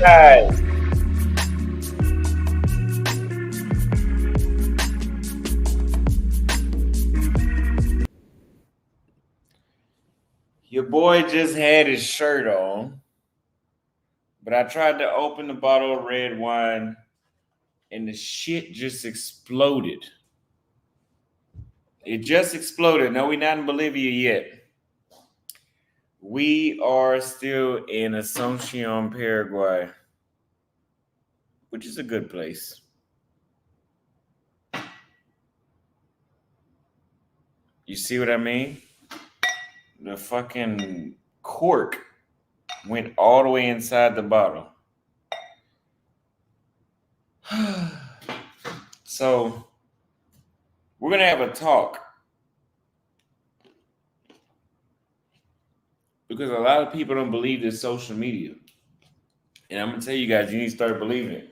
guys. Your boy just had his shirt on, but I tried to open the bottle of red wine and the shit just exploded. It just exploded. No, we're not in Bolivia yet. We are still in Asuncion, Paraguay, which is a good place. You see what I mean? The fucking cork went all the way inside the bottle. So we're gonna have a talk because a lot of people don't believe this social media, and I'm gonna tell you guys, you need to start believing it.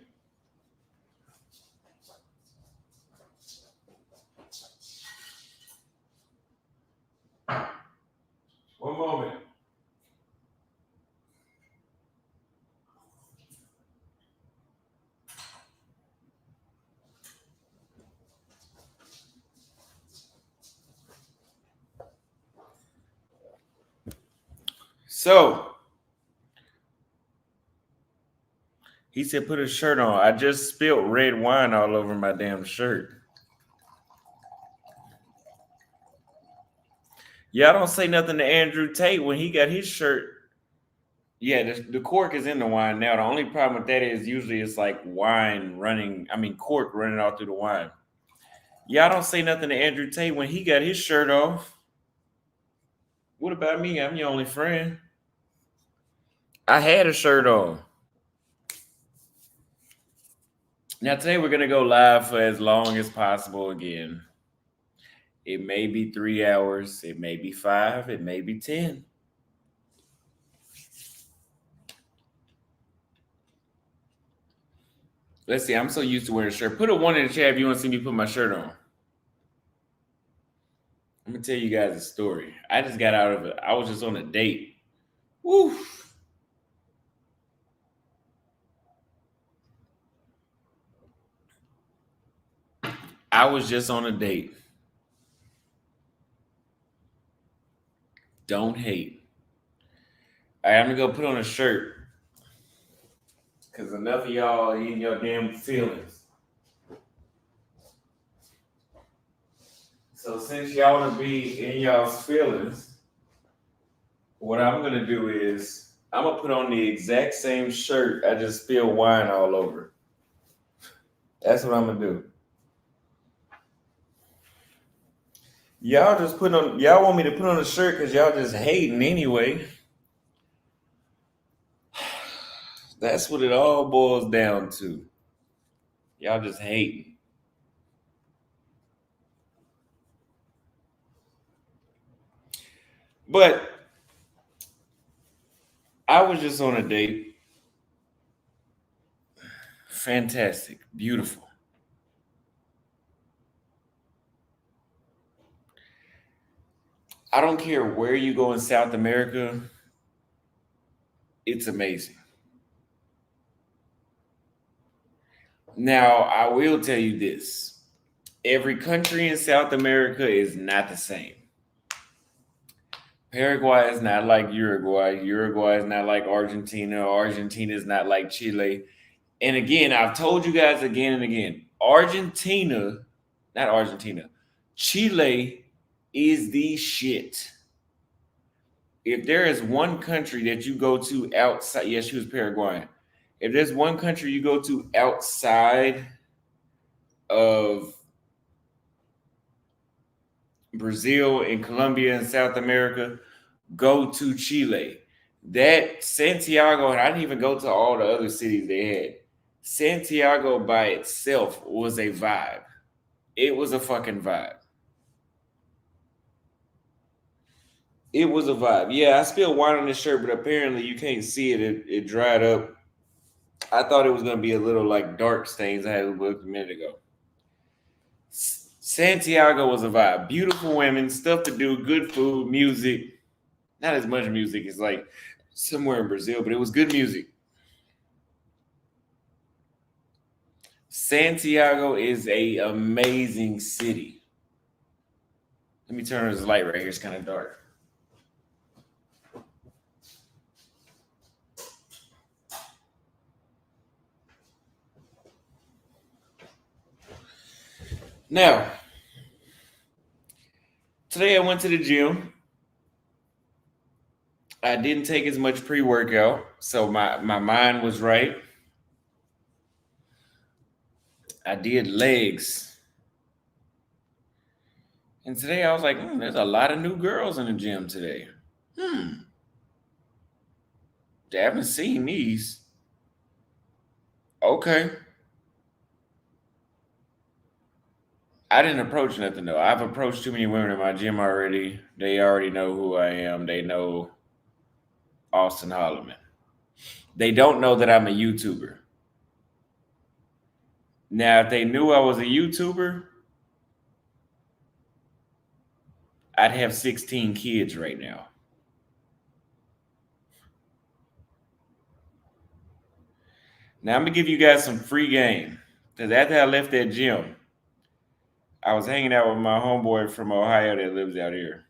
One moment. So he said, put a shirt on. I just spilled red wine all over my damn shirt. Y'all don't say nothing to Andrew Tate when he got his shirt. Yeah, the cork is in the wine now. The only problem with that is usually it's like wine running, cork running all through the wine. Y'all don't say nothing to Andrew Tate when he got his shirt off. What about me? I'm your only friend. I had a shirt on. Now, today we're going to go live for as long as possible again. It may be 3 hours. It may be 5. It may be 10. Let's see. I'm so used to wearing a shirt. Put a 1 in the chat if you want to see me put my shirt on. I'm going to tell you guys a story. I just got out of it. I was just on a date. Woo. I was just on a date. Don't hate. All right, I'm going to go put on a shirt. Because enough of y'all eating your damn feelings. So since y'all want to be in y'all's feelings, what I'm going to do is I'm going to put on the exact same shirt I just spilled wine all over. That's what I'm going to do. Y'all just put on, y'all want me to put on a shirt because y'all just hating anyway. That's what it all boils down to. Y'all just hating. But I was just on a date. Fantastic. Beautiful. I don't care where you go in South America. It's amazing. Now, I will tell you this. Every country in South America is not the same. Paraguay is not like Uruguay. Uruguay is not like Argentina. Argentina is not like Chile. And again, I've told you guys again and again, Chile is the shit. If there is one country that you go to outside, yes, she was Paraguayan. If there's one country you go to outside of Brazil and Colombia and South America, go to Chile. That Santiago, and I didn't even go to all the other cities they had. Santiago by itself was a vibe. It was a fucking vibe. It was a vibe. Yeah, I spilled wine on this shirt, but apparently you can't see it. It dried up. I thought it was going to be a little like dark stains I had looked a minute ago. Santiago was a vibe. Beautiful women, stuff to do, good food, music. Not as much music as like somewhere in Brazil, but it was good music. Santiago is a amazing city. Let me turn on this light right here. It's kind of dark. Now, today I went to the gym. I didn't take as much pre-workout, so my mind was right. I did legs. And today I was like, there's a lot of new girls in the gym today. They haven't seen these. Okay. I didn't approach nothing though. I've approached too many women in my gym already. They already know who I am. They know Austin Holloman. They don't know that I'm a YouTuber. Now, if they knew I was a YouTuber, I'd have 16 kids right now. Now, I'm going to give you guys some free game. Because after I left that gym, I was hanging out with my homeboy from Ohio that lives out here.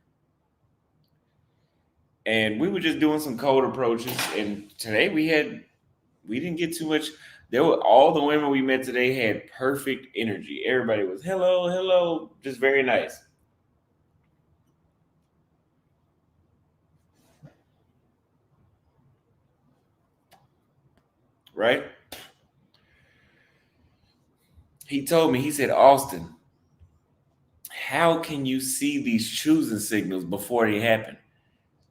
And we were just doing some cold approaches. And today we didn't get too much. All the women we met today had perfect energy. Everybody was hello, hello, just very nice. Right? He told me, he said, Austin, how can you see these choosing signals before they happen?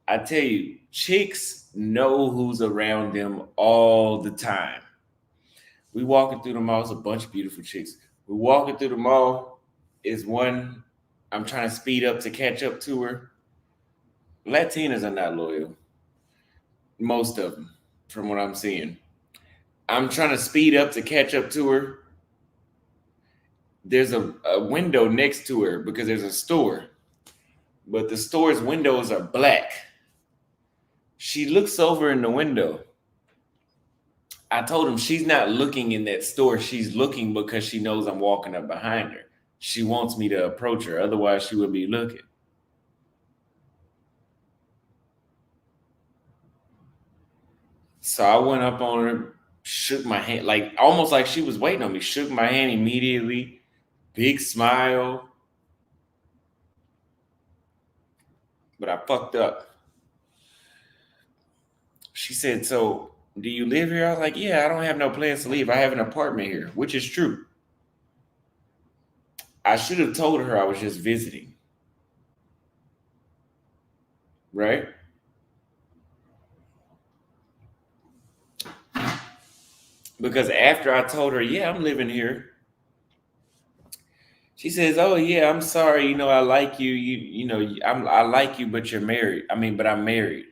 I tell you, chicks know who's around them all the time. We walking through the mall, it's a bunch of beautiful chicks. We walking through the mall, is one I'm trying to speed up to catch up to her. Latinas are not loyal. Most of them, from what I'm seeing. I'm trying to speed up to catch up to her. There's a window next to her because there's a store, but the store's windows are black. She looks over in the window. I told him she's not looking in that store. She's looking because she knows I'm walking up behind her. She wants me to approach her. Otherwise, she would be looking. So I went up on her, shook my hand, like almost like she was waiting on me, shook my hand immediately, big smile. But I fucked up. She said, so do you live here? I was like, yeah, I don't have no plans to leave. I have an apartment here, which is true. I should have told her I was just visiting. Right? Because after I told her, yeah, I'm living here, she says, oh yeah, I'm sorry, I like you. I like you, but you're married. But I'm married.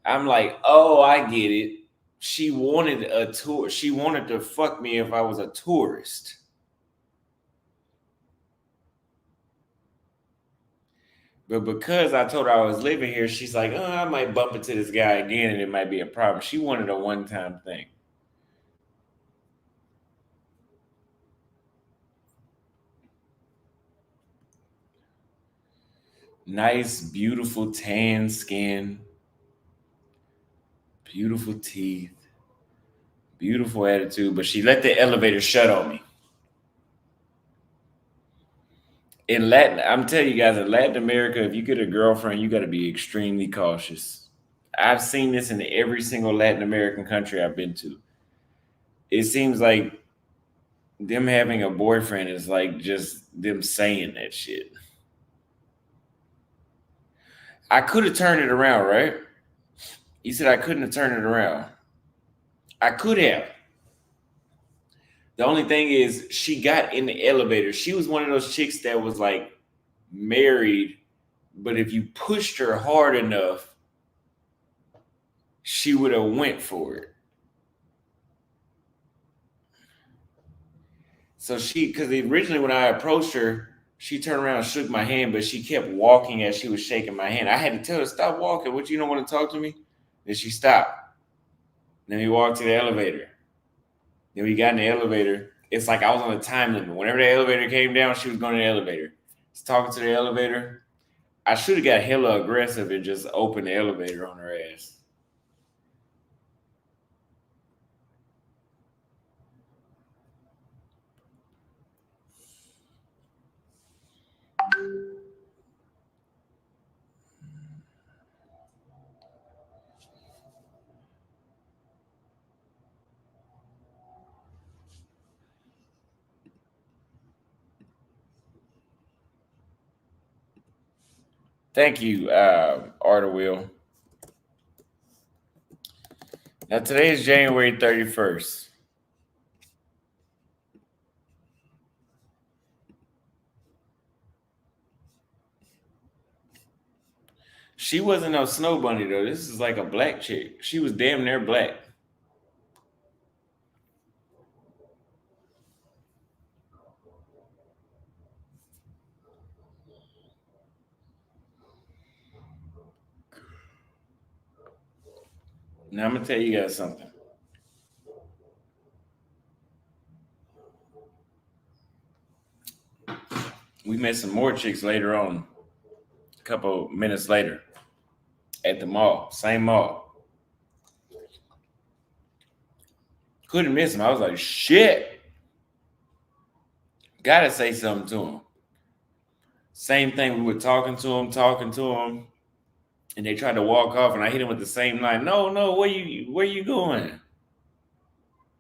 I'm like, oh, I get it. She wanted a tour. She wanted to fuck me if I was a tourist. But because I told her I was living here, she's like, oh, I might bump into this guy again and it might be a problem. She wanted a one-time thing. Nice, beautiful tan skin, beautiful teeth, beautiful attitude, but she let the elevator shut on me. In Latin, I'm telling you guys, in Latin America, if you get a girlfriend, you got to be extremely cautious. I've seen this in every single Latin American country I've been to. It seems like them having a boyfriend is like just them saying that shit. I could have turned it around, right? You said I couldn't have turned it around. I could have. The only thing is, she got in the elevator. She was one of those chicks that was like married, but if you pushed her hard enough, she would have went for it. So because originally when I approached her, she turned around and shook my hand, but she kept walking as she was shaking my hand. I had to tell her, stop walking. What, you don't want to talk to me? Then she stopped. Then we walked to the elevator. Then we got in the elevator. it's like I was on a time limit. Whenever the elevator came down, she was going to the elevator. It's talking to the elevator. I should have got hella aggressive and just opened the elevator on her ass. Thank you, Arter Will. Now today is January 31st. She wasn't no snow bunny though. This is like a black chick. She was damn near black. Now I'm gonna tell you guys something. We met some more chicks later on, a couple minutes later, at the mall, same mall. Couldn't miss him. I was like, shit. Gotta say something to him. Same thing. We were talking to him, and they tried to walk off, and I hit him with the same line. No, no, where you going?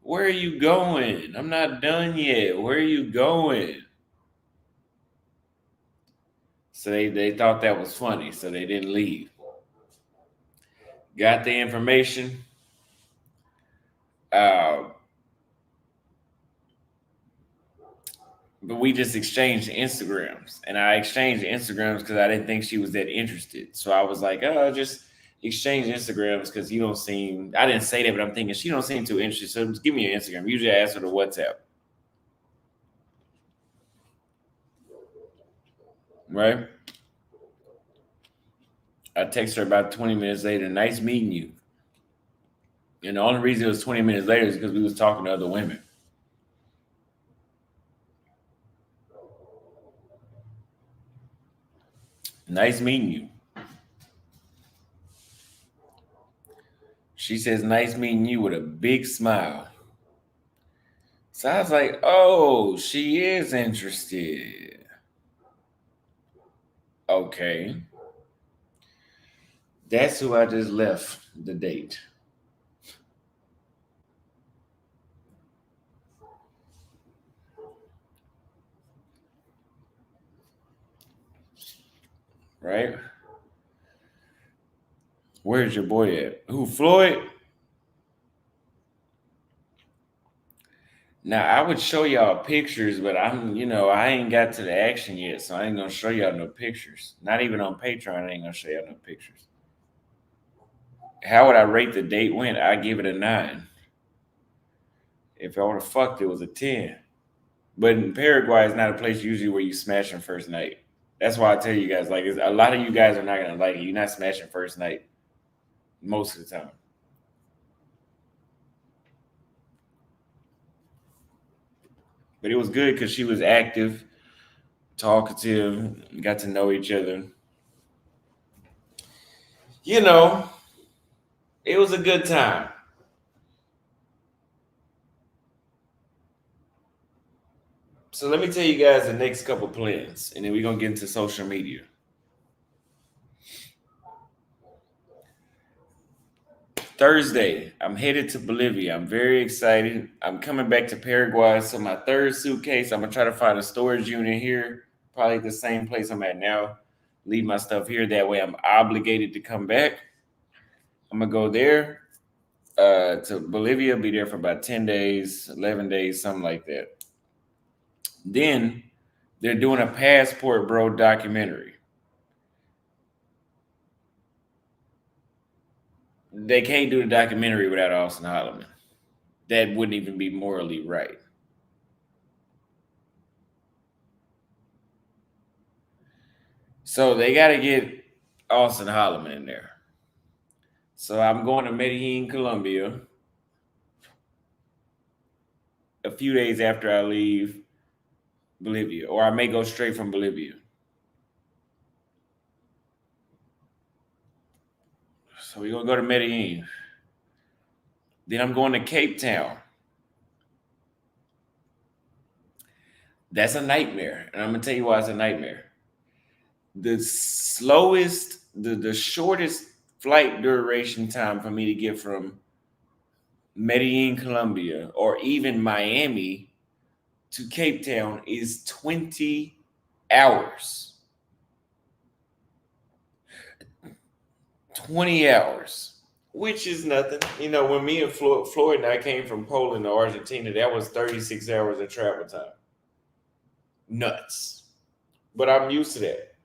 Where are you going? I'm not done yet. Where are you going? So they thought that was funny, so they didn't leave. Got the information. Uh, but we just exchanged Instagrams, and I exchanged Instagrams because I didn't think she was that interested. So I was like, oh, just exchange Instagrams because you don't seem. I didn't say that, but I'm thinking she don't seem too interested. So just give me your Instagram. Usually I ask her to WhatsApp, right? I text her about 20 minutes later. Nice meeting you. And the only reason it was 20 minutes later is because we was talking to other women. Nice meeting you. She says, nice meeting you with a big smile. So I was like, oh, she is interested. Okay. That's who I just left the date. Right? Where's your boy at? Who, Floyd? Now I would show y'all pictures, but I ain't got to the action yet, so I ain't gonna show y'all no pictures. Not even on Patreon, I ain't gonna show y'all no pictures. How would I rate the date went? I give it a 9. If I would have fucked, it was a 10. But in Paraguay, it's not a place usually where you smash on first night. That's why I tell you guys, like, a lot of you guys are not gonna like it. You're not smashing first night most of the time. But it was good because she was active, talkative, got to know each other. You know, it was a good time. So let me tell you guys the next couple plans, and then we're gonna get into social media. Thursday, I'm headed to Bolivia. I'm very excited. I'm coming back to Paraguay. So my third suitcase, I'm gonna try to find a storage unit here, probably the same place I'm at now. Leave my stuff here. That way I'm obligated to come back. I'm gonna go there to Bolivia, be there for about 10 days, 11 days, something like that. Then they're doing a passport bro documentary. They can't do the documentary without Austin Holloman. That wouldn't even be morally right. So they got to get Austin Holloman in there. So I'm going to Medellin, Colombia. a few days after I leave Bolivia, or I may go straight from Bolivia. So we're gonna go to Medellin. Then I'm going to Cape Town. That's a nightmare. And I'm gonna tell you why it's a nightmare. The shortest flight duration time for me to get from Medellin, Colombia, or even Miami to Cape Town is 20 hours. 20 hours, which is nothing. You know, when me and Floyd and I came from Poland to Argentina, that was 36 hours of travel time. Nuts. But I'm used to that.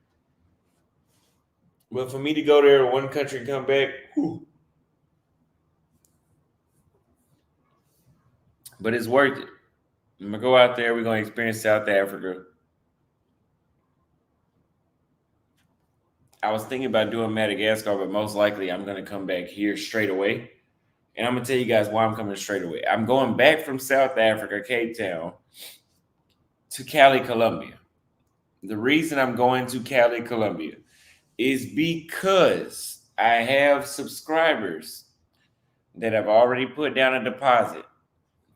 But for me to go there in one country and come back, whew. But it's worth it. I'm gonna go out there. We're gonna experience South Africa. I was thinking about doing Madagascar, but most likely I'm gonna come back here straight away. And I'm gonna tell you guys why I'm coming straight away. I'm going back from South Africa, Cape Town, to Cali, Colombia. The reason I'm going to Cali, Colombia is because I have subscribers that have already put down a deposit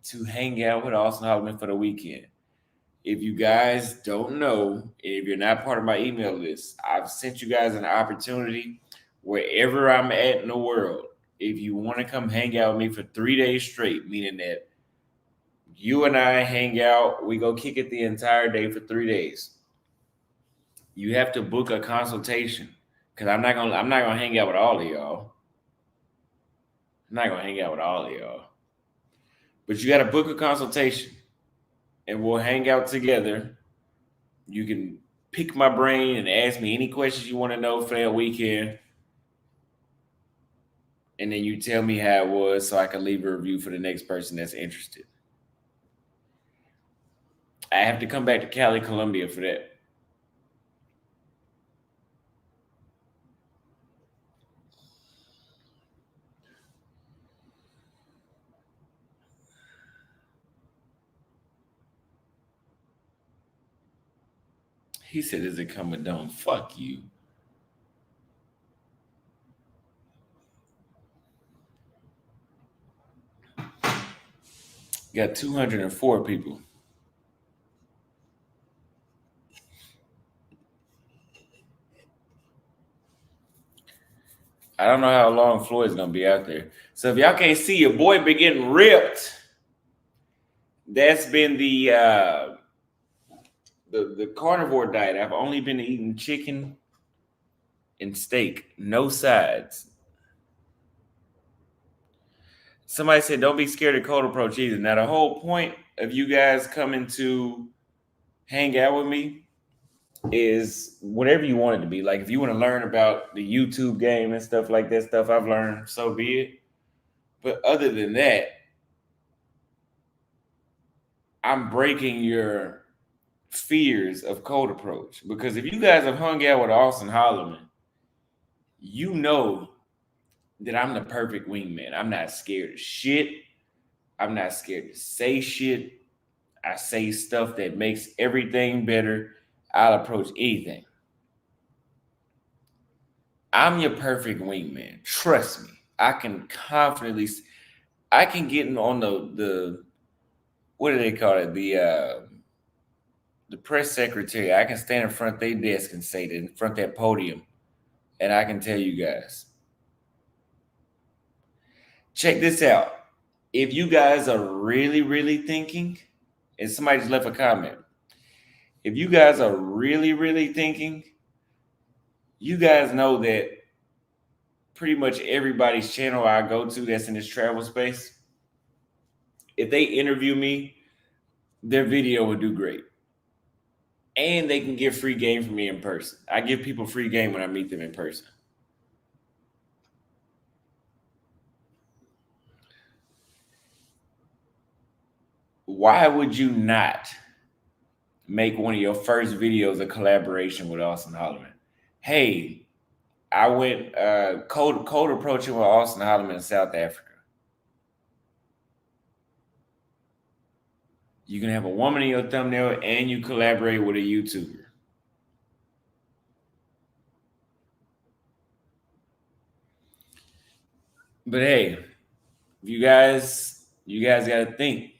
to hang out with Austin Holloman for the weekend. If you guys don't know, if you're not part of my email list, I've sent you guys an opportunity wherever I'm at in the world. If you want to come hang out with me for 3 days straight, meaning that you and I hang out, we go kick it the entire day for 3 days. You have to book a consultation because I'm not gonna hang out with all of y'all. I'm not gonna hang out with all of y'all. But you gotta book a consultation and we'll hang out together. You can pick my brain and ask me any questions you want to know for that weekend. And then you tell me how it was so I can leave a review for the next person that's interested. I have to come back to Cali, Colombia for that. He said, "Is it coming down? Fuck you." Got 204 people. I don't know how long Floyd's gonna be out there. So if y'all can't see, your boy been getting ripped. That's been the carnivore diet. I've only been eating chicken and steak, no sides. Somebody said, "Don't be scared of cold approach either." Now the whole point of you guys coming to hang out with me is whatever you want it to be. Like if you want to learn about the YouTube game and stuff like that, stuff I've learned, so be it. But other than that, I'm breaking your fears of cold approach. Because if you guys have hung out with Austin Holloman, you know that I'm the perfect wingman. I'm not scared of shit. I'm not scared to say shit. I say stuff that makes everything better. I'll approach anything. I'm your perfect wingman. Trust me. I can confidently, I can get on the what do they call it? The press secretary. I can stand in front of their desk and say that in front of that podium, and I can tell you guys. Check this out. If you guys are really, really thinking, and somebody just left a comment. If you guys are really, really thinking, you guys know that pretty much everybody's channel I go to that's in this travel space, if they interview me, their video would do great. And they can get free game from me in person. I give people free game when I meet them in person. Why would you not make one of your first videos a collaboration with Austin Holloman? Hey, I went cold approaching with Austin Holloman in South Africa. You can have a woman in your thumbnail and you collaborate with a YouTuber. But hey, you guys got to think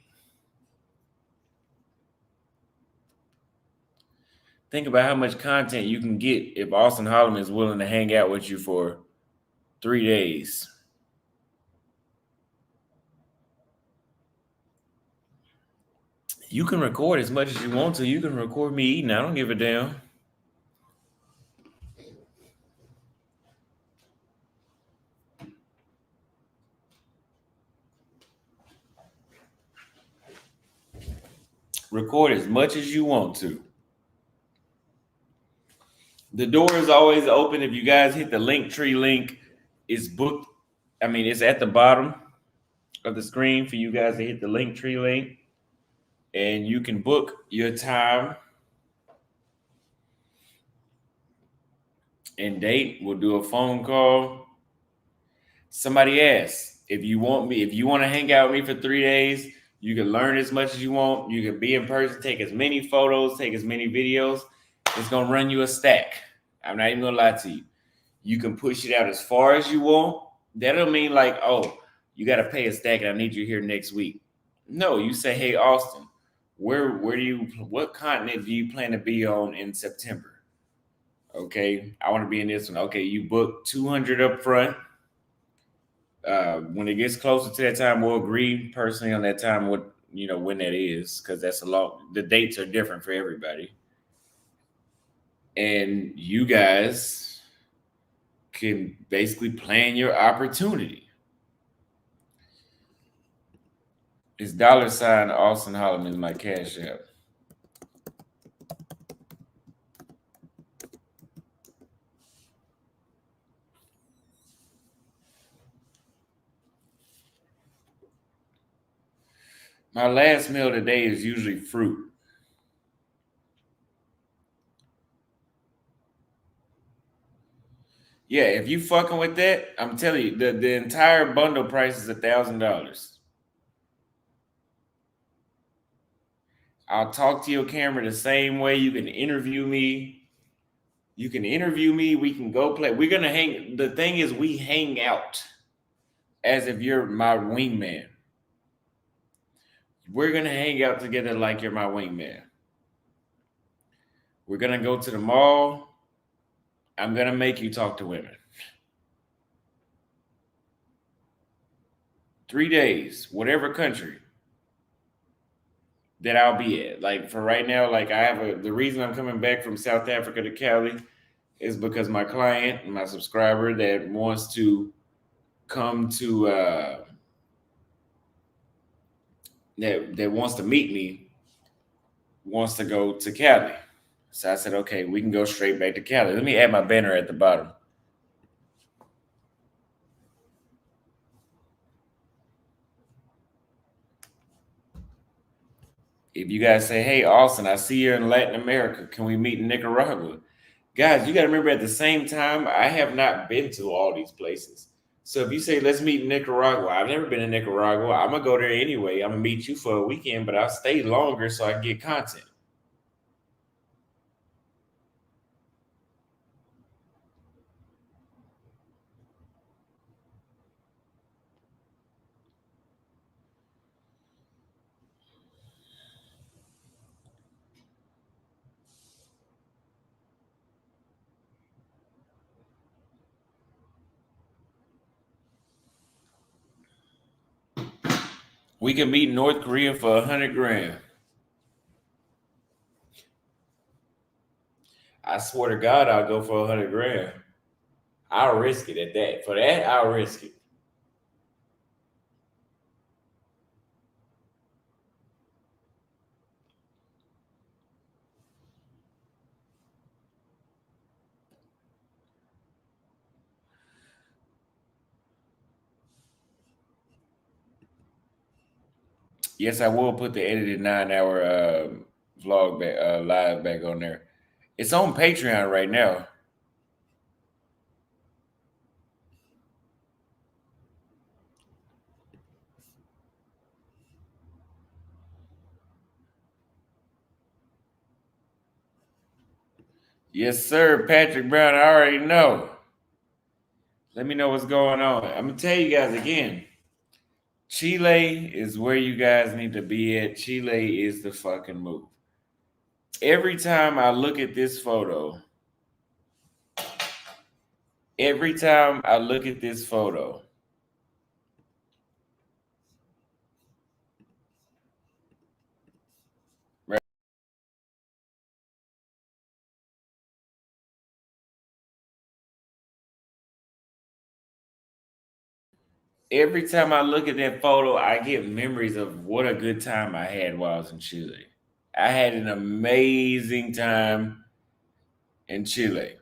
about how much content you can get if Austin Holloman is willing to hang out with you for 3 days. You can record as much as you want to. You can record me eating. I don't give a damn. Record as much as you want to. The door is always open. If you guys hit the link tree link, it's booked. I mean, it's at the bottom of the screen for you guys to hit the link tree link, and you can book your time and date. We'll do a phone call. Somebody asked if you want to hang out with me for 3 days, you can learn as much as you want. You can be in person, take as many photos, take as many videos. It's gonna run you a stack. I'm not even gonna lie to you. You can push it out as far as you want. That don't mean like, oh, you got to pay a stack and I need you here next week. No, you say, hey, Austin, what continent do you plan to be on in September? Okay, I want to be in this one. Okay, you book 200 up front. When it gets closer to that time, we'll agree personally on that time. What when that is, because that's a lot. The dates are different for everybody, and you guys can basically plan your opportunity. It's $ Austin Holloman is my cash app. My last meal today is usually fruit. Yeah, if you fucking with that, I'm telling you, the entire bundle price is $1,000. I'll talk to your camera the same way. You can interview me. You can interview me. We can go play. We're gonna hang. The thing is, we hang out as if you're my wingman. We're gonna hang out together like you're my wingman. We're gonna go to the mall. I'm gonna make you talk to women. 3 days, whatever country that I'll be at. Like for right now, like the reason I'm coming back from South Africa to Cali is because my client, my subscriber that wants to come to that wants to meet me wants to go to Cali. So I said, okay, we can go straight back to Cali. Let me add my banner at the bottom. If you guys say, hey, Austin, I see you're in Latin America. Can we meet in Nicaragua? Guys, you got to remember at the same time, I have not been to all these places. So if you say, let's meet in Nicaragua, I've never been to Nicaragua. I'm going to go there anyway. I'm going to meet you for a weekend, but I'll stay longer so I can get content. We can meet in North Korea for 100 grand. I swear to God, I'll go for 100 grand. I'll risk it at that. For that, I'll risk it. Yes, I will put the edited 9 hour vlog back, live back on there. It's on Patreon right now. Yes, sir. Patrick Brown, I already know. Let me know what's going on. I'm gonna tell you guys again. Chile is where you guys need to be at. Chile is the fucking move. Every time I look at this photo, every time I look at this photo, right? Every time I look at that photo, I get memories of what a good time I had while I was in Chile. I had an amazing time in Chile.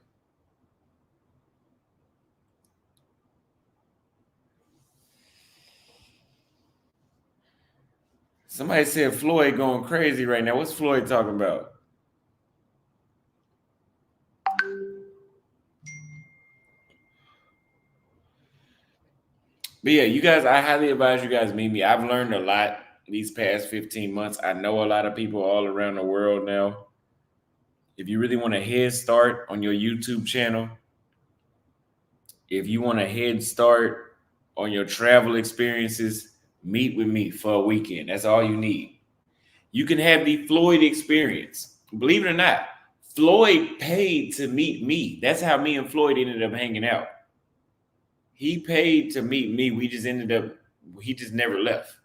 Somebody said Floyd going crazy right now. What's Floyd talking about? But yeah, you guys, I highly advise you guys meet me. I've learned a lot these past 15 months. I know a lot of people all around the world now. If you really want a head start on your YouTube channel, if you want a head start on your travel experiences, meet with me for a weekend. That's all you need. You can have the Floyd experience. Believe it or not, Floyd paid to meet me. That's how me and Floyd ended up hanging out. He paid to meet me. We just ended up, he just never left.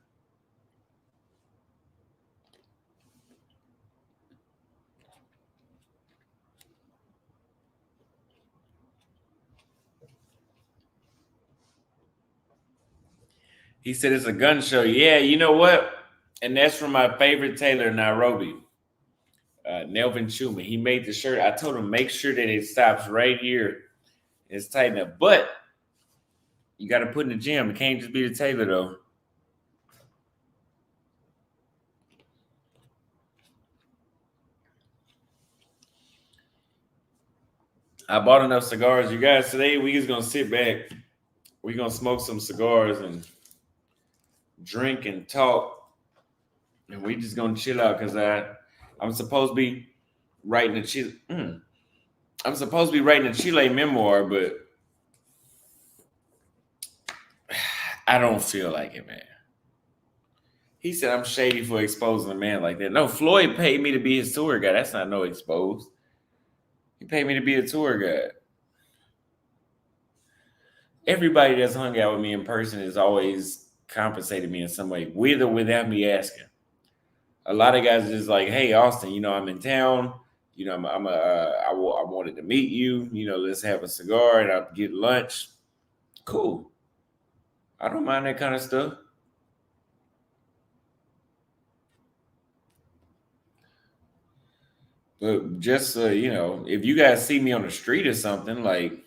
He said it's a gun show. Yeah, you know what? And that's from my favorite tailor in Nairobi, Nelvin Chuman. He made the shirt. I told him make sure that it stops right here. It's tight enough. But you got to put in the gym. It can't just be the tailor though. I bought enough cigars. You guys, today we just gonna sit back. We're gonna smoke some cigars and drink and talk. And we just gonna chill out because I'm supposed to be writing a Chile. I'm supposed to be writing a Chile memoir, but I don't feel like it, man. He said I'm shady for exposing a man like that. No, Floyd paid me to be his tour guide. That's not no exposed. He paid me to be a tour guide. Everybody that's hung out with me in person has always compensated me in some way, with or without me asking. A lot of guys are just like, "Hey, Austin, I'm in town. I wanted to meet you. Let's have a cigar and I'll get lunch. Cool. I don't mind that kind of stuff. But just if you guys see me on the street or something, like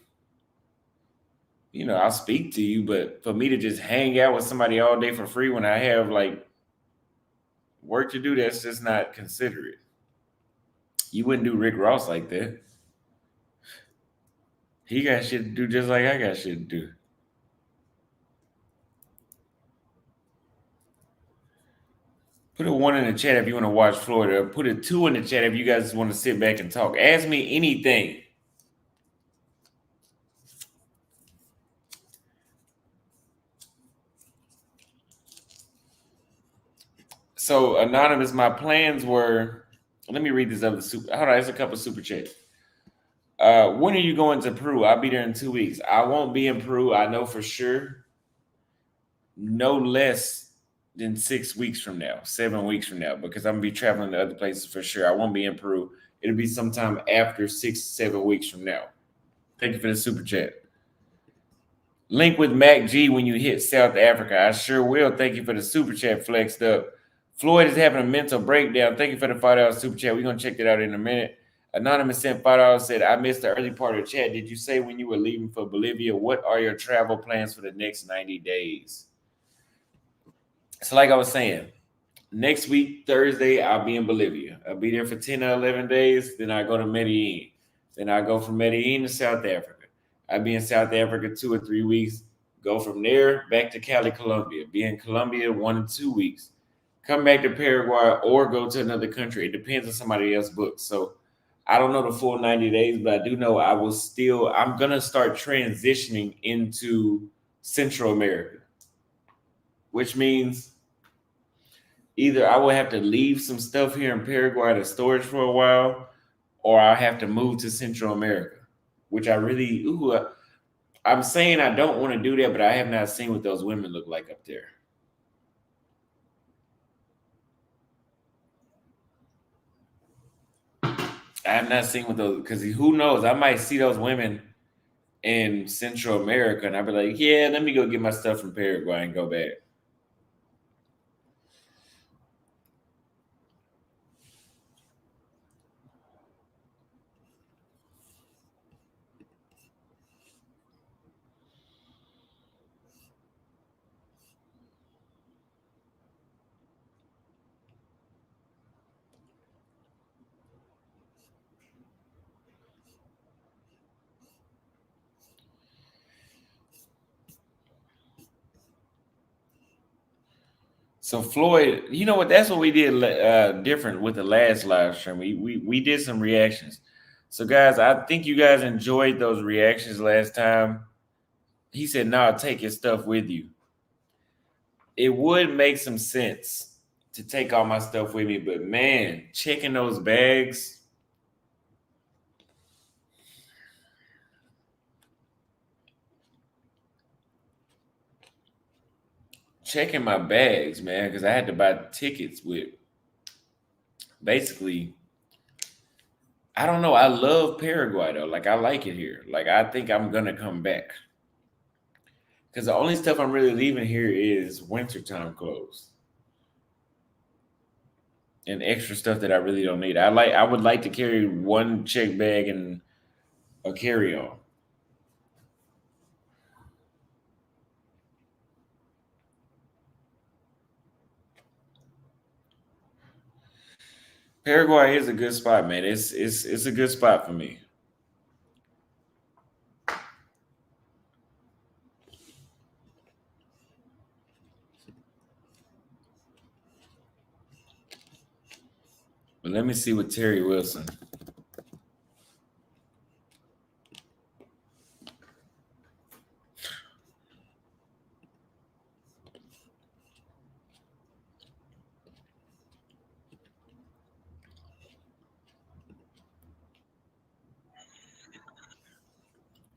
I'll speak to you. But for me to just hang out with somebody all day for free when I have like work to do, that's just not considerate. You wouldn't do Rick Ross like that. He got shit to do just like I got shit to do. Put a one in the chat if you want to watch Florida. Put a two in the chat if you guys want to sit back and talk. Ask me anything. So anonymous, my plans were. Let me read this other super. Hold on, there's a couple super chats. When are you going to Peru? I'll be there in 2 weeks. I won't be in Peru. I know for sure. No less than 6 weeks from now, 7 weeks from now, because I'm gonna be traveling to other places for sure. I won't be in Peru. It'll be sometime after 6, 7 weeks from now. Thank you for the super chat. Link with Mac G when you hit South Africa. I sure will. Thank you for the super chat flexed up. Floyd is having a mental breakdown. Thank you for the $5 super chat. We're gonna check that out in a minute. Anonymous sent $5, said, I missed the early part of the chat. Did you say when you were leaving for Bolivia? What are your travel plans for the next 90 days? So, like I was saying, next week, Thursday, I'll be in Bolivia. I'll be there for 10 or 11 days. Then I go to Medellin. Then I go from Medellin to South Africa. I'll be in South Africa 2 or 3 weeks. Go from there back to Cali, Colombia. Be in Colombia 1 to 2 weeks. Come back to Paraguay or go to another country. It depends on somebody else's book. So I don't know the full 90 days, but I do know I'm gonna start transitioning into Central America, which means either I will have to leave some stuff here in Paraguay to storage for a while, or I'll have to move to Central America, which I really, I'm saying I don't want to do that, but I have not seen what those women look like up there. I have not seen what those, because who knows? I might see those women in Central America, and I'd be like, yeah, let me go get my stuff from Paraguay and go back. So Floyd, you know what? That's what we did different with the last live stream. We did some reactions. So guys, I think you guys enjoyed those reactions last time. He said, "No, take your stuff with you." It would make some sense to take all my stuff with me, but man, checking those bags, checking my bags, man, because I had to buy tickets with basically. I don't know. I love Paraguay though. Like I like it here. Like I think I'm gonna come back. Because the only stuff I'm really leaving here is wintertime clothes and extra stuff that I really don't need. I would like to carry one check bag and a carry on. Paraguay is a good spot, man. It's a good spot for me. But let me see what Terry Wilson.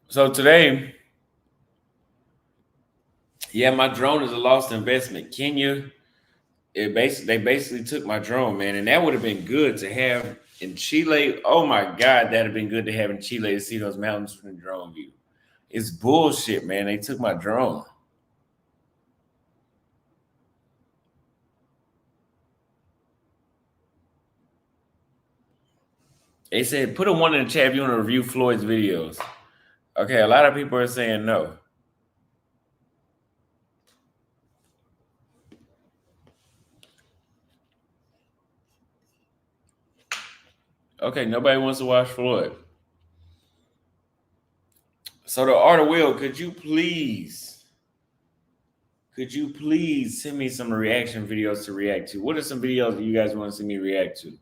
So today, yeah, my drone is a lost investment. Kenya, they basically took my drone, man, and that would have been good to have in Chile. Oh my God, that'd have been good to have in Chile to see those mountains from the drone view. It's bullshit, man. They took my drone. They said put a one in the chat if you want to review Floyd's videos. Okay, a lot of people are saying no. Okay, nobody wants to watch Floyd. So the Art of Will, could you please send me some reaction videos to react to? What are some videos that you guys want to see me react to?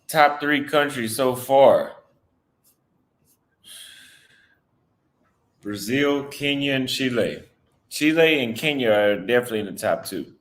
Top three countries so far: Brazil, Kenya, and Chile. Chile and Kenya are definitely in the top two.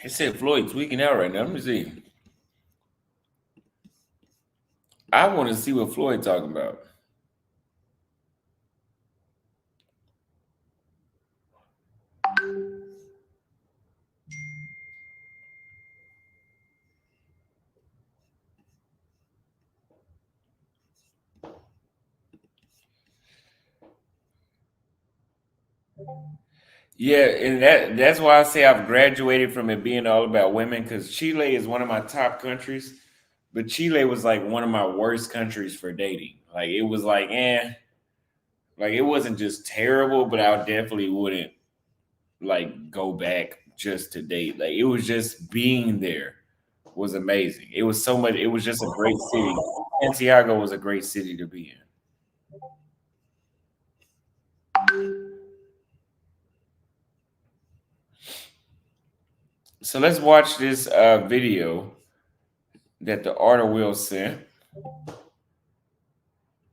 He said Floyd tweaking out right now. Let me see. I want to see what Floyd talking about. Yeah, and that's why I say I've graduated from it being all about women because Chile is one of my top countries, but Chile was like one of my worst countries for dating. Like it was like, like it wasn't just terrible, but I definitely wouldn't like go back just to date. Like it was just being there was amazing. It was so much. It was just a great city. Santiago was a great city to be in. So let's watch this video that the Art of Will sent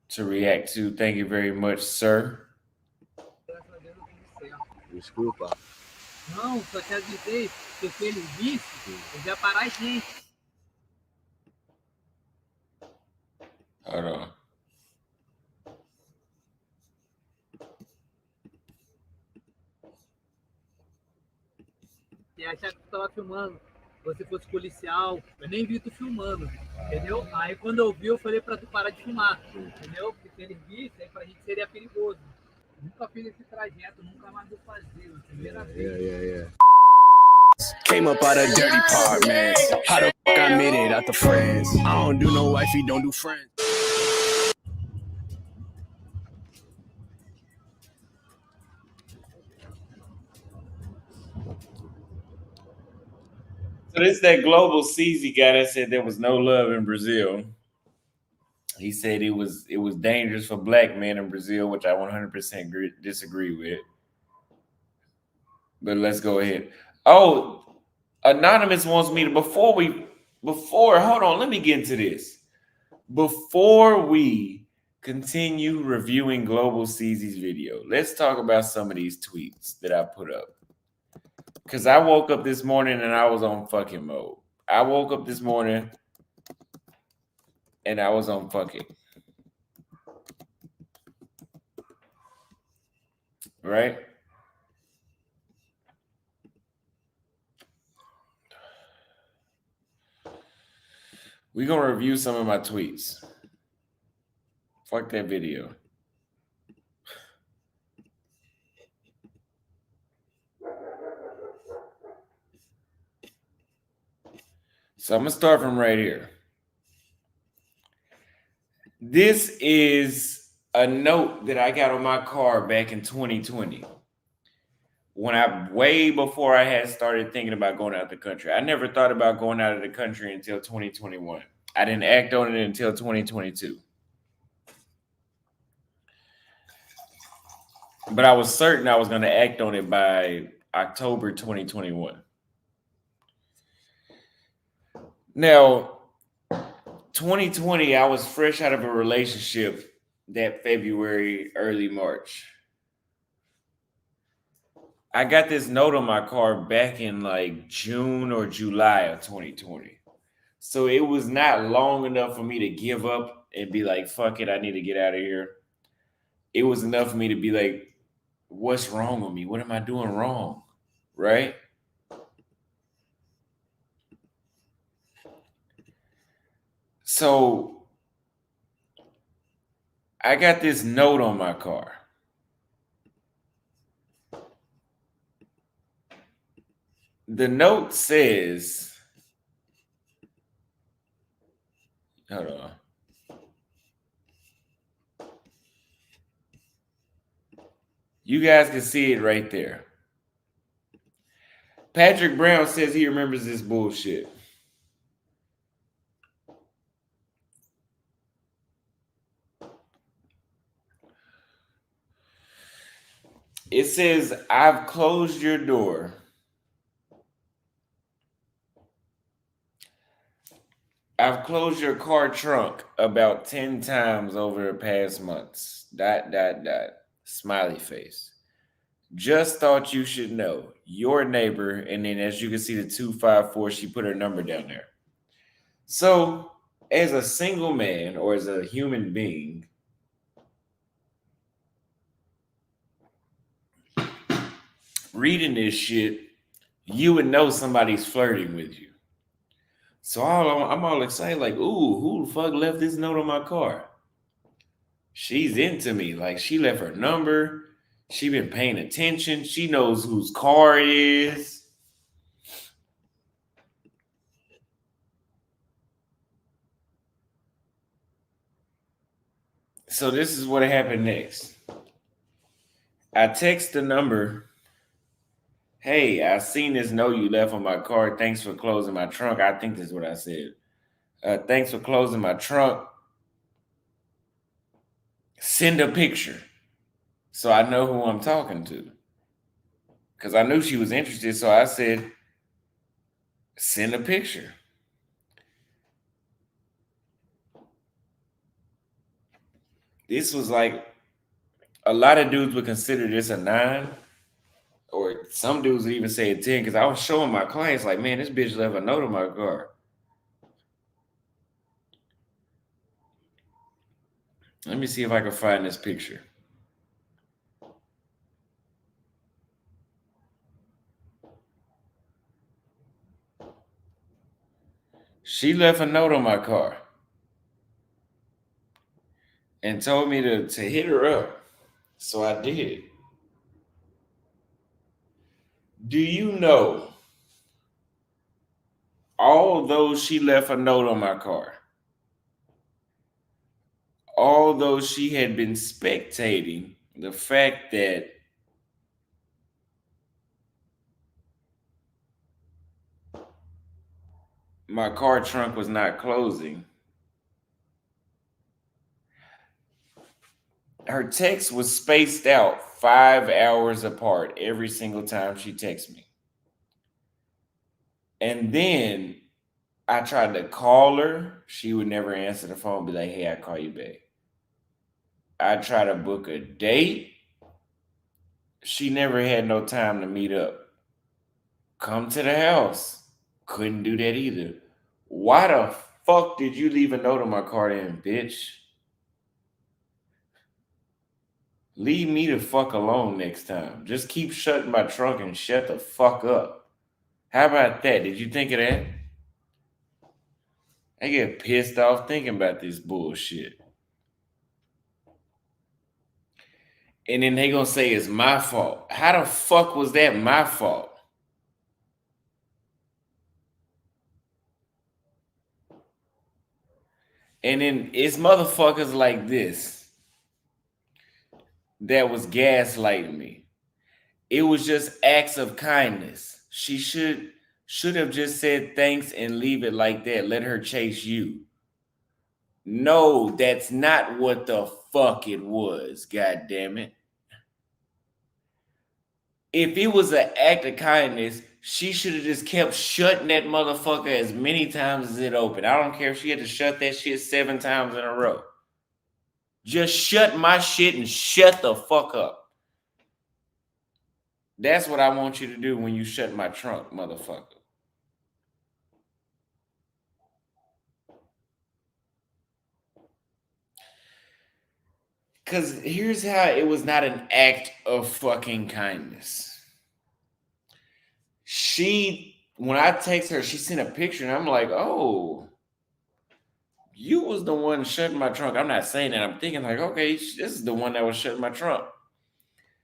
to react to. Thank you very much, sir. Desculpa. Não, só te avisei, se ele visse, eu ia parar a gente. Hold on. E achar que tu tava filmando. Você fosse policial, eu nem vi tu filmando, entendeu? Aí quando eu vi, eu falei pra tu parar de filmar, entendeu? Porque se ele visse, aí pra gente seria perigoso. Nunca fiz esse trajeto, nunca mais vou fazer, primeira vez. Came up out of dirty part, man. How the fuck I made it out the friends? I don't do no wifey, don't do friends. So this is that global CZ guy that said there was no love in Brazil. He said it was dangerous for black men in Brazil, which I 100% disagree with. But let's go ahead. Oh, Anonymous wants me to before hold on, let me get into this. Before we continue reviewing Global CZ's video, let's talk about some of these tweets that I put up. Because I woke up this morning and I was on fucking mode. I woke up this morning and I was on fucking. Right? We're going to review some of my tweets. Fuck that video. So I'm going to start from right here. This is a note that I got on my car back in 2020. Way before I had started thinking about going out of the country. I never thought about going out of the country until 2021. I didn't act on it until 2022. But I was certain I was going to act on it by October 2021. Now, 2020, I was fresh out of a relationship that February, early March. I got this note on my car back in like June or July of 2020. So it was not long enough for me to give up and be like, fuck it, I need to get out of here. It was enough for me to be like, what's wrong with me? What am I doing wrong? Right? So I got this note on my car. The note says, hold on. You guys can see it right there. Patrick Brown says he remembers this bullshit. It says, I've closed your door. I've closed your car trunk about 10 times over the past months. ... Smiley face. Just thought you should know. Your neighbor. And then as you can see the 254, she put her number down there. So as a single man or as a human being, reading this shit, you would know somebody's flirting with you. So I'm all excited, like, ooh, who the fuck left this note on my car? She's into me. Like, she left her number. She been paying attention. She knows whose car it is. So this is what happened next. I text the number. Hey, I seen this note you left on my car. Thanks for closing my trunk. I think this is what I said. Thanks for closing my trunk. Send a picture so I know who I'm talking to. Because I knew she was interested. So I said, send a picture. This was like, a lot of dudes would consider this a 9. Or some dudes would even say a 10. Because I was showing my clients, like, man, this bitch left a note on my car. Let me see if I can find this picture. She left a note on my car and told me to hit her up. So I did. Do you know, although she left a note on my car, although she had been spectating the fact that my car trunk was not closing, her text was spaced out 5 hours apart every single time she texted me. And then I tried to call her. She would never answer the phone, be like, hey, I'll call you back. I tried to book a date. She never had no time to meet up. Come to the house. Couldn't do that either. Why the fuck did you leave a note on my car then, bitch? Leave me the fuck alone next time. Just keep shutting my trunk and shut the fuck up. How about that? Did you think of that? I get pissed off thinking about this bullshit. And then they gonna say it's my fault. How the fuck was that my fault? And then it's motherfuckers like this that was gaslighting me. It was just acts of kindness. She should have just said thanks and leave it like that. Let her chase you. No, that's not what the fuck it was. God damn it. If it was an act of kindness, she should have just kept shutting that motherfucker as many times as it opened. I don't care if she had to shut that shit 7 times in a row. Just shut my shit and shut the fuck up. That's what I want you to do when you shut my trunk, motherfucker. Because here's how it was not an act of fucking kindness. When I text her, she sent a picture, and I'm like, oh, you was the one shutting my trunk. I'm not saying that. I'm thinking like, okay, this is the one that was shutting my trunk.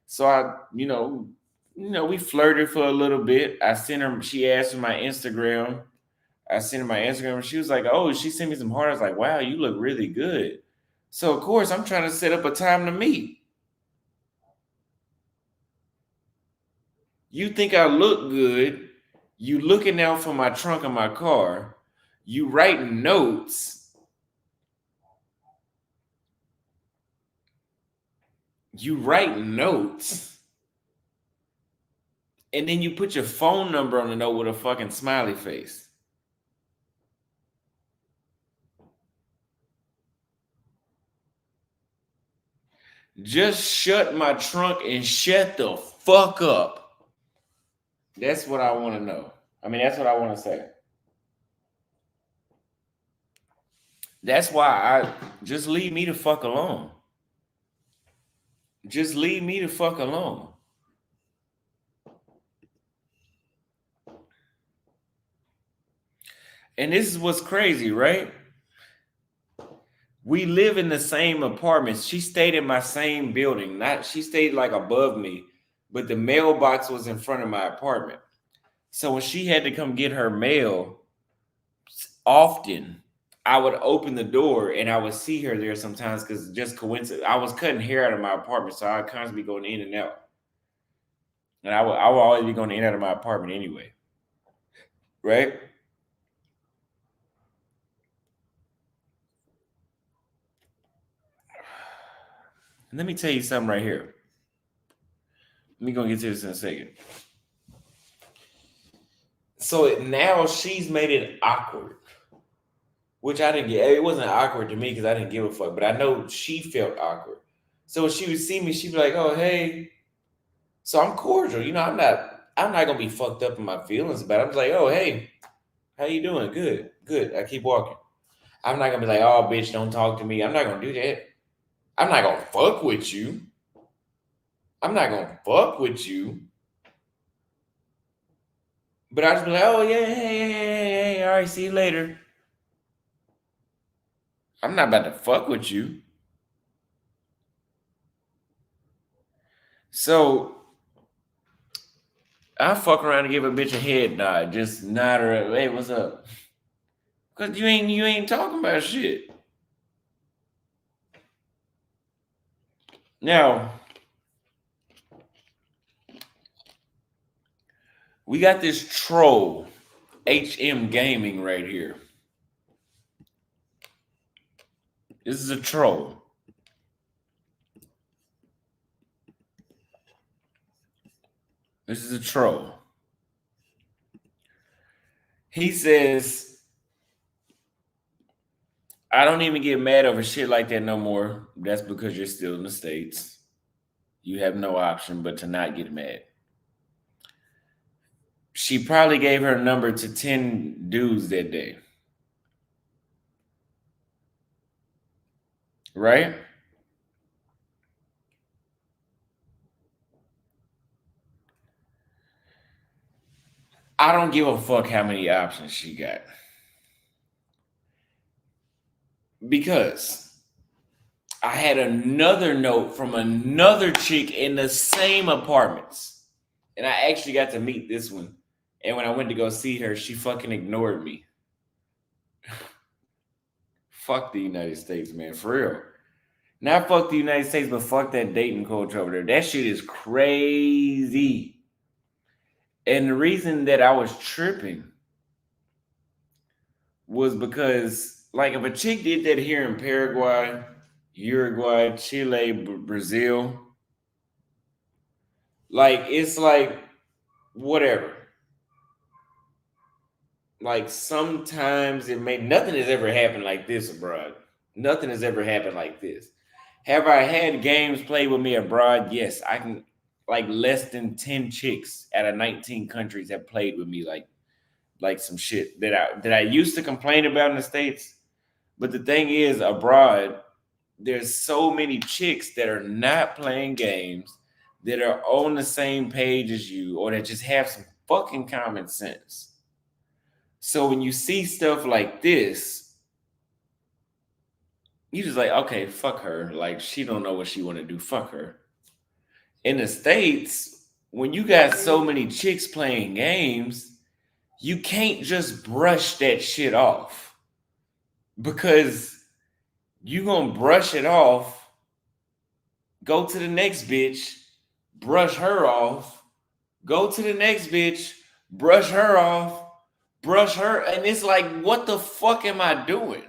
So I, we flirted for a little bit. I sent her, she asked for my Instagram. I sent her my Instagram, and she was like, oh, she sent me some heart. I was like, wow, you look really good. So of course I'm trying to set up a time to meet. You think I look good. You looking out for my trunk of my car. You writing notes. And then you put your phone number on the note with a fucking smiley face. Just shut my trunk and shut the fuck up. That's what I want to know. I mean, that's what I want to say. That's why I just leave me the fuck alone. Just leave me the fuck alone. And this is what's crazy, right? We live in the same apartments. She stayed in my same building. Not she stayed like above me, but the mailbox was in front of my apartment. So when she had to come get her mail, often I would open the door and I would see her there sometimes because just coincidence. I was cutting hair out of my apartment, so I'd constantly be going in and out. And I would always be going in and out of my apartment anyway. Right? Let me tell you something right here. Let me go get to this in a second. So now she's made it awkward, which I didn't get. It wasn't awkward to me because I didn't give a fuck, but I know she felt awkward. So when she would see me, she'd be like, "Oh, hey." So I'm cordial, I'm not gonna be fucked up in my feelings about it. I'm just like, "Oh, hey, how you doing? Good, good." I keep walking. I'm not gonna be like, "Oh, bitch, don't talk to me." I'm not gonna do that. I'm not gonna fuck with you. I'm not gonna fuck with you. But I just be like, "Oh yeah, hey, all right, see you later." I'm not about to fuck with you. So I fuck around and give a bitch a head nod, just nod her. Hey, what's up? Cause you ain't talking about shit. Now we got this troll, HM Gaming right here. This is a troll. This is a troll. He says, "I don't even get mad over shit like that no more. That's because you're still in the States. You have no option but to not get mad." She probably gave her number to 10 dudes that day. Right? I don't give a fuck how many options she got. Because I had another note from another chick in the same apartments. And I actually got to meet this one. And when I went to go see her, she fucking ignored me. Fuck the United States, man. For real. Not fuck the United States, but fuck that dating culture over there. That shit is crazy. And the reason that I was tripping was because, like, if a chick did that here in Paraguay, Uruguay, Chile, Brazil, like, it's like, whatever. Like, sometimes nothing has ever happened like this abroad. Nothing has ever happened like this. Have I had games played with me abroad? Yes, I can. Like, less than 10 chicks out of 19 countries have played with me like some shit that I used to complain about in the States. But the thing is, abroad, there's so many chicks that are not playing games, that are on the same page as you, or that just have some fucking common sense. So when you see stuff like this, you just like, okay, fuck her. Like, she don't know what she want to do. Fuck her. In the States, when you got so many chicks playing games, you can't just brush that shit off, because you gonna brush it off, go to the next bitch, brush her off, go to the next bitch, brush her off, brush her, and it's like, what the fuck am I doing?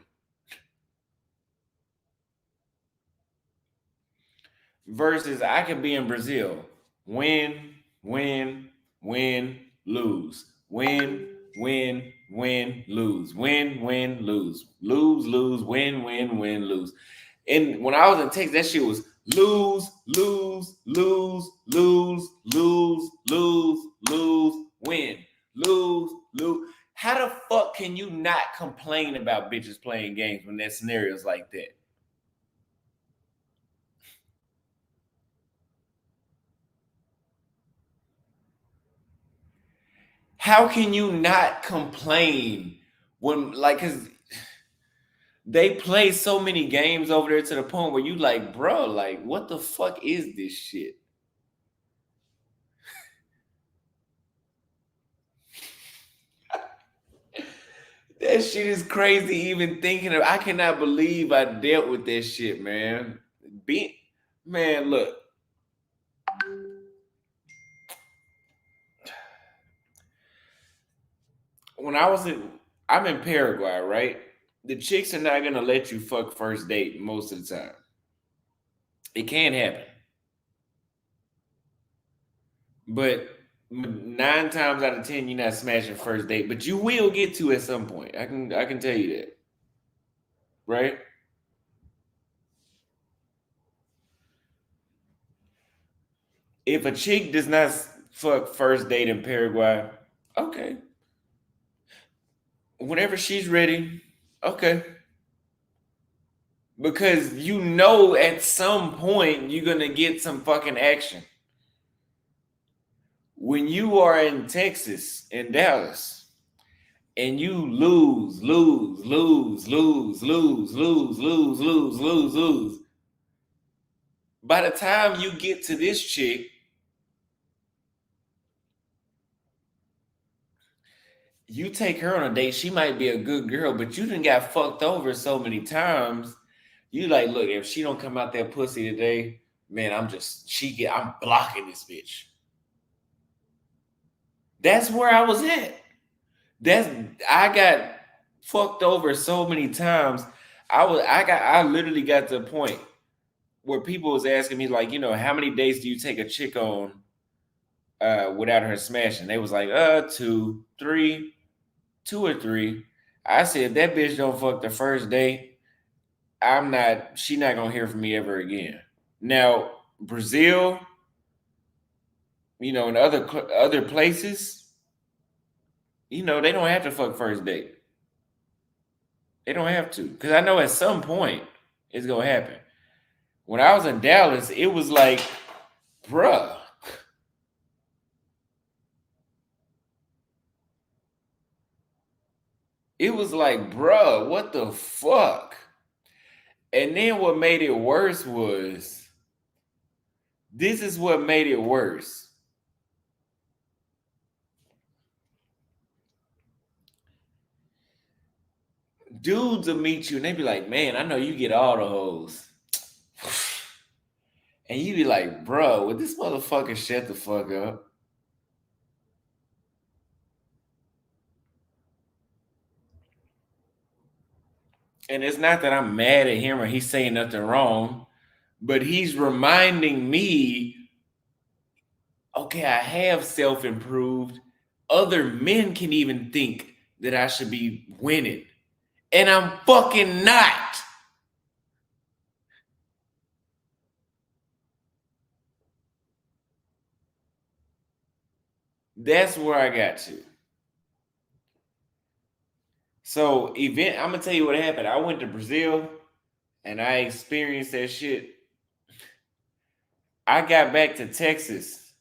Versus I could be in Brazil, win, win, win, lose, win, win, win, lose, win, win, lose, lose, lose, win, win, win, lose. And when I was in Texas, that shit was lose, lose, lose, lose, lose, lose, lose, win, lose, lose. How the fuck can you not complain about bitches playing games when that scenario's like that? How can you not complain when, like, cause They play so many games over there to the point where you like, bro, like, what the fuck is this shit? That shit is crazy even thinking of. I cannot believe I dealt with that shit, man. Man, look. When I'm in Paraguay, right? The chicks are not gonna let you fuck first date most of the time. It can happen. But 9 times out of 10, you're not smashing first date, but you will get to at some point. I can tell you that. Right? If a chick does not fuck first date in Paraguay, okay. Whenever she's ready, okay. Because you know at some point you're gonna get some fucking action. When you are in Texas, in Dallas, and you lose, by the time you get to this chick, you take her on a date, she might be a good girl, but you done got fucked over so many times. You like, look, if she don't come out that pussy today, man, I'm blocking this bitch. That's where I was at. I got fucked over so many times. I literally got to a point where people was asking me, like, how many days do you take a chick on without her smashing? They was like, 2, 3, 2 or 3. I said, if that bitch don't fuck the first day, she not gonna hear from me ever again. Now, Brazil, and other places, they don't have to fuck first date. They don't have to. Because I know at some point it's gonna happen. When I was in Dallas, it was like, bruh. It was like, bruh, what the fuck? And then what made it worse was, this is what made it worse. Dudes will meet you and they be like, man, I know you get all the hoes. And you be like, bro, would this motherfucker shut the fuck up? And it's not that I'm mad at him or he's saying nothing wrong, but he's reminding me, okay, I have self-improved. Other men can even think that I should be winning. And I'm fucking not. That's where I got to. So I'm gonna tell you what happened. I went to Brazil and I experienced that shit. I got back to Texas.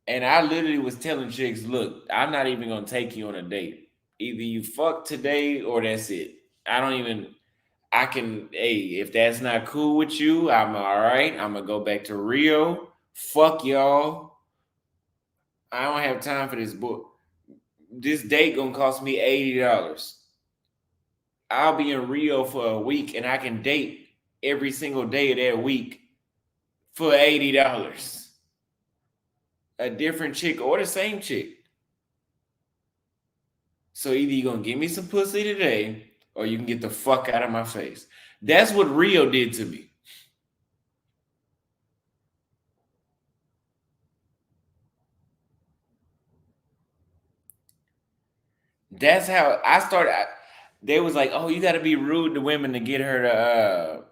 And I literally was telling chicks, look, I'm not even gonna take you on a date. Either you fuck today or that's it. If that's not cool with you, I'm all right. I'm gonna go back to Rio. Fuck y'all. I don't have time for this book. This date gonna cost me $80. I'll be in Rio for a week and I can date every single day of that week for $80. A different chick or the same chick. So either you're gonna give me some pussy today or you can get the fuck out of my face. That's what Rio did to me. That's how I started. They was like, "Oh, you got to be rude to women to get her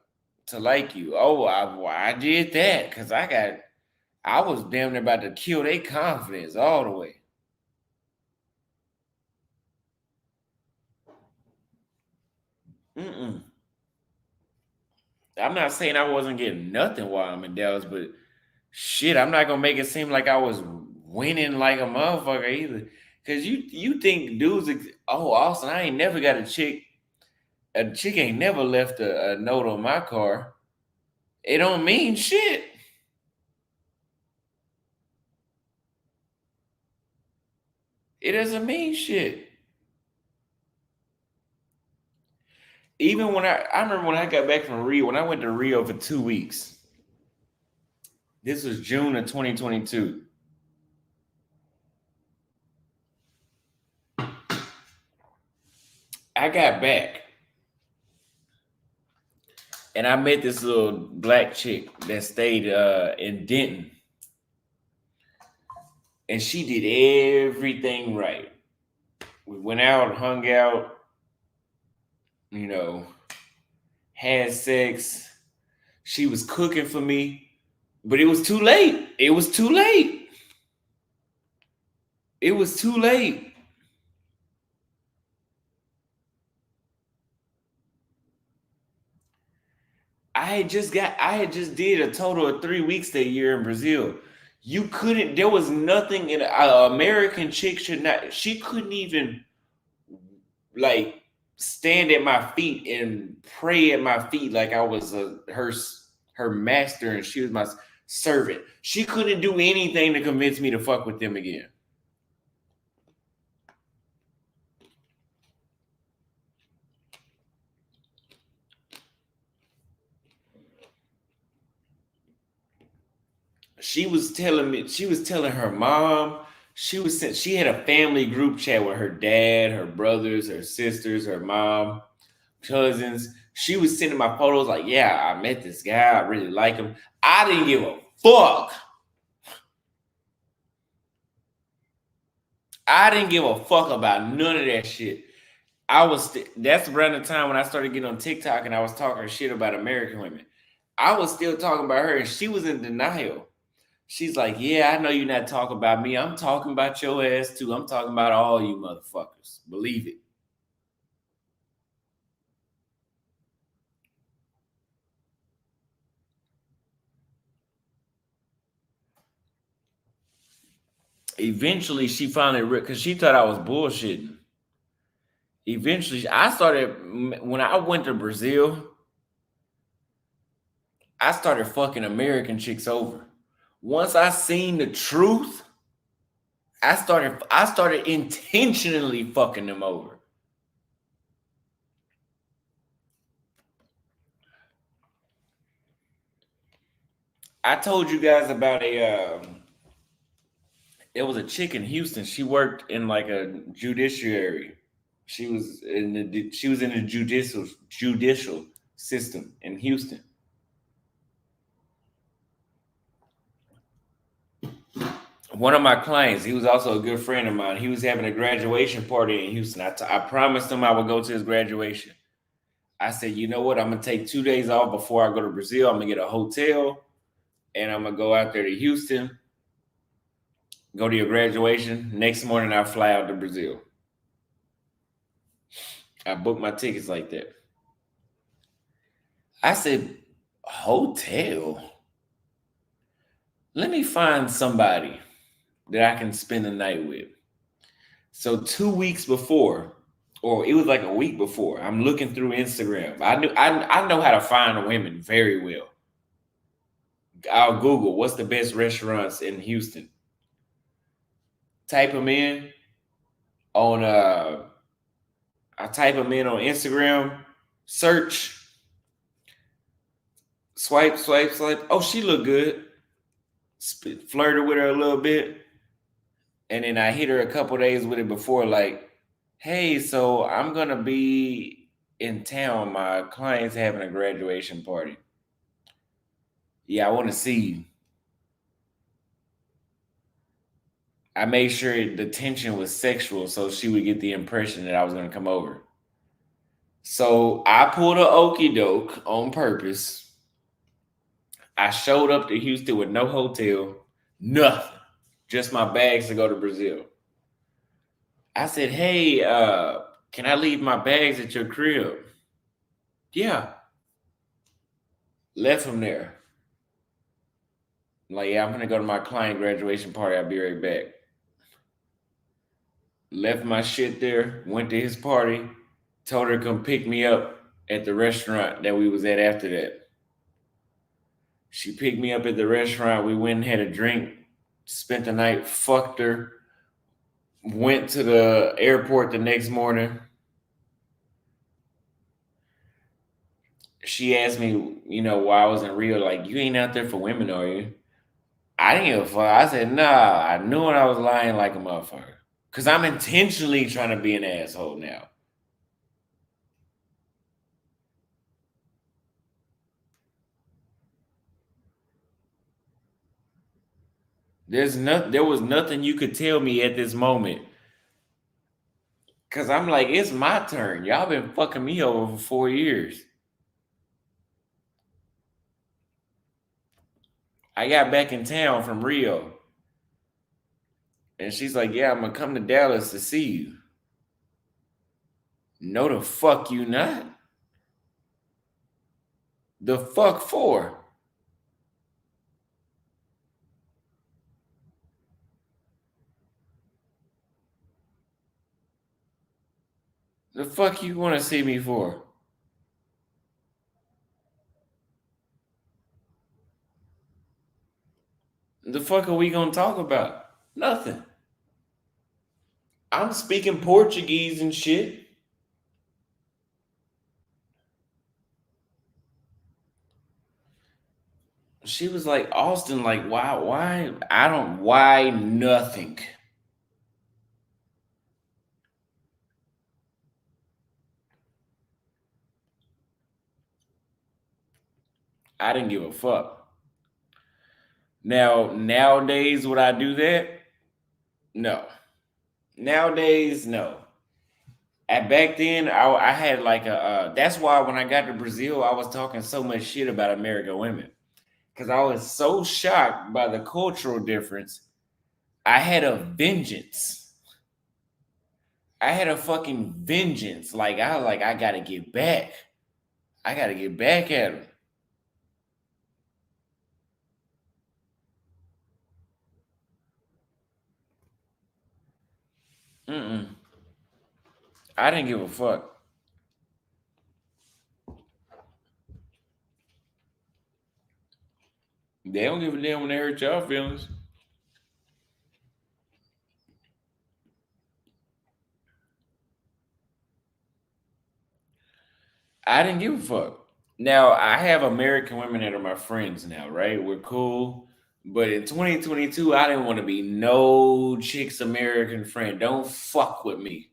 to like you." Oh, I did that because I was damn near about to kill their confidence all the way. I'm not saying I wasn't getting nothing while I'm in Dallas, but shit, I'm not gonna make it seem like I was winning like a motherfucker either. Cause you think dudes, oh Austin, I ain't never got a chick. A chick ain't never left a note on my car. It don't mean shit. It doesn't mean shit. Even when I remember when I got back from Rio, when I went to Rio for 2 weeks. This was June of 2022. I got back and I met this little black chick that stayed in Denton. And she did everything right. We went out, hung out, you know, had sex. She was cooking for me, but it was too late. It was too late. It was too late. I had just did a total of 3 weeks that year in Brazil. You couldn't, there was nothing in an American chick she couldn't even like stand at my feet and pray at my feet like I was her master and she was my servant. She couldn't do anything to convince me to fuck with them again. She was telling her mom, she had a family group chat with her dad, her brothers, her sisters, her mom, cousins. She was sending my photos like, yeah, I met this guy. I really like him. I didn't give a fuck. I didn't give a fuck about none of that shit. That's around the time when I started getting on TikTok and I was talking shit about American women. I was still talking about her and she was in denial. She's like, yeah, I know you're not talking about me. I'm talking about your ass too. I'm talking about all you motherfuckers. Believe it. Eventually, she finally, because she thought I was bullshitting. Eventually, when I went to Brazil, I started fucking American chicks over. Once I seen the truth, I started intentionally fucking them over. I told you guys about it was a chick in Houston. She worked in like a judiciary. She was in the judicial system in Houston. One of my clients, he was also a good friend of mine. He was having a graduation party in Houston. I promised him I would go to his graduation. I said, you know what? I'm gonna take 2 days off before I go to Brazil. I'm gonna get a hotel and I'm gonna go out there to Houston, go to your graduation. Next morning, I fly out to Brazil. I booked my tickets like that. I said, hotel? Let me find somebody that I can spend the night with. So 2 weeks before, or it was like a week before, I'm looking through Instagram. I know how to find women very well. I'll Google what's the best restaurants in Houston. Type them in on I type them in on Instagram, search, swipe. Oh, she look good. Flirted with her a little bit. And then I hit her a couple days with it before, like, hey, so I'm going to be in town. My client's having a graduation party. Yeah, I want to see you. I made sure the tension was sexual so she would get the impression that I was going to come over. So I pulled a okie doke on purpose. I showed up to Houston with no hotel, nothing, just my bags to go to Brazil. I said, hey, can I leave my bags at your crib? Yeah. Left them there. Like, yeah, I'm gonna go to my client graduation party. I'll be right back. Left my shit there, went to his party, told her to come pick me up at the restaurant that we was at after that. She picked me up at the restaurant. We went and had a drink, spent the night, fucked her, went to the airport the next morning. She asked me, why I was in Rio, like, you ain't out there for women, are you? I didn't give a fuck. I said, nah, I knew when I was lying like a motherfucker. Because I'm intentionally trying to be an asshole now. There was nothing you could tell me at this moment. Cause I'm like, it's my turn. Y'all been fucking me over for 4 years. I got back in town from Rio. And she's like, yeah, I'm gonna come to Dallas to see you. No, the fuck you not. The fuck for? The fuck you want to see me for? The fuck are we gonna talk about? Nothing. I'm speaking Portuguese and shit. She was like, Austin, like, why? Why nothing? I didn't give a fuck. Now, nowadays, would I do that? No. Nowadays, no. At back then, I had like that's why when I got to Brazil, I was talking so much shit about American women. Because I was so shocked by the cultural difference. I had a vengeance. I had a fucking vengeance. I gotta get back. I gotta get back at him. Mm-mm. I didn't give a fuck. They don't give a damn when they hurt y'all feelings. I didn't give a fuck. Now I have American women that are my friends now, right? We're cool. But in 2022, I didn't want to be no chick's American friend. Don't fuck with me.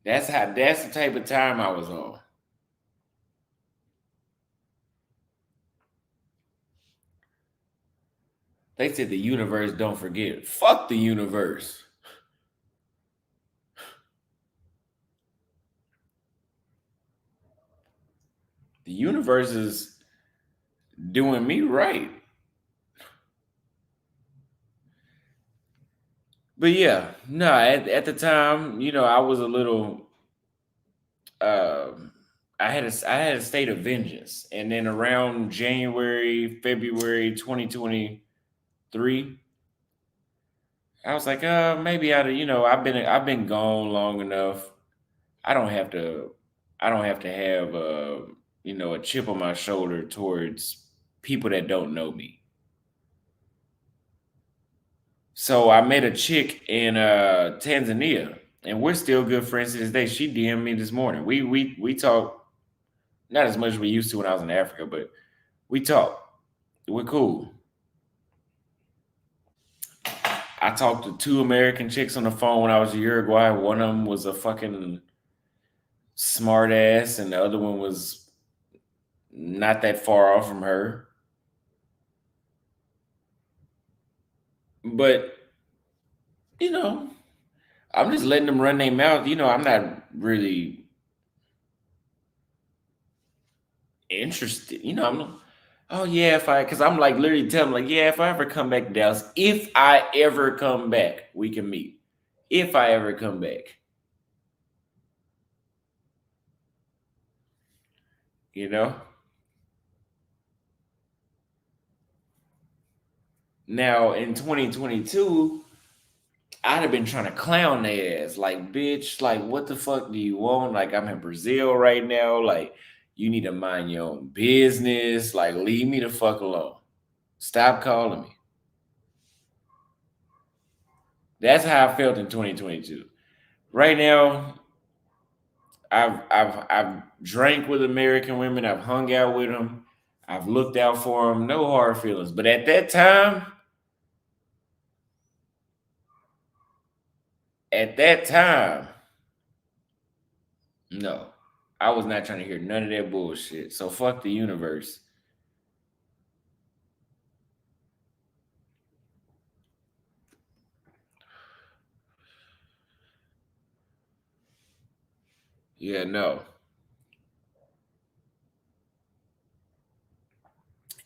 That's the type of time I was on. They said the universe don't forget. Fuck the universe. The universe is doing me right. But yeah, no, at the time, I was a little um I had a state of vengeance. And then around January, February 2023, I was like, maybe I've been gone long enough. I don't have to I don't have to have a chip on my shoulder towards people that don't know me. So I met a chick in Tanzania, and we're still good friends to this day. She DM'd me this morning. We talk not as much as we used to when I was in Africa, but we talk. We're cool. I talked to two American chicks on the phone when I was in Uruguay. One of them was a fucking smart ass, and the other one was not that far off from her. But, you know, I'm just letting them run their mouth. I'm not really interested. I'm not, oh yeah, because I'm like literally telling them, like, yeah, if I ever come back to Dallas, if I ever come back, we can meet. If I ever come back, you know? Now in 2022, I'd have been trying to clown their ass, like, bitch, like, what the fuck do you want? Like, I'm in Brazil right now. Like, you need to mind your own business. Like, leave me the fuck alone. Stop calling me. That's how I felt in 2022. Right now, I've drank with American women. I've hung out with them. I've looked out for them. No hard feelings. But at that time, no, I was not trying to hear none of that bullshit. So fuck the universe. Yeah, no.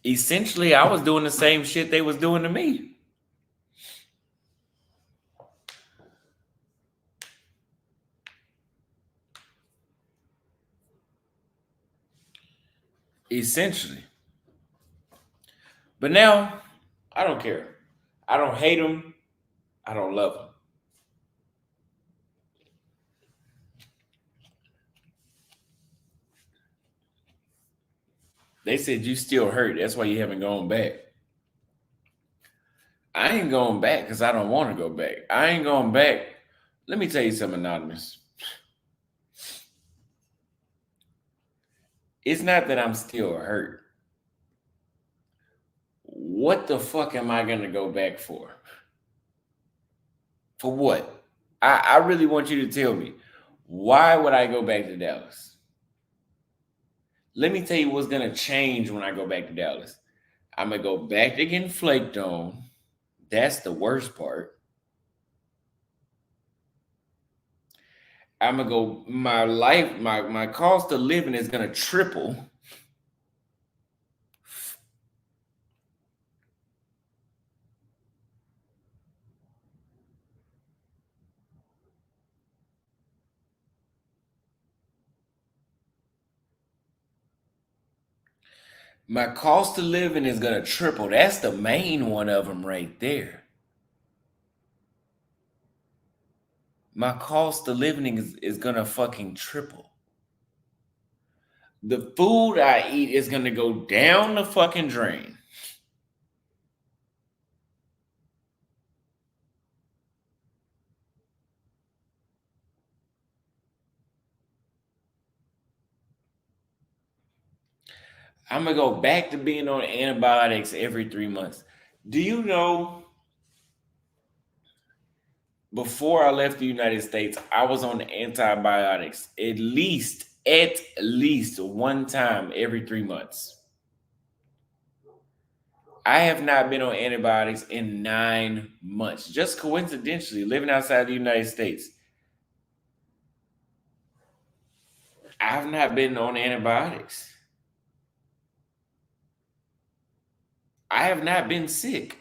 Essentially, I was doing the same shit they was doing to me. Essentially. But now, I don't care. I don't hate them. I don't love them. They said you still hurt. That's why you haven't gone back. I ain't going back because I don't want to go back. I ain't going back. Let me tell you something, Anonymous. It's not that I'm still hurt. What the fuck am I going to go back for? For what? I really want you to tell me. Why would I go back to Dallas? Let me tell you what's going to change when I go back to Dallas. I'm going to go back to getting flaked on. That's the worst part. I'm going to go, my cost of living is going to triple. My cost of living is going to triple. That's the main one of them right there. My cost of living is going to fucking triple. The food I eat is going to go down the fucking drain. I'm going to go back to being on antibiotics every 3 months. Do you know, before I left the United States, I was on antibiotics at least one time every 3 months. I have not been on antibiotics in 9 months. Just coincidentally, living outside the United States, I've not been on antibiotics. I have not been sick.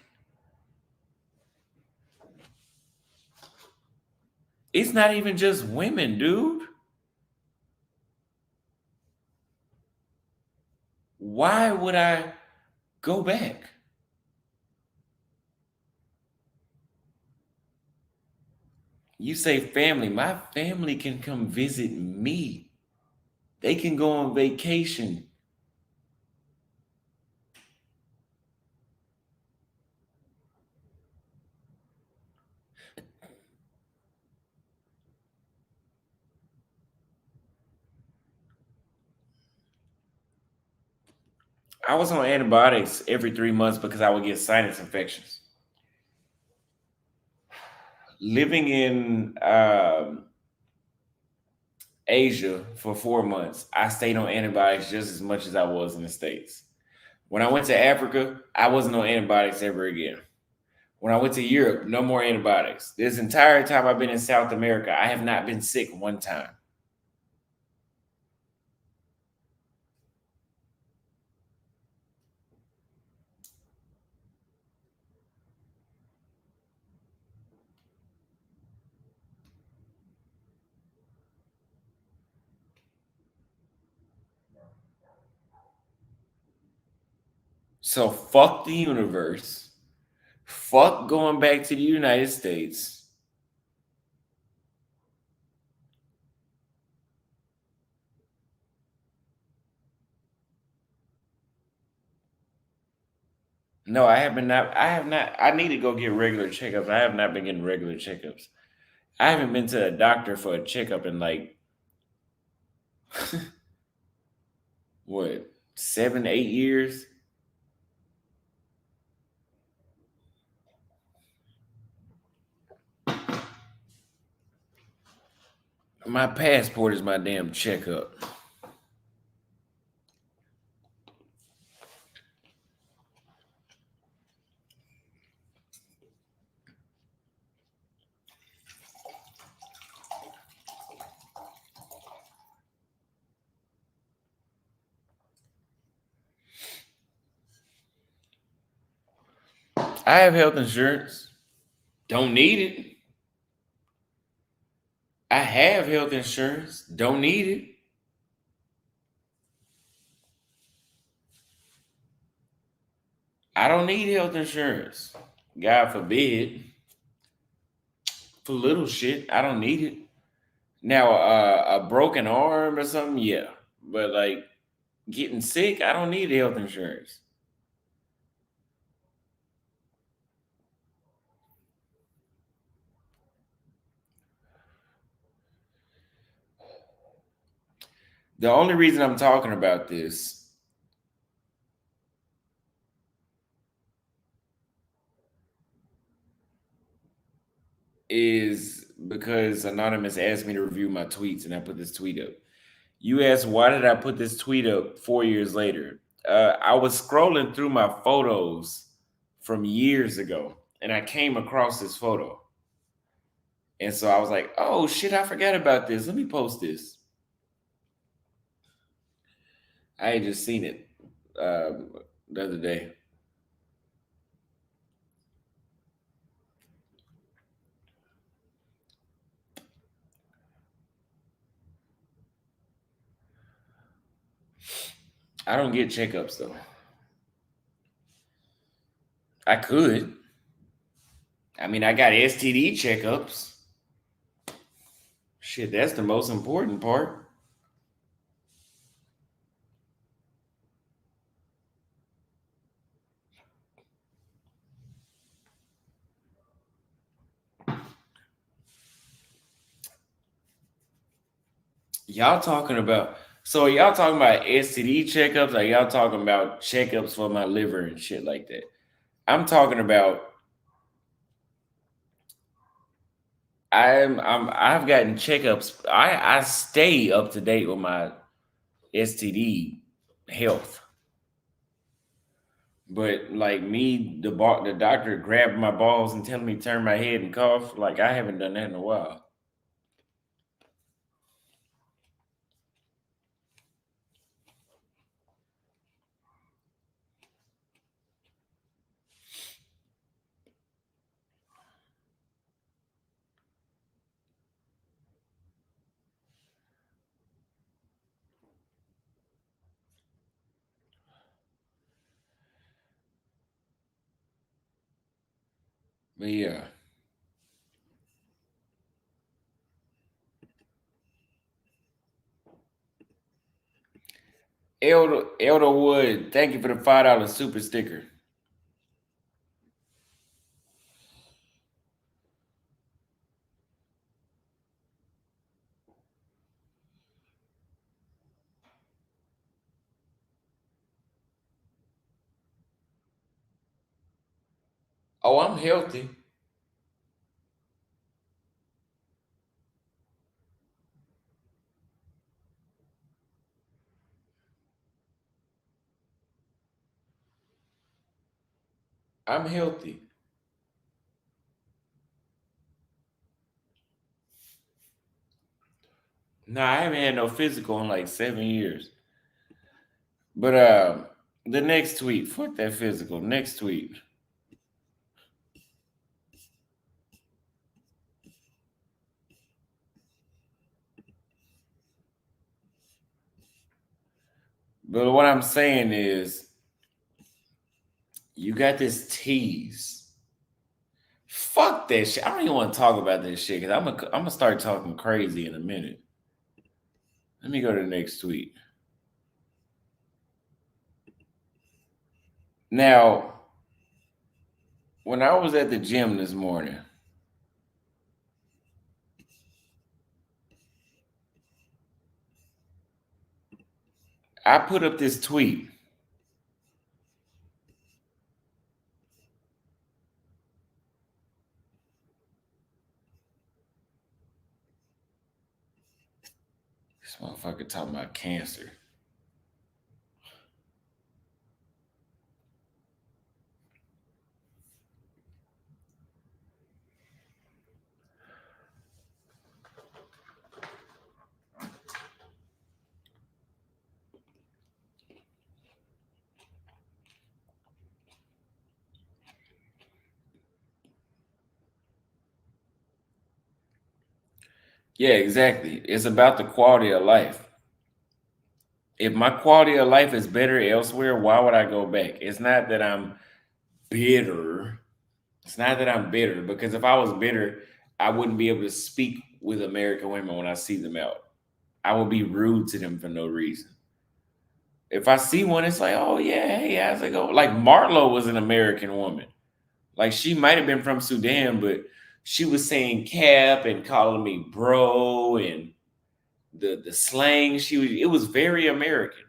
It's not even just women, dude. Why would I go back? You say family. My family can come visit me. They can go on vacation. I was on antibiotics every 3 months because I would get sinus infections. Living in Asia for 4 months, I stayed on antibiotics just as much as I was in the States. When I went to Africa, I wasn't on antibiotics ever again. When I went to Europe, no more antibiotics. This entire time I've been in South America, I have not been sick one time. So fuck the universe. Fuck going back to the United States. No, I have not. I have not. I need to go get regular checkups. I have not been getting regular checkups. I haven't been to a doctor for a checkup in like what 7, 8 years. My passport is my damn checkup. I have health insurance. Don't need it. I have health insurance. Don't need it. I don't need health insurance. God forbid. For little shit, I don't need it. Now, a broken arm or something, yeah. But like getting sick, I don't need health insurance. The only reason I'm talking about this is because Anonymous asked me to review my tweets and I put this tweet up. You asked, why did I put this tweet up 4 years later? I was scrolling through my photos from years ago and I came across this photo. And so I was like, oh shit, I forgot about this. Let me post this. I had just seen it the other day. I don't get checkups though. I could. I mean, I got STD checkups. Shit, that's the most important part. Y'all talking about y'all talking about STD checkups, or y'all talking about checkups for my liver and shit like that? I'm talking about I've gotten checkups. I stay up to date with my STD health. But like me, the doctor grabbed my balls and telling me to turn my head and cough. Like I haven't done that in a while. But yeah. Elder Wood, thank you for the $5 super sticker. Oh, I'm healthy. I'm healthy. No, I haven't had no physical in like 7 years. But the next tweet, fuck that physical. Next tweet. But what I'm saying is, you got this tease Fuck that shit. I don't even want to talk about this shit because I'm gonna start talking crazy in a minute. Let me go to the next tweet. Now, when I was at the gym this morning, I put up this tweet. This motherfucker talking about cancer. Yeah, exactly. It's about the quality of life. If my quality of life is better elsewhere, why would I go back? It's not that I'm bitter. It's not that I'm bitter, because if I was bitter, I wouldn't be able to speak with American women when I see them out. I would be rude to them for no reason. If I see one, it's like, oh yeah, hey, how's it go? Like Marlo was an American woman. Like she might have been from Sudan, but she was saying cap and calling me bro and the slang. It was very American.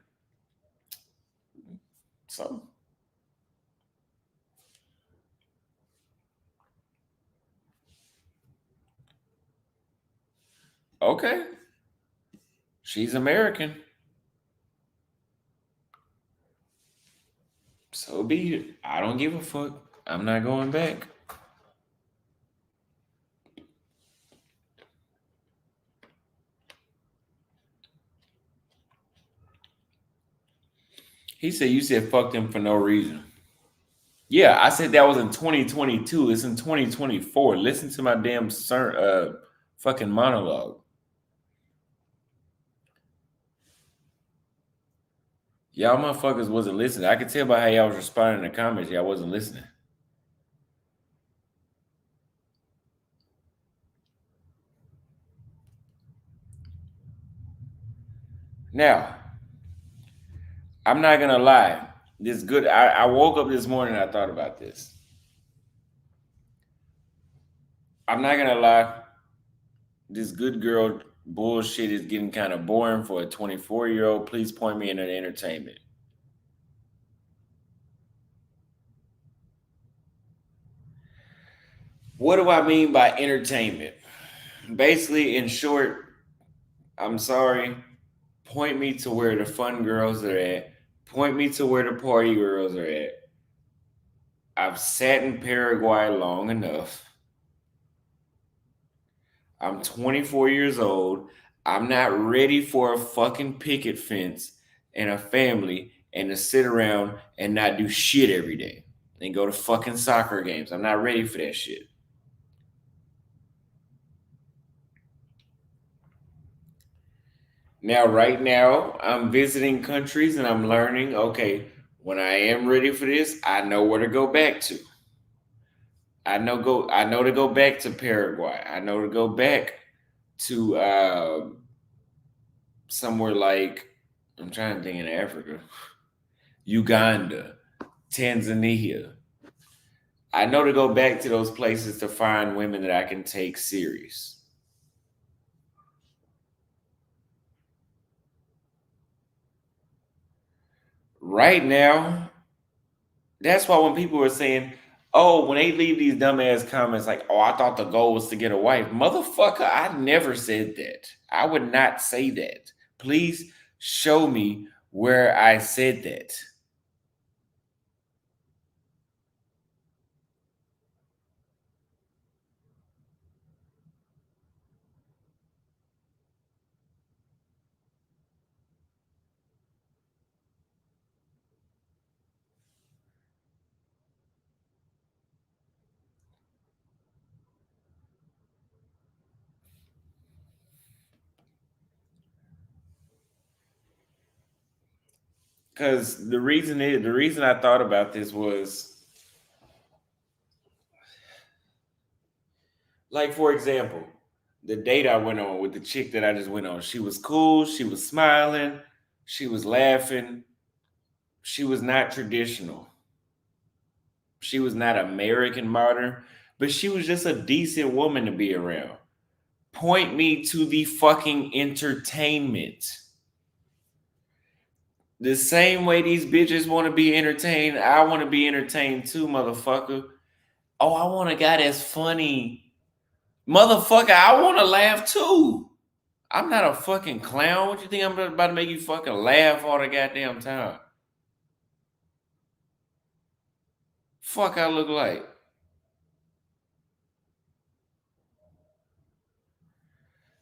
So okay. She's American. So be it. I don't give a fuck. I'm not going back. He said you said fuck them for no reason. Yeah, I said that was in 2022. It's in 2024. Listen to my damn fucking monologue. Y'all motherfuckers wasn't listening. I could tell by how y'all was responding in the comments. Y'all wasn't listening. Now, I'm not gonna lie. This good. I woke up this morning and I thought about this. I'm not gonna lie. This good girl bullshit is getting kind of boring for a 24-year-old. Please point me in an entertainment. What do I mean by entertainment? Basically, in short, I'm sorry. Point me to where the fun girls are at. Point me to where the party girls are at. I've sat in Paraguay long enough. I'm 24 years old. I'm not ready for a fucking picket fence and a family and to sit around and not do shit every day and go to fucking soccer games. I'm not ready for that shit. Now, right now, I'm visiting countries and I'm learning, okay, when I am ready for this, I know where to go back to. I know to go back to Paraguay. I know to go back to somewhere like, I'm trying to think, in Africa, Uganda, Tanzania. I know to go back to those places to find women that I can take serious. Right now, that's why when people are saying, oh, when they leave these dumbass comments like, oh, I thought the goal was to get a wife. Motherfucker, I never said that. I would not say that. Please show me where I said that. Because the reason I thought about this was Like, for example, the date I went on with the chick that I just went on, she was cool, she was smiling, she was laughing, she was not traditional. She was not American modern, but she was just a decent woman to be around. Point me to the fucking entertainment. The same way these bitches want to be entertained, I want to be entertained too, motherfucker. Oh, I want a guy that's funny. Motherfucker, I want to laugh too. I'm not a fucking clown. What you think I'm about to make you fucking laugh all the goddamn time? Fuck I look like.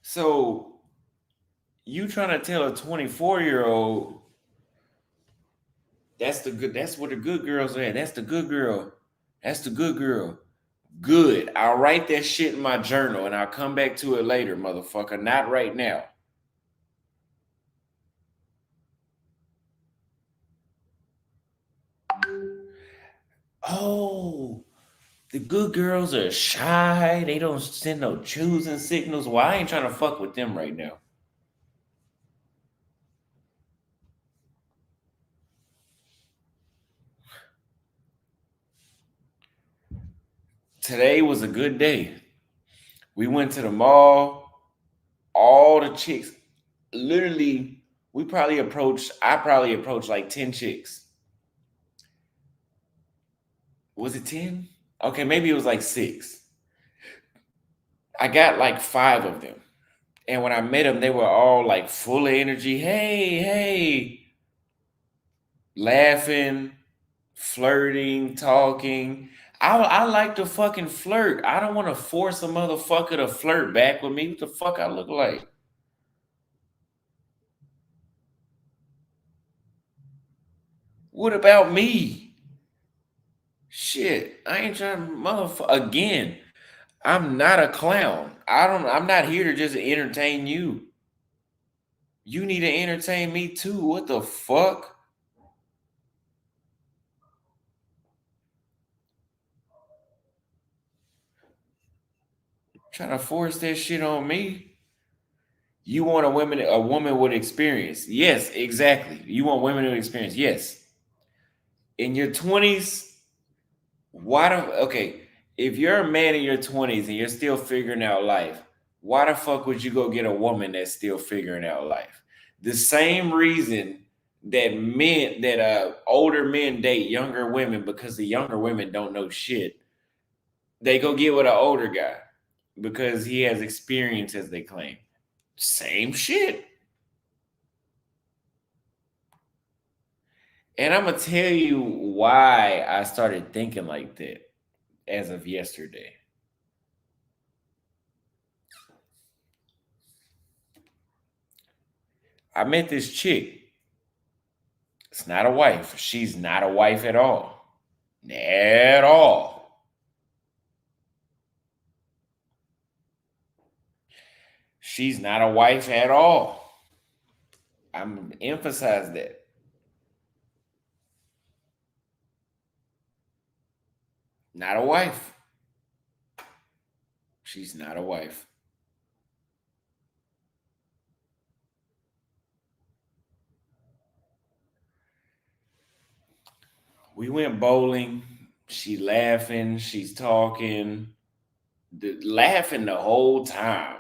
So you trying to tell a 24-year-old that's where the good girls are at. That's the good girl. That's the good girl. Good. I'll write that shit in my journal and I'll come back to it later, motherfucker. Not right now. Oh, the good girls are shy. They don't send no choosing signals. Well, I ain't trying to fuck with them right now. Today was a good day. We went to the mall. All the chicks, literally, I probably approached like 10 chicks. Was it 10? Okay, maybe it was like 6. I got like 5 of them. And when I met them, they were all like full of energy. Hey, hey, laughing, flirting, talking. I like to fucking flirt. I don't want to force a motherfucker to flirt back with me. What the fuck I look like? What about me? Shit, I ain't trying to motherfucker again. I'm not a clown. I'm not here to just entertain you. You need to entertain me too. What the fuck? Trying to force that shit on me. You want a woman with experience. Yes, exactly. You want women with experience. Yes. In your 20s, why don't okay, if you're a man in your 20s and you're still figuring out life, why the fuck would you go get a woman that's still figuring out life? The same reason that older men date younger women because the younger women don't know shit. They go get with an older guy because he has experience, as they claim. Same shit. And I'm gonna tell you why I started thinking like that as of yesterday. I met this chick. It's not a wife. She's not a wife at all. At all. She's not a wife at all. I'm emphasize that. Not a wife. She's not a wife. We went bowling. She laughing. She's talking. Laughing the whole time.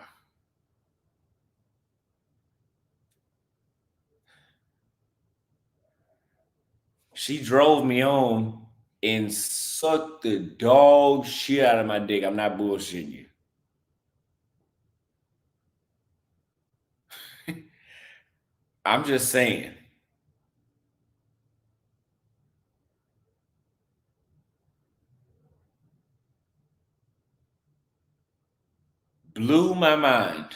She drove me home and sucked the dog shit out of my dick. I'm not bullshitting you. I'm just saying. Blew my mind.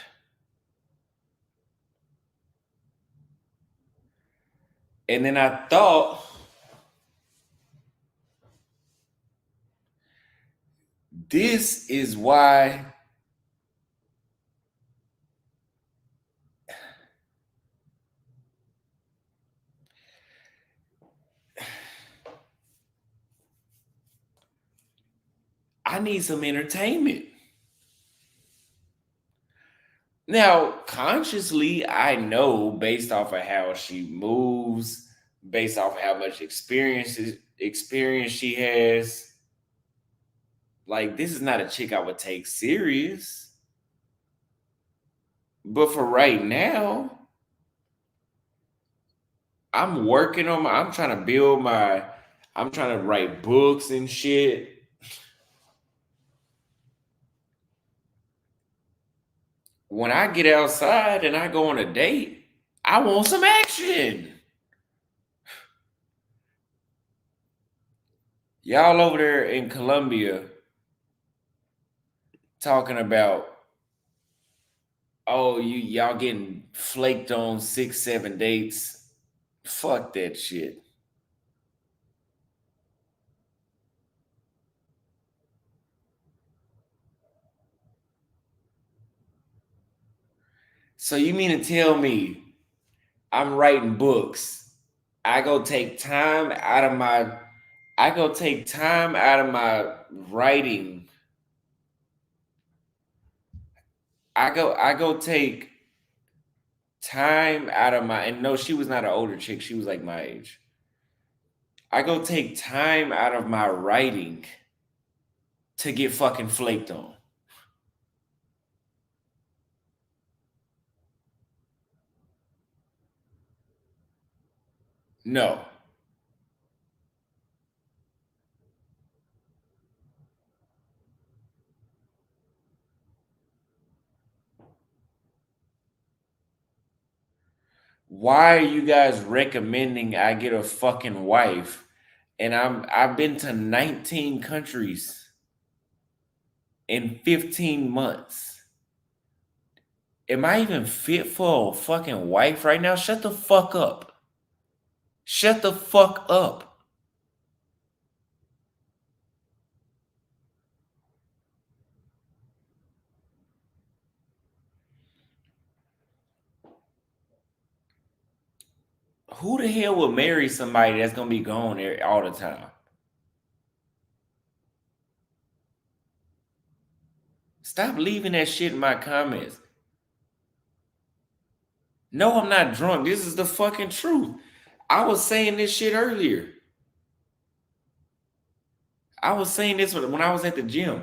And then I thought, this is why I need some entertainment. Now, consciously, I know based off of how she moves, based off how much experience she has. Like, this is not a chick I would take serious. But for right now, I'm working on I'm trying to build I'm trying to write books and shit. When I get outside and I go on a date, I want some action. Y'all over there in Colombia talking about, oh, y'all getting flaked on 6, 7 dates. Fuck that shit. So you mean to tell me I'm writing books? I go take time out of my writing. I go take time out of my, and no, she was not an older chick. She was like my age. I go take time out of my writing to get fucking flaked on. No. Why are you guys recommending I get a fucking wife? And I've been to 19 countries in 15 months. Am I even fit for a fucking wife right now? Shut the fuck up. Shut the fuck up. Who the hell would marry somebody that's gonna be gone there all the time? Stop leaving that shit in my comments. No, I'm not drunk. This is the fucking truth. I was saying this shit earlier. I was saying this when I was at the gym.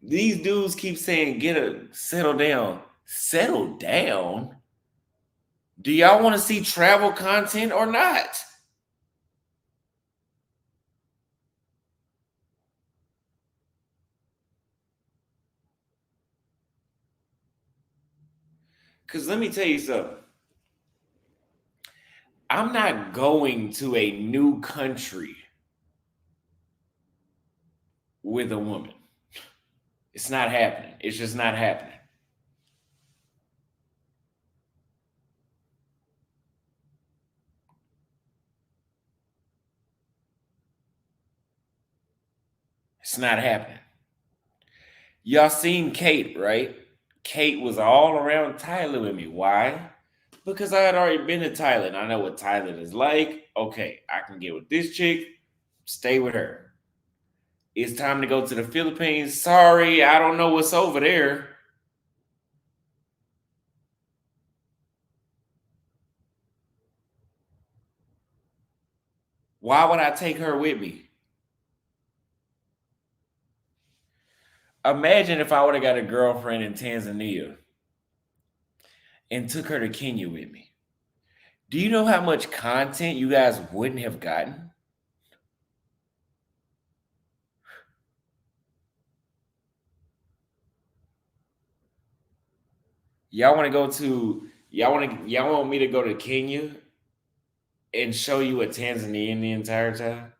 These dudes keep saying, settle down. Settle down? Do y'all want to see travel content or not? Because let me tell you something. I'm not going to a new country with a woman. It's not happening. It's just not happening. It's not happening. Y'all seen Kate, right? Kate was all around Thailand with me. Why? Because I had already been to Thailand. I know what Thailand is like. Okay, I can get with this chick, stay with her. It's time to go to the Philippines. Sorry, I don't know what's over there. Why would I take her with me? Imagine if I would have got a girlfriend in Tanzania and took her to Kenya with me. Do you know how much content you guys wouldn't have gotten? Y'all want me to go to Kenya and show you a Tanzanian the entire time?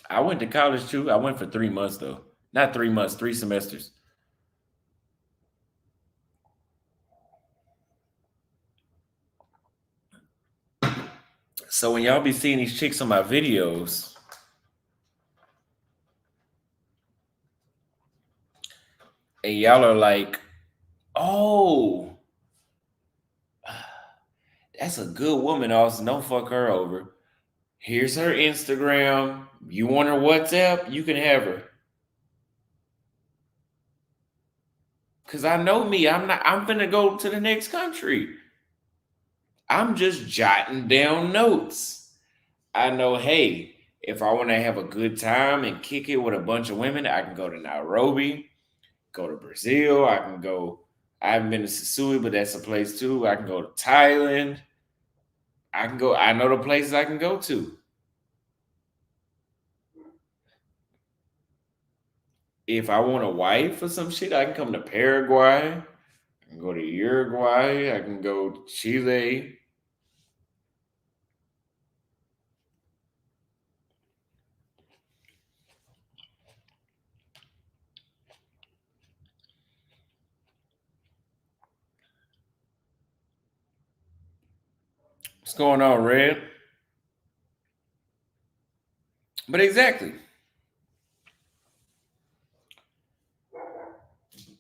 I went to college too. I went for 3 months though. Not 3 months, 3 semesters. So when y'all be seeing these chicks on my videos, and y'all are like, oh, That's a good woman, Austin. Don't fuck her over. Here's her Instagram. You want her WhatsApp? You can have her. Cause I know me. I'm gonna go to the next country. I'm just jotting down notes. I know, hey, if I want to have a good time and kick it with a bunch of women, I can go to Nairobi, go to Brazil. I can go. I haven't been to Sisui, but that's a place too. I can go to Thailand. I can go. I know the places I can go to. If I want a wife or some shit, I can come to Paraguay. I can go to Uruguay. I can go to Chile. What's going on, Red? But exactly.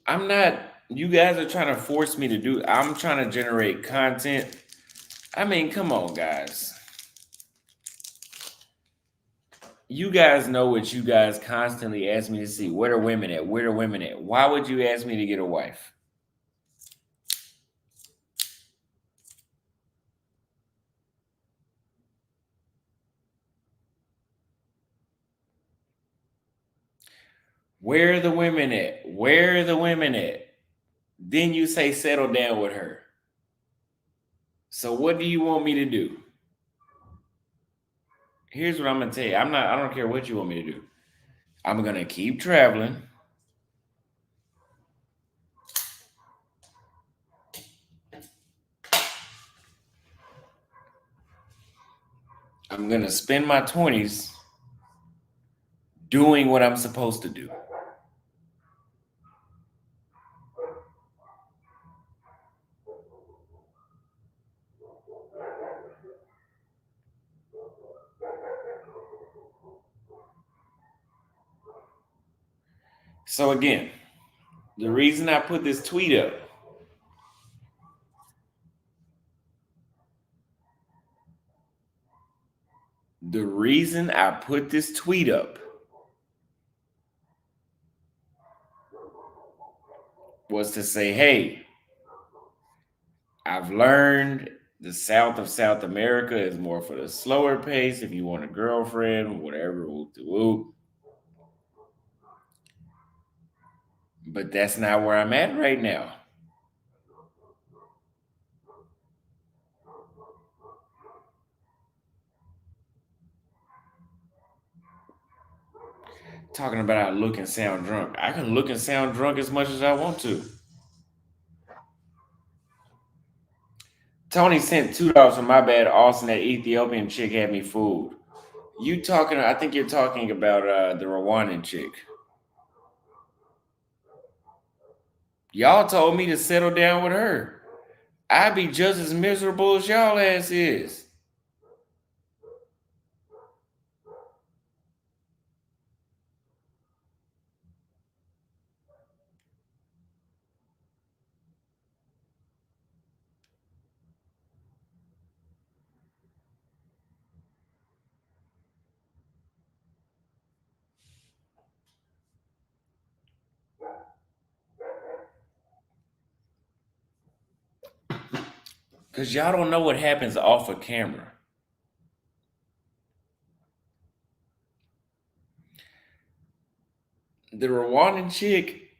I'm not, you guys are trying to force me to do, I'm trying to generate content. I mean, come on, guys. You guys know what you guys constantly ask me to see. Where are women at? Where are women at? Why would you ask me to get a wife? Where are the women at? Where are the women at? Then you say settle down with her. So what do you want me to do? Here's what I'm gonna tell you. I don't care what you want me to do. I'm gonna keep traveling. I'm gonna spend my 20s doing what I'm supposed to do. So again, the reason I put this tweet up, was to say, hey, I've learned the South of South America is more for the slower pace. If you want a girlfriend, whatever, whoop de whoop. But that's not where I'm at right now. Talking about I look and sound drunk. I can look and sound drunk as much as I want to. Tony sent $2 from my bad. Austin, that Ethiopian chick had me fooled. I think you're talking about the Rwandan chick. Y'all told me to settle down with her. I'd be just as miserable as y'all ass is. Because y'all don't know what happens off of camera. The Rwandan chick,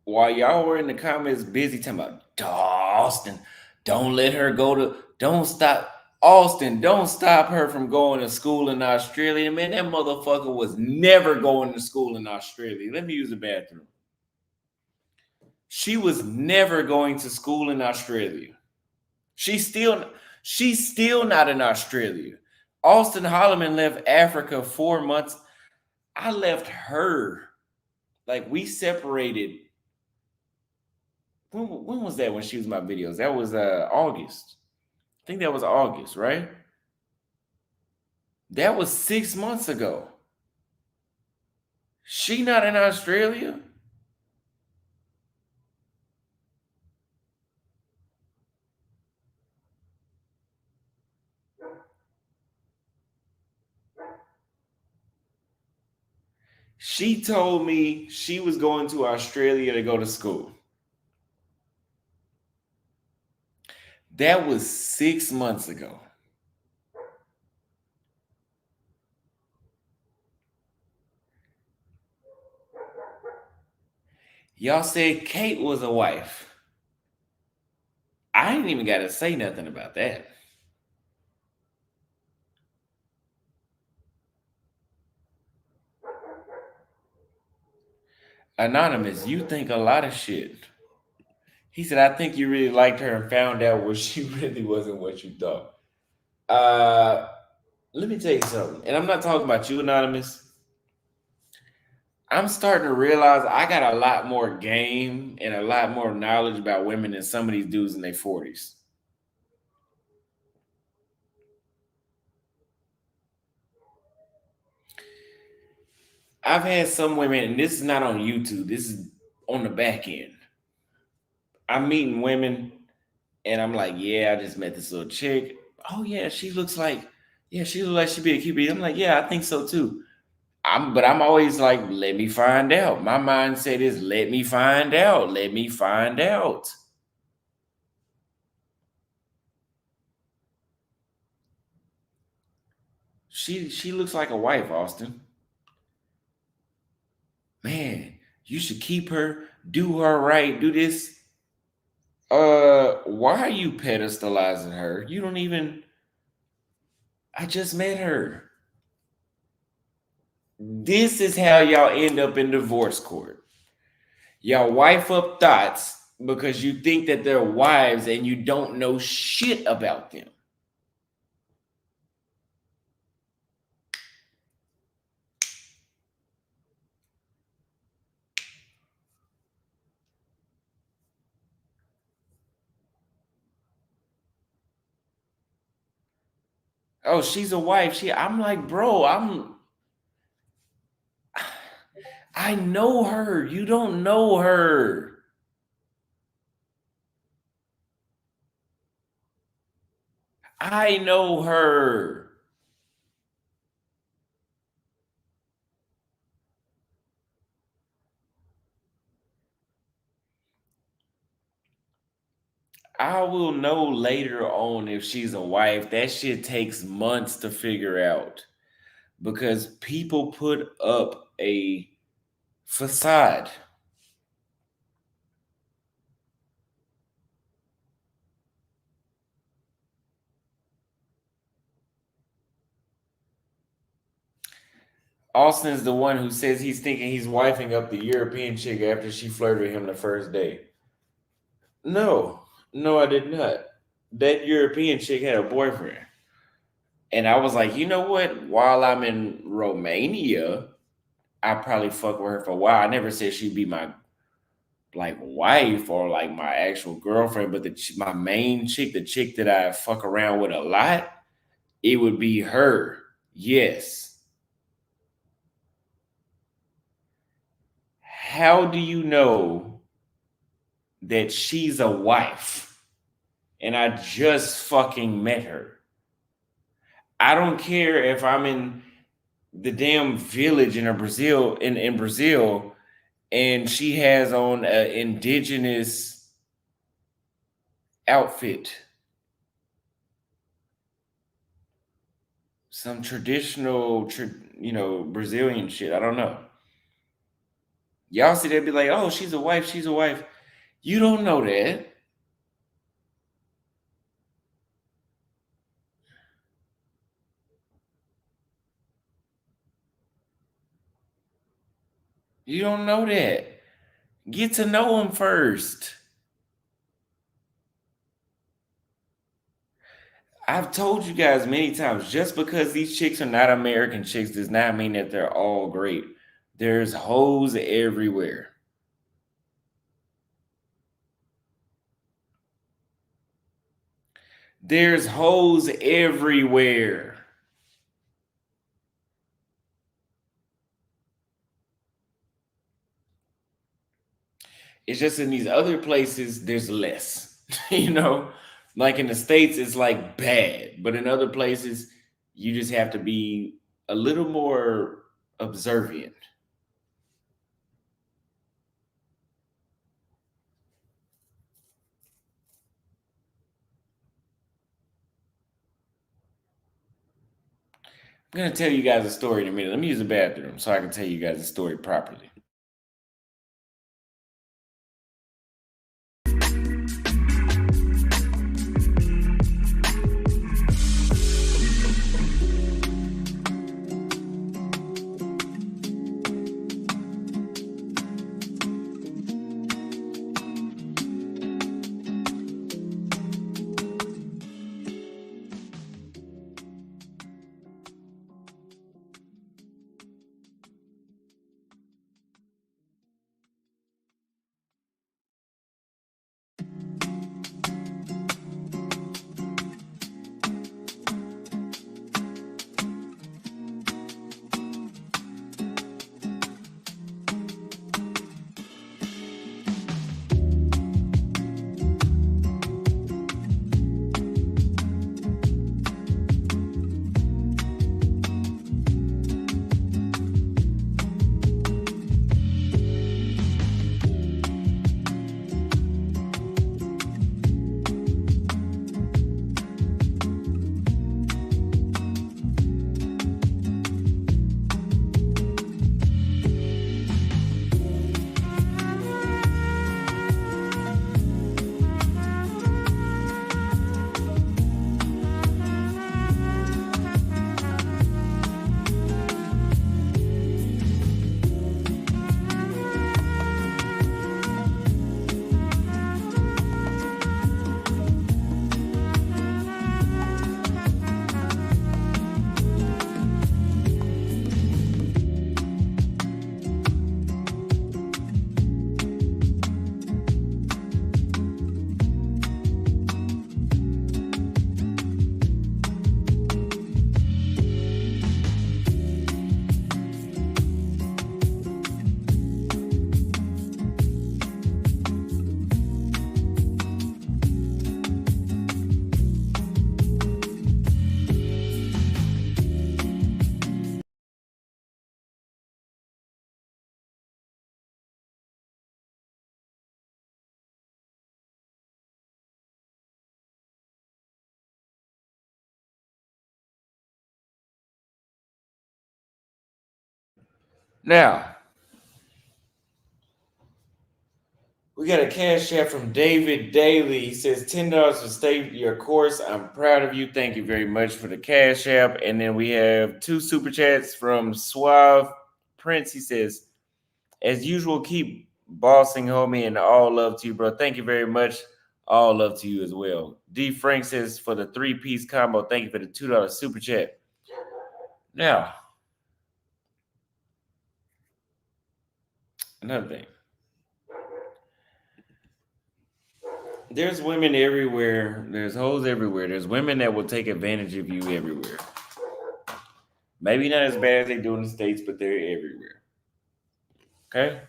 while y'all were in the comments busy talking about Austin, don't let her don't stop. Austin, don't stop her from going to school in Australia. Man, that motherfucker was never going to school in Australia. Let me use the bathroom. She was never going to school in Australia. She's still not in Australia. Austin Holloman left Africa 4 months. I left her. Like we separated. When was that when she was my videos? That was August. I think that was August, right? That was 6 months ago. She not in Australia. She told me she was going to Australia to go to school. That was 6 months ago. Y'all said Kate was a wife. I ain't even got to say nothing about that. Anonymous, you think a lot of shit. He said, I think you really liked her and found out what she really wasn't what you thought. Let me tell you something. And I'm not talking about you, Anonymous. I'm starting to realize I got a lot more game and a lot more knowledge about women than some of these dudes in their 40s. I've had some women, and this is not on YouTube, this is on the back end. I'm meeting women, and I'm like, yeah, I just met this little chick. Oh, yeah, she looks like she'd be a cute. I'm like, yeah, I think so too. But I'm always like, let me find out. My mindset is let me find out. Let me find out. She looks like a wife, Austin. Man, you should keep her, do her right, do this. Why are you pedestalizing her? You don't even I just met her. This is how y'all end up in divorce court. Y'all wife up thoughts because you think that they're wives and you don't know shit about them. Oh, she's a wife. I'm like, bro, I know her. You don't know her. I know her. I will know later on if she's a wife. That shit takes months to figure out because people put up a facade. Austin's the one who says he's thinking he's wifing up the European chick after she flirted with him the first day. No, I did not. That European chick had a boyfriend. And I was like, you know what? While I'm in Romania, I probably fuck with her for a while. I never said she'd be my like wife or like my actual girlfriend, but my main chick, the chick that I fuck around with a lot, it would be her. Yes. How do you know that she's a wife? And I just fucking met her. I don't care if I'm in the damn village in Brazil, in Brazil, and she has on an indigenous outfit. Some traditional, Brazilian shit. I don't know. Y'all see that be like, oh, she's a wife, she's a wife. You don't know that. You don't know that. Get to know him first. I've told you guys many times, just because these chicks are not American chicks does not mean that they're all great. There's hoes everywhere. There's hoes everywhere. It's just in these other places, there's less. Like in the States, it's like bad. But in other places, you just have to be a little more observant. I'm going to tell you guys a story in a minute. Let me use the bathroom so I can tell you guys a story properly. Now, we got a cash app from David Daly. He says $10 to stay your course. I'm proud of you. Thank you very much for the cash app. And then we have 2 super chats from Suave Prince. He says, as usual, keep bossing, homie, and all love to you, bro. Thank you very much. All love to you as well. D. Frank says, for the 3-piece combo, thank you for the $2 super chat. Now, another thing. There's women everywhere. There's hoes everywhere. There's women that will take advantage of you everywhere. Maybe not as bad as they do in the States, but they're everywhere. Okay?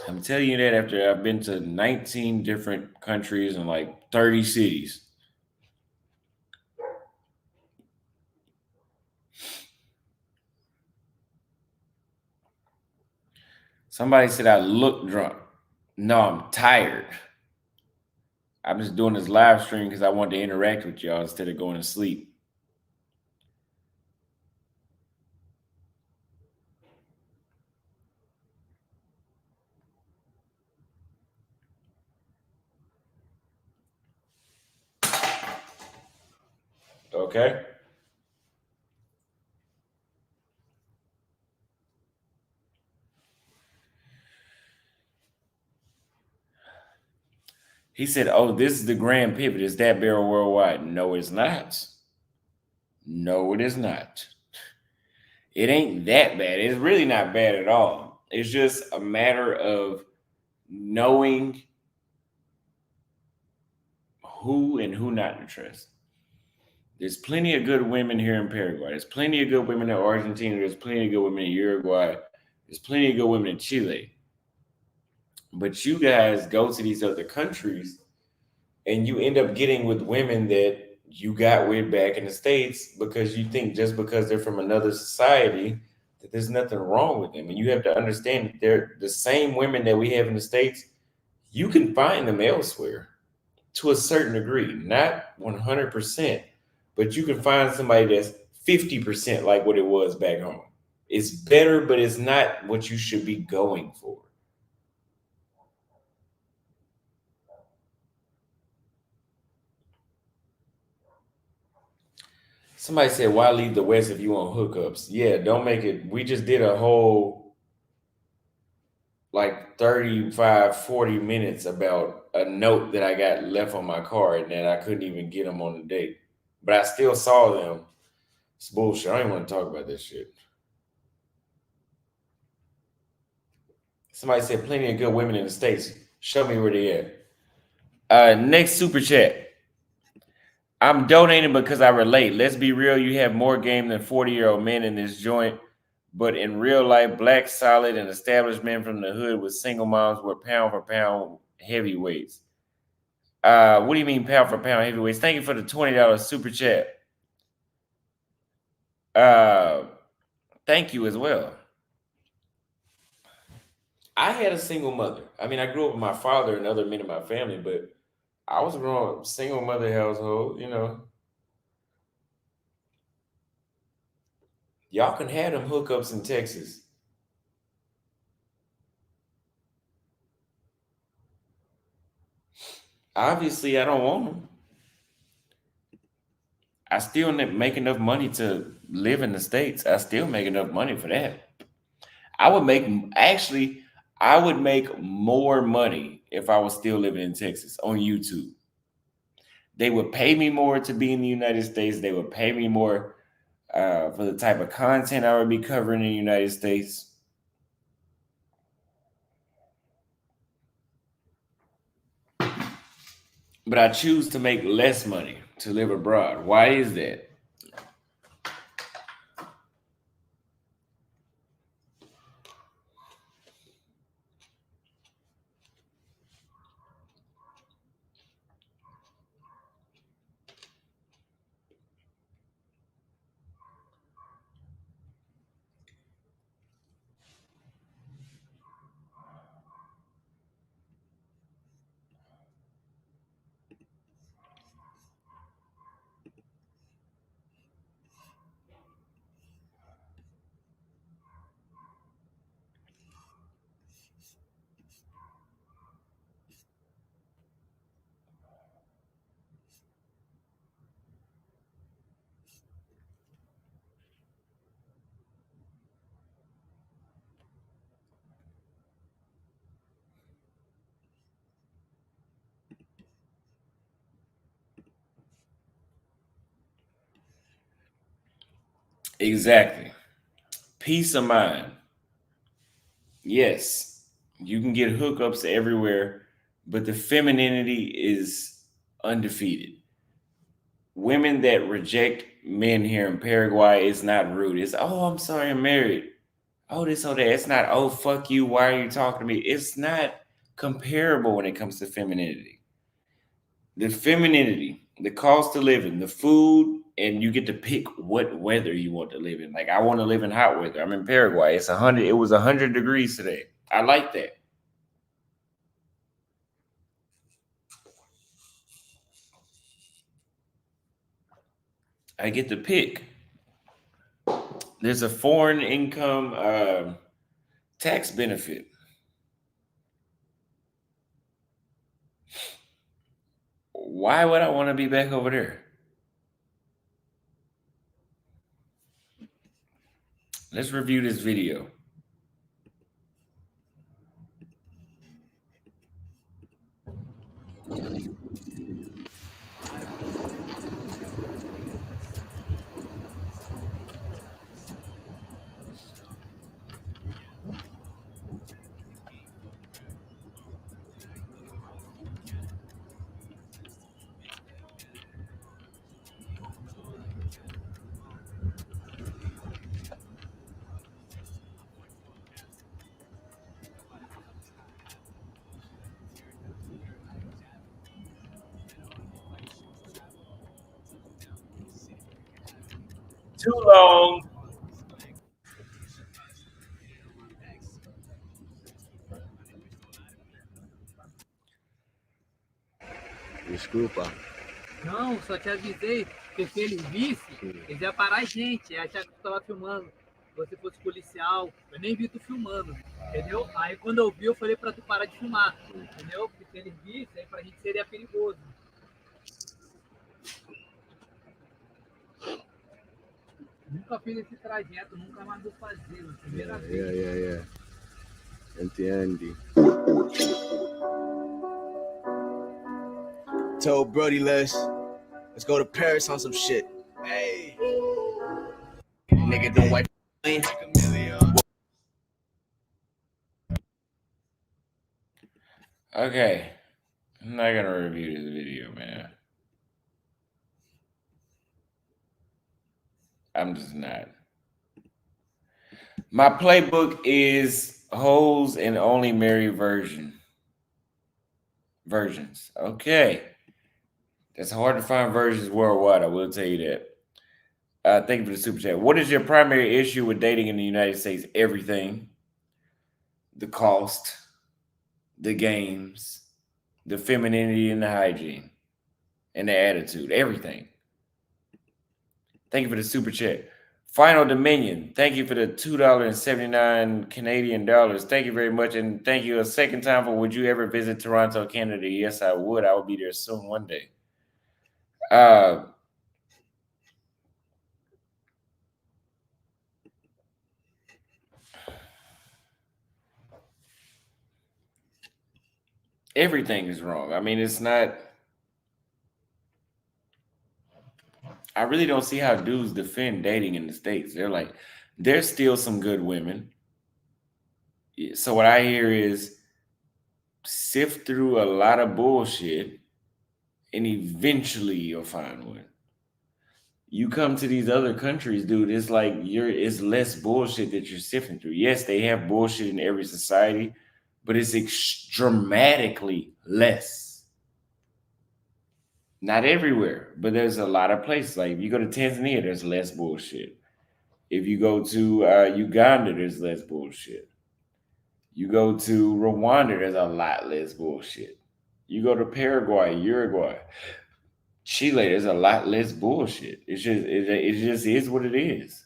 I'm telling you that after I've been to 19 different countries and like 30 cities. Somebody said I look drunk. No, I'm tired. I'm just doing this live stream because I want to interact with y'all instead of going to sleep. Okay? He said, oh, this is the grand pivot. Is that barrel worldwide? No, it's not. No, it is not. It ain't that bad. It's really not bad at all. It's just a matter of knowing who and who not to trust. There's plenty of good women here in Paraguay. There's plenty of good women in Argentina. There's plenty of good women in Uruguay. There's plenty of good women in Chile. But you guys go to these other countries and you end up getting with women that you got with back in the States because you think just because they're from another society that there's nothing wrong with them. And you have to understand that they're the same women that we have in the States. You can find them elsewhere to a certain degree, not 100%, but you can find somebody that's 50% like what it was back home. It's better, but it's not what you should be going for. Somebody said, why leave the West if you want hookups? Yeah, don't make it. We just did a whole like 35, 40 minutes about a note that I got left on my card and that I couldn't even get them on the date. But I still saw them. It's bullshit. I don't even want to talk about this shit. Somebody said plenty of good women in the States. Show me where they at. Next super chat. I'm donating because I relate. Let's be real. You have more game than 40-year-old men in this joint. But in real life, black, solid, and established men from the hood with single moms were pound for pound heavyweights. What do you mean pound for pound heavyweights? Thank you for the $20 super chat. Thank you as well. I had a single mother. I mean, I grew up with my father and other men in my family, but I was growing up single mother household, you know. Y'all can have them hookups in Texas. Obviously, I don't want them. I still make enough money to live in the States. I still make enough money for that. I would make more money if I was still living in Texas on YouTube. They would pay me more to be in the United States. They would pay me more for the type of content I would be covering in the United States. But I choose to make less money to live abroad. Why is that? Exactly. Peace of mind. Yes, you can get hookups everywhere, but the femininity is undefeated. Women that reject men here in Paraguay, it's not rude. It's, oh, I'm sorry, I'm married. Oh, this, oh, that. It's not, oh, fuck you. Why are you talking to me? It's not comparable when it comes to femininity. The femininity, the cost of living, the food, and you get to pick what weather you want to live in. Like, I want to live in hot weather. I'm in Paraguay. It's 100. It was 100 degrees today. I like that. I get to pick. There's a foreign income tax benefit. Why would I want to be back over there? Let's review this video. Too long. Desculpa. Não, só te avisei, porque se ele visse, ele ia parar a gente, ia achar que tu tava filmando. Se você fosse policial, eu nem vi tu filmando, entendeu? Aí quando eu vi, eu falei pra tu parar de filmar, entendeu? Porque se ele visse, aí pra gente seria perigoso. Nunca fiz esse trajeto, nunca mais vou fazer, é a primeira vez. Yeah. Entiende. Told Brody, let's go to Paris on some shit. Hey. Nigga, don't wipe like a million. Okay. I'm not gonna review this video, man. I'm just not. My playbook is hoes and only marry versions. Okay. That's hard to find versions worldwide, I will tell you that. Thank you for the super chat. What is your primary issue with dating in the United States? Everything. The cost, the games, the femininity and the hygiene, and the attitude. Everything. Thank you for the super chat. Final Dominion, thank you for the $2.79 Canadian dollars. Thank you very much. And thank you a second time for would you ever visit Toronto, Canada? Yes, I would. I will be there soon one day. Everything is wrong. I mean, it's not. I really don't see how dudes defend dating in the States. They're like, there's still some good women. So what I hear is sift through a lot of bullshit and eventually you'll find one. You come to these other countries, dude, it's like it's less bullshit that you're sifting through. Yes, they have bullshit in every society, but it's dramatically less. Not everywhere, but there's a lot of places. Like if you go to Tanzania, there's less bullshit. If you go to Uganda, there's less bullshit. You go to Rwanda, there's a lot less bullshit. You go to Paraguay, Uruguay, Chile, there's a lot less bullshit. It just is what it is.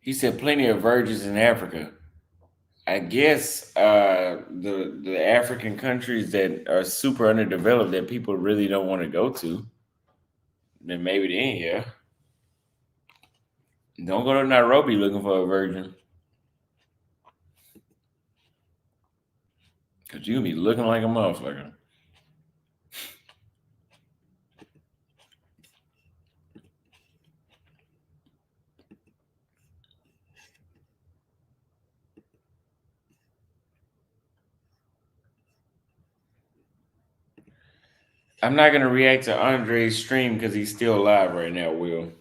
He said plenty of virgins in Africa. I guess the African countries that are super underdeveloped that people really don't want to go to, then maybe they ain't here. Don't go to Nairobi looking for a virgin. Because you'll be looking like a motherfucker. I'm not going to react to Andre's stream because he's still alive right now, Will.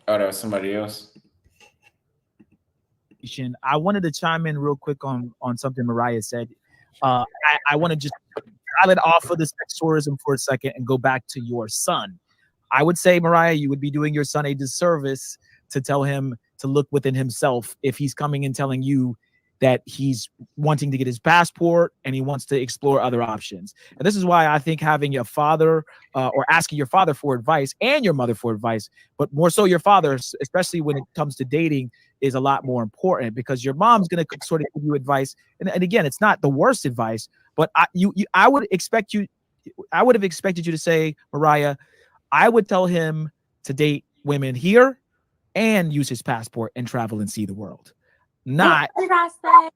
Oh, that was somebody else. I wanted to chime in real quick on something Mariah said. I want to just dial it off of the sex tourism for a second and go back to your son. I would say, Mariah, you would be doing your son a disservice to tell him to look within himself if he's coming and telling you that he's wanting to get his passport and he wants to explore other options. And this is why I think having your father or asking your father for advice and your mother for advice, but more so your father, especially when it comes to dating, is a lot more important, because your mom's going to sort of give you advice. And again, it's not the worst advice, but I would have expected you to say, Mariah, I would tell him to date women here and use his passport and travel and see the world. Not. What did I say?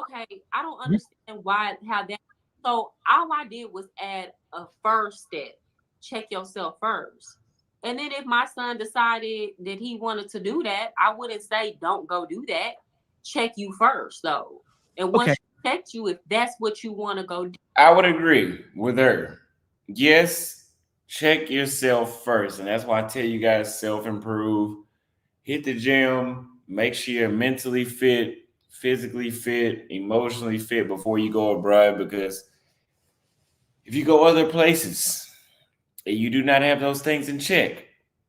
Okay, I don't understand how that. So all I did was add a first step. Check yourself first. And then if my son decided that he wanted to do that, I wouldn't say don't go do that. Check you first, though. And once you check you, if that's what you want to go do. I would agree with her. Yes, check yourself first. And that's why I tell you guys, self-improve. Hit the gym. Make sure you're mentally fit, physically fit, emotionally fit before you go abroad. Because if you go other places and you do not have those things in check,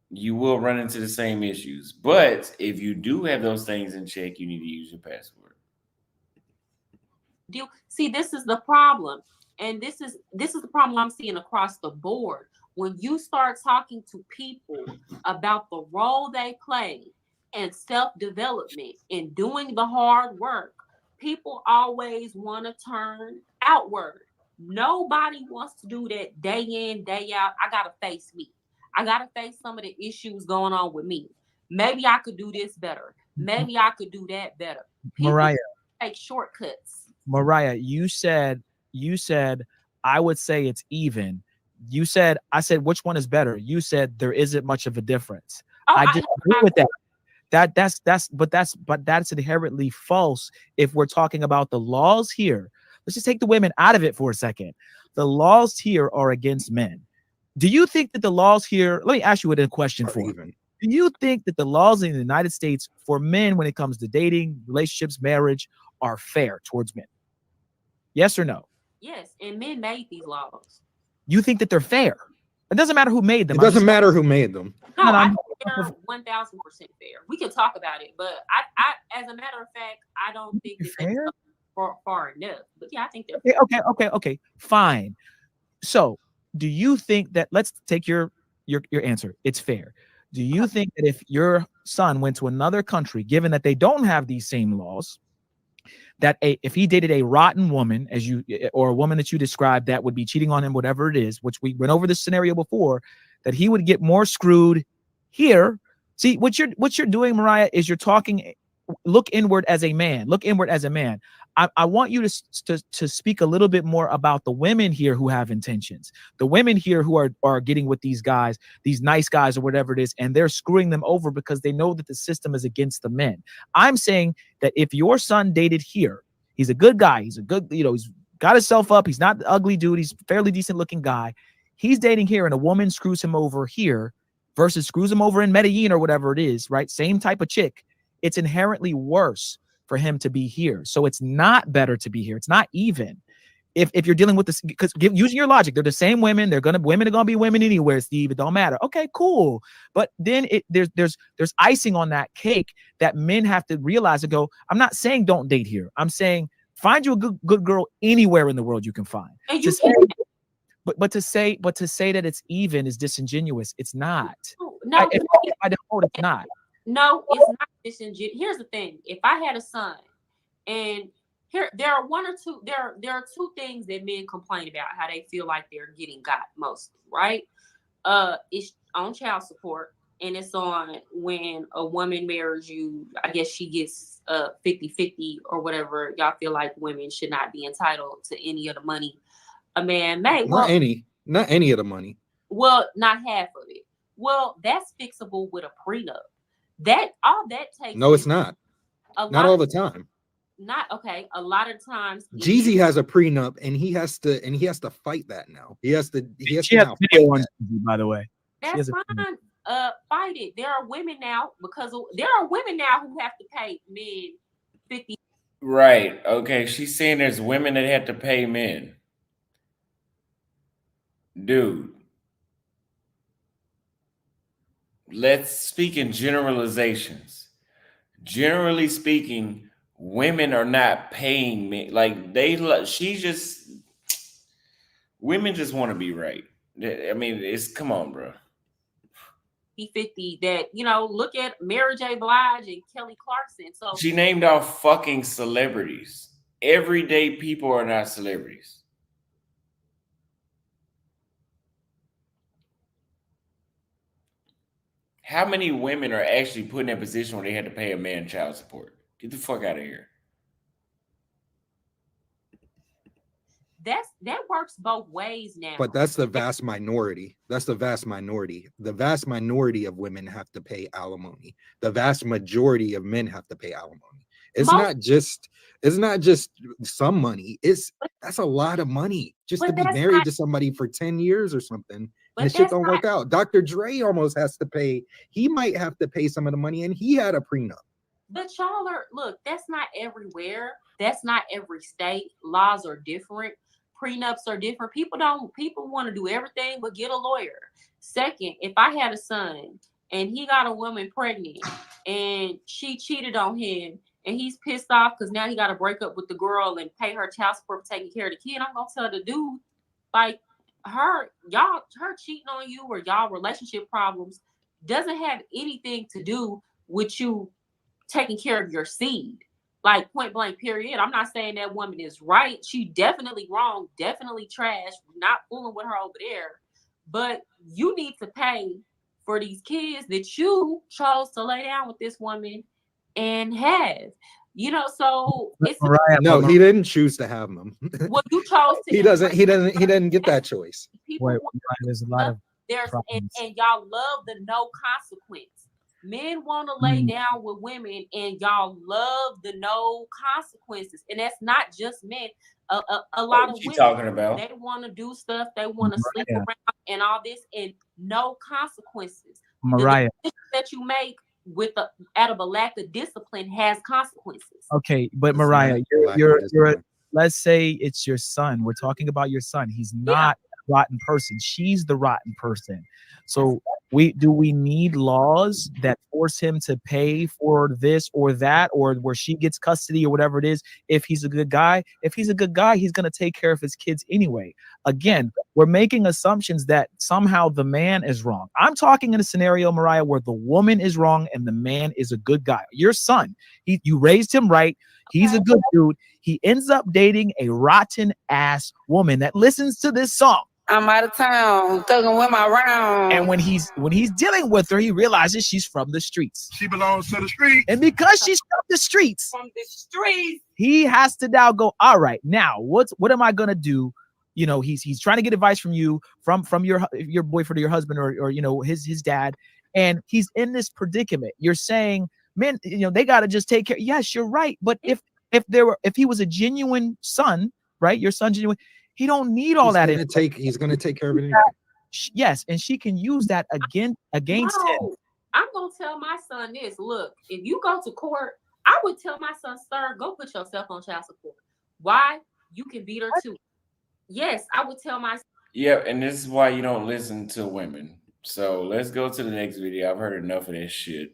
you will run into the same issues. But if you do have those things in check, you need to use your passport. See, this is the problem. And this is the problem I'm seeing across the board. When you start talking to people about the role they play in self-development and doing the hard work, people always want to turn outward. Nobody wants to do that day in, day out. I got to face me. I got to face some of the issues going on with me. Maybe I could do this better. Maybe I could do that better. People Mariah, take shortcuts. Mariah, you said, I would say it's even. You said, I said, which one is better? You said there isn't much of a difference. I disagree with that. That's inherently false. If we're talking about the laws here, let's just take the women out of it for a second. The laws here are against men. Do you think that the laws here, let me ask you a question for you. Do you think that the laws in the United States for men, when it comes to dating, relationships, marriage, are fair towards men? Yes or no? Yes, and men made these laws. You think that they're fair? It doesn't matter who made them. It doesn't matter who made them. No, I think they're 1,000% fair. We can talk about it, but I, as a matter of fact, I don't think that fair. Far enough. But yeah, I think they're fair. Okay, fine. So, do you think that? Let's take your answer. It's fair. Do you think that if your son went to another country, given that they don't have these same laws, that if he dated a rotten woman, or a woman that you described that would be cheating on him, whatever it is, which we went over this scenario before, that he would get more screwed here? See, what you're doing, Mariah, is you're talking. Look inward as a man. Look inward as a man. I want you to speak a little bit more about the women here who have intentions, the women here who are getting with these guys, these nice guys or whatever it is, and they're screwing them over because they know that the system is against the men. I'm saying that if your son dated here, he's a good guy. He's a good, he's got himself up. He's not an ugly dude. He's a fairly decent looking guy. He's dating here and a woman screws him over here versus screws him over in Medellin or whatever it is, right? Same type of chick. It's inherently worse for him to be here. So it's not better to be here. It's not even. If you're dealing with this, because using your logic, they're the same women. Women are gonna be women anywhere, Steve. It don't matter. Okay, cool. But then there's icing on that cake that men have to realize and go, I'm not saying don't date here. I'm saying find you a good girl anywhere in the world you can find. But to say that it's even is disingenuous. It's not. No, it's not. No, it's not disingenuous. Here's the thing: if I had a son, and there are two things that men complain about how they feel like they're getting got mostly, right? It's on child support, and it's on when a woman marries you. I guess she gets 50-50 or whatever. Y'all feel like women should not be entitled to any of the money a man made. Not any of the money. Well, not half of it. Well, that's fixable with a prenup. All that takes. No, it's not. Not all the time. Not okay. A lot of times, Jeezy has a prenup, and he has to fight that now. He has to. She has a video on Jeezy, by the way. That's fine. Fight it. There are women now who have to pay men 50. Right. Okay. She's saying there's women that have to pay men. Dude. Let's speak in generalizations. Generally speaking, women are not paying men. Women just want to be right. I mean, come on, bro. he 50. That, you know, look at Mary J. Blige and Kelly Clarkson. So She named off fucking celebrities. Everyday people are not celebrities. How many women are actually put in that position where they had to pay a man child support? Get the fuck out of here. that works both ways now. But that's the vast minority. That's the vast minority. The vast minority of women have to pay alimony. The vast majority of men have to pay alimony. It's not just some money. That's a lot of money just to be married to somebody for 10 years or something. And the shit don't work out. Dr. Dre almost has to pay. He might have to pay some of the money, and he had a prenup. But y'all look, that's not everywhere. That's not every state. Laws are different. Prenups are different. People want to do everything but get a lawyer. Second, if I had a son and he got a woman pregnant and she cheated on him and he's pissed off because now he got to break up with the girl and pay her child support for taking care of the kid, I'm gonna tell the dude, like, her cheating on you or y'all relationship problems doesn't have anything to do with you taking care of your seed. Like, point blank, period. I'm not saying that woman is right. She definitely wrong, definitely trash, not fooling with her over there. But you need to pay for these kids that you chose to lay down with this woman and have. You know, so it's no, he didn't choose to have them. Well, you chose to. He doesn't get that choice. Wait, there's a lot of and y'all love the no consequence. Men want to lay down with women, and y'all love the no consequences. And that's not just men. A lot of women, talking about? They want to do stuff. They want to sleep around and all this, and no consequences. Mariah, the that you make with out of a lack of discipline has consequences. Okay, but Mariah, you're let's say it's your son. We're talking about your son. He's not a rotten person. She's the rotten person. So we need laws that force him to pay for this or that, or where she gets custody or whatever it is. If he's a good guy, he's going to take care of his kids anyway. Again, we're making assumptions that somehow the man is wrong. I'm talking in a scenario, Mariah, where the woman is wrong and the man is a good guy. Your son, you raised him right. He's a good dude. He ends up dating a rotten ass woman that listens to this song. I'm out of town, thugging with my round. And when he's dealing with her, he realizes she's from the streets. She belongs to the streets. And because she's from the streets, he has to now go, all right, now what am I gonna do? You know, he's trying to get advice from you, from your boyfriend or your husband or you know, his dad, and he's in this predicament. You're saying, man, you know, they gotta just take care. Yes, you're right. But if he was a genuine son, right? Your son genuine. He don't need all that. He's going to take care of it. Yes, and she can use that against him. I'm going to tell my son this. Look, if you go to court, I would tell my son, sir, go put yourself on child support. Why? You can beat her too. Yes, I would tell my son. Yeah, and this is why you don't listen to women. So let's go to the next video. I've heard enough of that shit.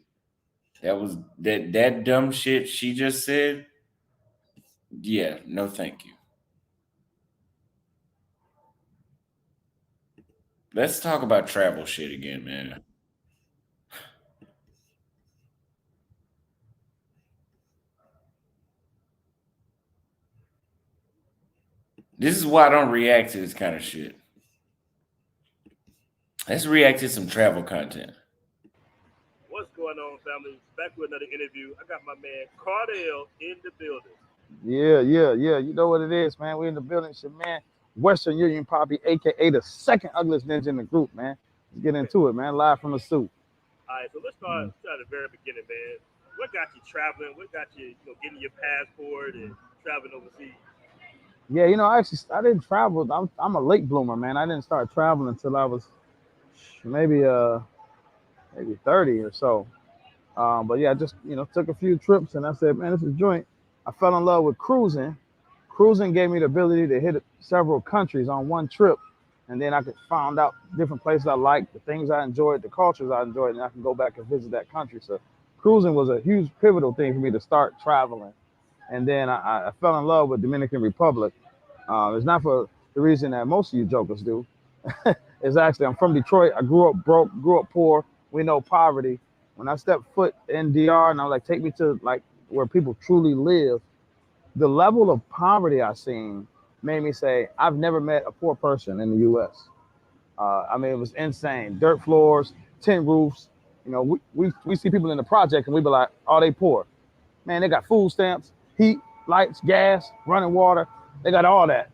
That was that dumb shit she just said. Yeah, no thank you. Let's talk about travel shit again, man. This is why I don't react to this kind of shit. Let's react to some travel content. What's going on, family? Back with another interview. I got my man Cardell in the building. Yeah. You know what it is, man. We're in the building. It's your man, Western Union Poppy, aka the second ugliest ninja in the group, man. Let's get into it, man. Live from the suit. All right, so let's start at the very beginning, man. What got you traveling? What got you, getting your passport and traveling overseas? Yeah, I didn't travel. I'm a late bloomer, man. I didn't start traveling until I was maybe 30 or so. But yeah, I just took a few trips and I said, man, this is a joint. I fell in love with cruising. Cruising gave me the ability to hit several countries on one trip, and then I could find out different places I liked, the things I enjoyed, the cultures I enjoyed, and I can go back and visit that country. So cruising was a huge pivotal thing for me to start traveling. And then I fell in love with Dominican Republic. It's not for the reason that most of you jokers do. It's actually, I'm from Detroit. I grew up broke, grew up poor, we know poverty. When I stepped foot in DR and I'm like, take me to like where people truly live, the level of poverty I seen made me say, I've never met a poor person in the U.S. I mean, it was insane. Dirt floors, tin roofs. You know, we see people in the project and we be like, oh, they poor. Man, they got food stamps, heat, lights, gas, running water. They got all that.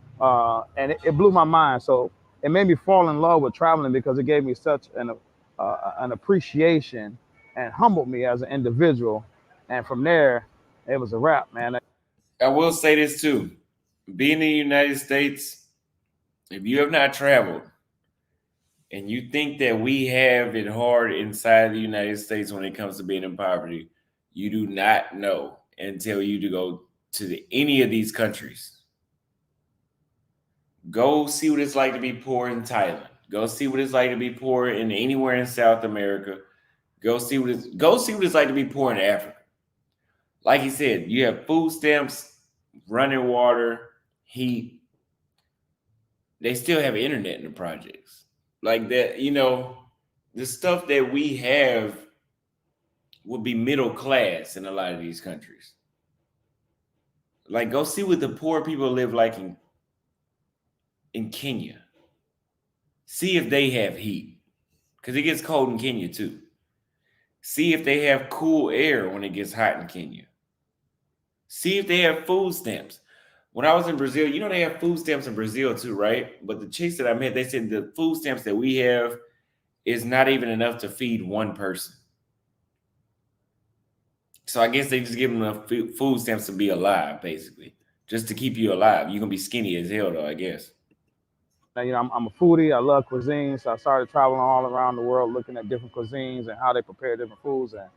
And it blew my mind. So it made me fall in love with traveling because it gave me such an appreciation and humbled me as an individual. And from there, it was a wrap, man. I will say this too. Being in the United States, if you have not traveled and you think that we have it hard inside the United States when it comes to being in poverty, you do not know until you to go to any of these countries. Go see what it's like to be poor in Thailand. Go see what it's like to be poor in anywhere in South America. Go see what it's like to be poor in Africa. Like he said, you have food stamps, running water, heat. They still have internet in the projects. Like that, the stuff that we have would be middle class in a lot of these countries. Like, go see what the poor people live like in Kenya. See if they have heat, because it gets cold in Kenya too. See if they have cool air when it gets hot in Kenya. See if they have food stamps. When I was in Brazil, they have food stamps in Brazil too, right? But the chicks that I met, they said the food stamps that we have is not even enough to feed one person. So I guess they just give them enough food stamps to be alive, basically. Just to keep you alive. You're going to be skinny as hell, though, I guess. I'm a foodie. I love cuisine. So I started traveling all around the world looking at different cuisines and how they prepare different foods. And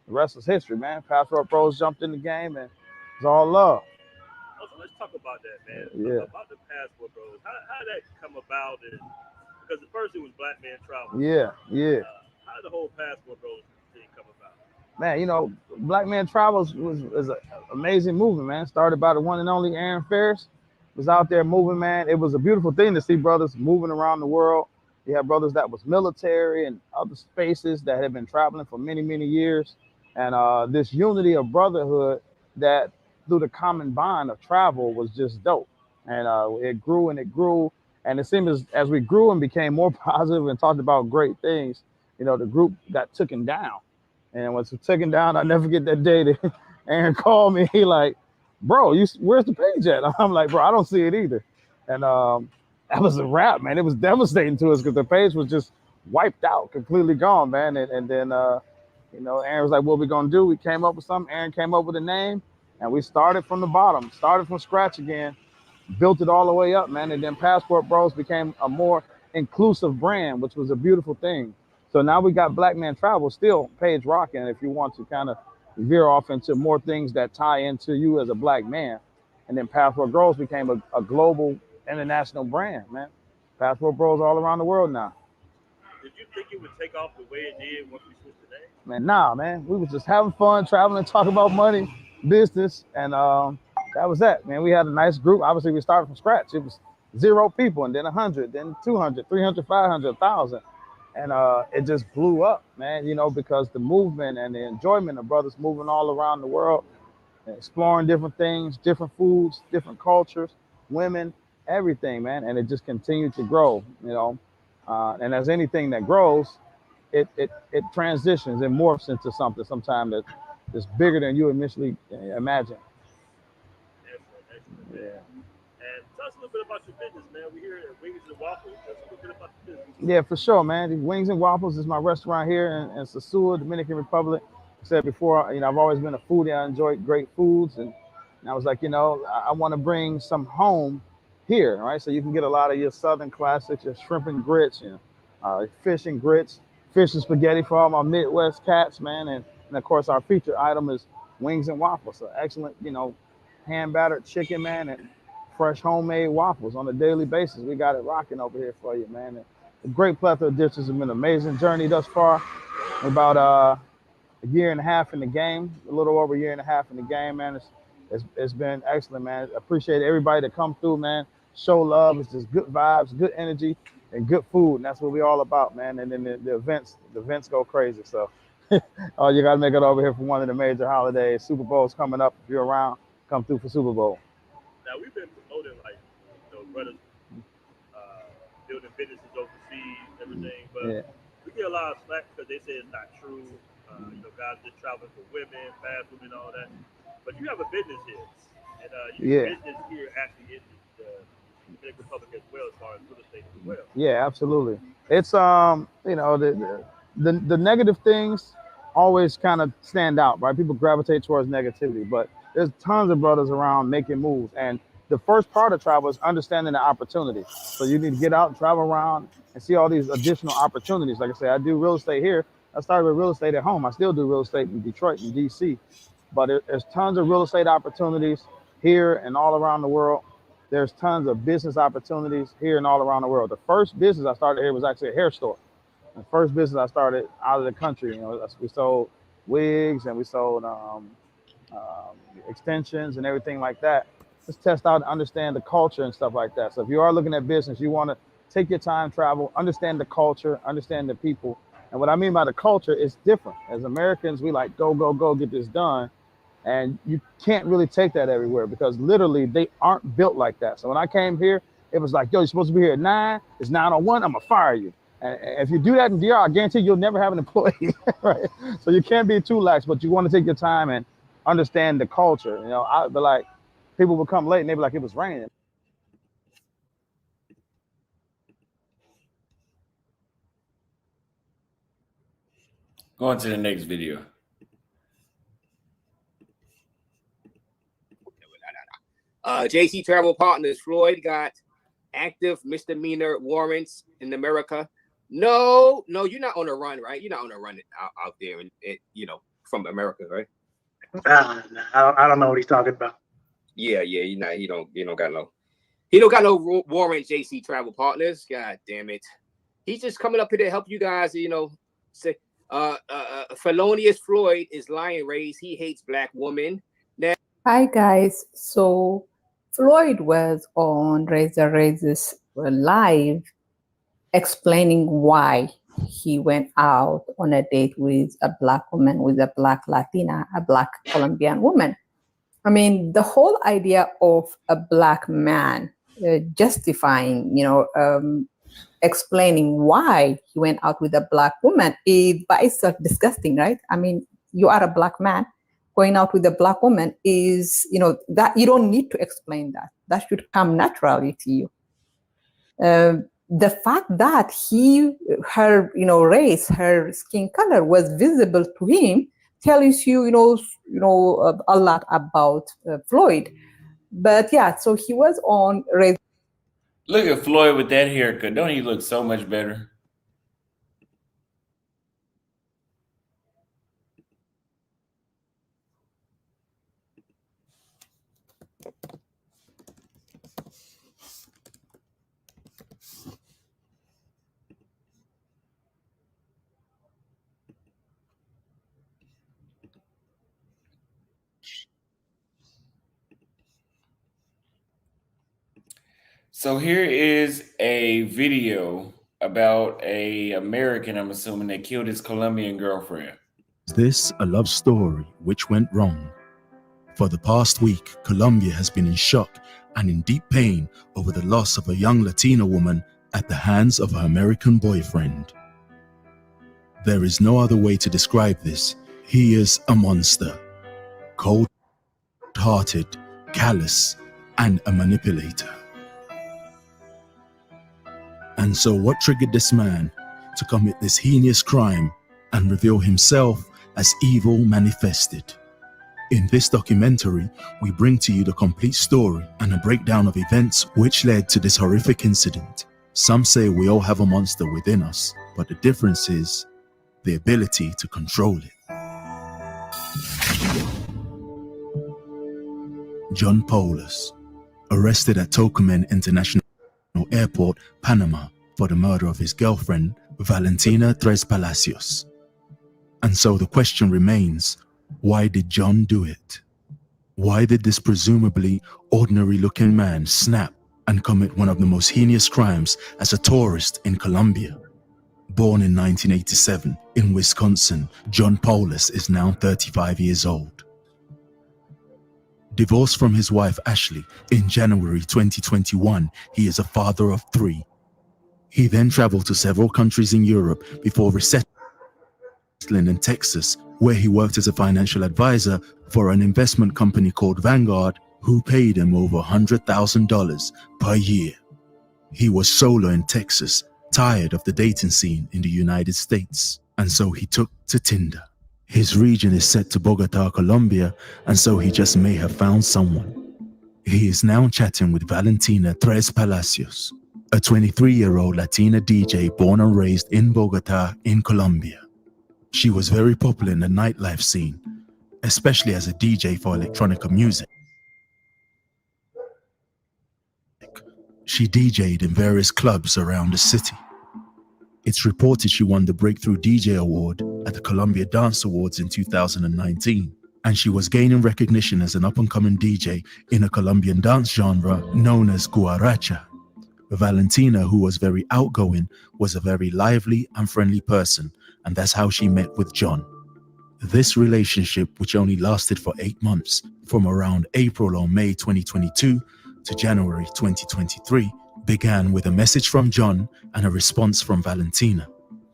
the rest is history, man. Passport Bros jumped in the game and it's all love. So let's talk about that, man. Yeah. About the Passport Bros. How did that come about? And because at first it was Black Man Travel. Yeah. How did the whole Passport Bros thing come about? Man, Black Man Travels was an amazing movement, man. Started by the one and only Aaron Ferris. Was out there moving, man. It was a beautiful thing to see brothers moving around the world. You have brothers that was military and other spaces that had been traveling for many, many years. And this unity of brotherhood that through the common bond of travel was just dope. And it grew and it grew. And it seemed as we grew and became more positive and talked about great things, the group got taken down. And once we took him down, I'll never forget that day that Aaron called me. He like, bro, where's the page at? I'm like, bro, I don't see it either. And that was a wrap, man. It was devastating to us because the page was just wiped out, completely gone, man. And then, Aaron was like, what we going to do? We came up with something. Aaron came up with a name, and we started from the bottom, started from scratch again, built it all the way up, man. And then Passport Bros became a more inclusive brand, which was a beautiful thing. So now we got Black Man Travel, still page rocking. If you want to kind of veer off into more things that tie into you as a Black man. And then Passport Bros became a global international brand, man. Passport Bros all around the world now. Did you think it would take off the way it did once we switched the name? Man, nah, man. We was just having fun, traveling, talking about money, business, and that was that, man. We had a nice group. Obviously, we started from scratch. It was 0 people, and then 100, then 200, 300, 500, 1,000. And it just blew up, man, because the movement and the enjoyment of brothers moving all around the world, exploring different things, different foods, different cultures, women, everything, man. And it just continued to grow, and as anything that grows, it transitions and morphs into something sometimes that's bigger than you initially imagine. Excellent. Yeah. And tell us a little bit about your business, man. We're here at Wings and Waffles. Tell us a little bit about the business. Yeah, for sure, man. Wings and Waffles is my restaurant here in Sosua, Dominican Republic. I said before, I've always been a foodie. I enjoy great foods. And I was like, I want to bring some home here, right? So you can get a lot of your Southern classics, your shrimp and grits, fish and grits, fish and spaghetti for all my Midwest cats, man. And of course, our featured item is Wings and Waffles. So excellent, hand battered chicken, man, and fresh homemade waffles on a daily basis. We got it rocking over here for you, man. And a great plethora of dishes. Have been an amazing journey thus far. About a year and a half in the game, a little over a year and a half in the game, man. It's been excellent, man. Appreciate everybody that come through, man. Show love. It's just good vibes, good energy. and good food, and that's what we all about, man. And then the events go crazy. So, oh, you got to make it over here for one of the major holidays. Super Bowl's coming up. If you're around, come through for Super Bowl. Now we've been promoting like brothers building businesses overseas, everything, but Yeah. we get a lot of slack because they say it's not true. Guys just traveling for women, fast women, all that. But you have a business here, and you do Yeah. business here actually in the Dominican Republic as well, as far as real estate as well. Yeah, absolutely. It's the negative things always kind of stand out, right? People gravitate towards negativity, but there's tons of brothers around making moves. And the first part of travel is understanding the opportunity. So you need to get out and travel around and see all these additional opportunities. Like I say, I do real estate here. I started with real estate at home. I still do real estate in Detroit and DC, but there's tons of real estate opportunities here and all around the world. There's tons of business opportunities here and all around the world. The first business I started here was actually a hair store. The first business I started out of the country, we sold wigs and we sold extensions and everything like that. Just test out and understand the culture and stuff like that. So if you are looking at business, you want to take your time, travel, understand the culture, understand the people. And what I mean by the culture is different. As Americans, we like go, go, go, get this done. And you can't really take that everywhere because literally they aren't built like that. So when I came here, it was like, yo, you're supposed to be here at 9. It's 9:01. I'm gonna fire you. And if you do that in DR, I guarantee you'll never have an employee, right? So you can't be too lax, but you want to take your time and understand the culture. I'd be like, people would come late and they'd be like, it was raining. Go on to the next video. JC Travel Partners, Floyd got active misdemeanor warrants in America. No, you're not on a run, right? You're not on a run out there, from America, right? I don't know what he's talking about. Yeah, you're not. He don't got no warrant. JC Travel Partners, God damn it, he's just coming up here to help you guys. Say, felonious Floyd is lying raised. He hates black women. Now, hi guys. So Floyd was on Razor Razor's live explaining why he went out on a date with a black woman, with a black Latina, a black Colombian woman. I mean, the whole idea of a black man justifying, explaining why he went out with a black woman is by itself disgusting, right? I mean, you are a black man. Going out with a black woman is, that you don't need to explain that. That should come naturally to you. The fact that her race, her skin color was visible to him tells you, a lot about Floyd. But yeah, so he was on race. Look at Floyd with that haircut. Don't he look so much better? So here is a video about a American, I'm assuming, that killed his Colombian girlfriend. Is this a love story which went wrong? For the past week, Colombia has been in shock and in deep pain over the loss of a young Latina woman at the hands of her American boyfriend. There is no other way to describe this. He is a monster, cold-hearted, callous, and a manipulator. And so what triggered this man to commit this heinous crime and reveal himself as evil manifested? In this documentary, we bring to you the complete story and a breakdown of events which led to this horrific incident. Some say we all have a monster within us, but the difference is the ability to control it. John Paulus, arrested at Tocumen International Airport, Panama, for the murder of his girlfriend, Valentina Tres Palacios. And so the question remains, why did John do it? Why did this presumably ordinary-looking man snap and commit one of the most heinous crimes as a tourist in Colombia. Born in 1987 in Wisconsin, John Paulus is now 35 years old. Divorced from his wife Ashley in January 2021, he is a father of 3. He then traveled to several countries in Europe before resettling in Texas, where he worked as a financial advisor for an investment company called Vanguard, who paid him over $100,000 per year. He was solo in Texas, tired of the dating scene in the United States, and so he took to Tinder. His region is set to Bogota, Colombia, and so he just may have found someone. He is now chatting with Valentina Tres Palacios, a 23-year-old Latina DJ born and raised in Bogota, in Colombia. She was very popular in the nightlife scene, especially as a DJ for electronica music. She DJ'd in various clubs around the city. It's reported she won the Breakthrough DJ Award at the Columbia Dance Awards in 2019, and she was gaining recognition as an up-and-coming DJ in a Colombian dance genre known as guaracha. Valentina, who was very outgoing, was a very lively and friendly person, and that's how she met with John. This relationship, which only lasted for 8 months, from around April or May 2022 to January 2023, began with a message from John and a response from Valentina.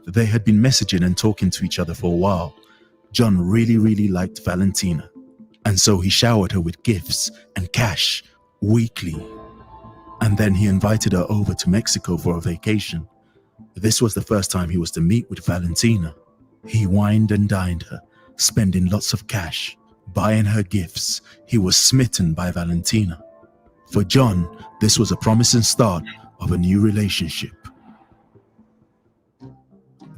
They had been messaging and talking to each other for a while. John really liked Valentina, and so he showered her with gifts and cash weekly. And then he invited her over to Mexico for a vacation. This was the first time he was to meet with Valentina. He wined and dined her, spending lots of cash, buying her gifts. He was smitten by Valentina. For John, this was a promising start of a new relationship.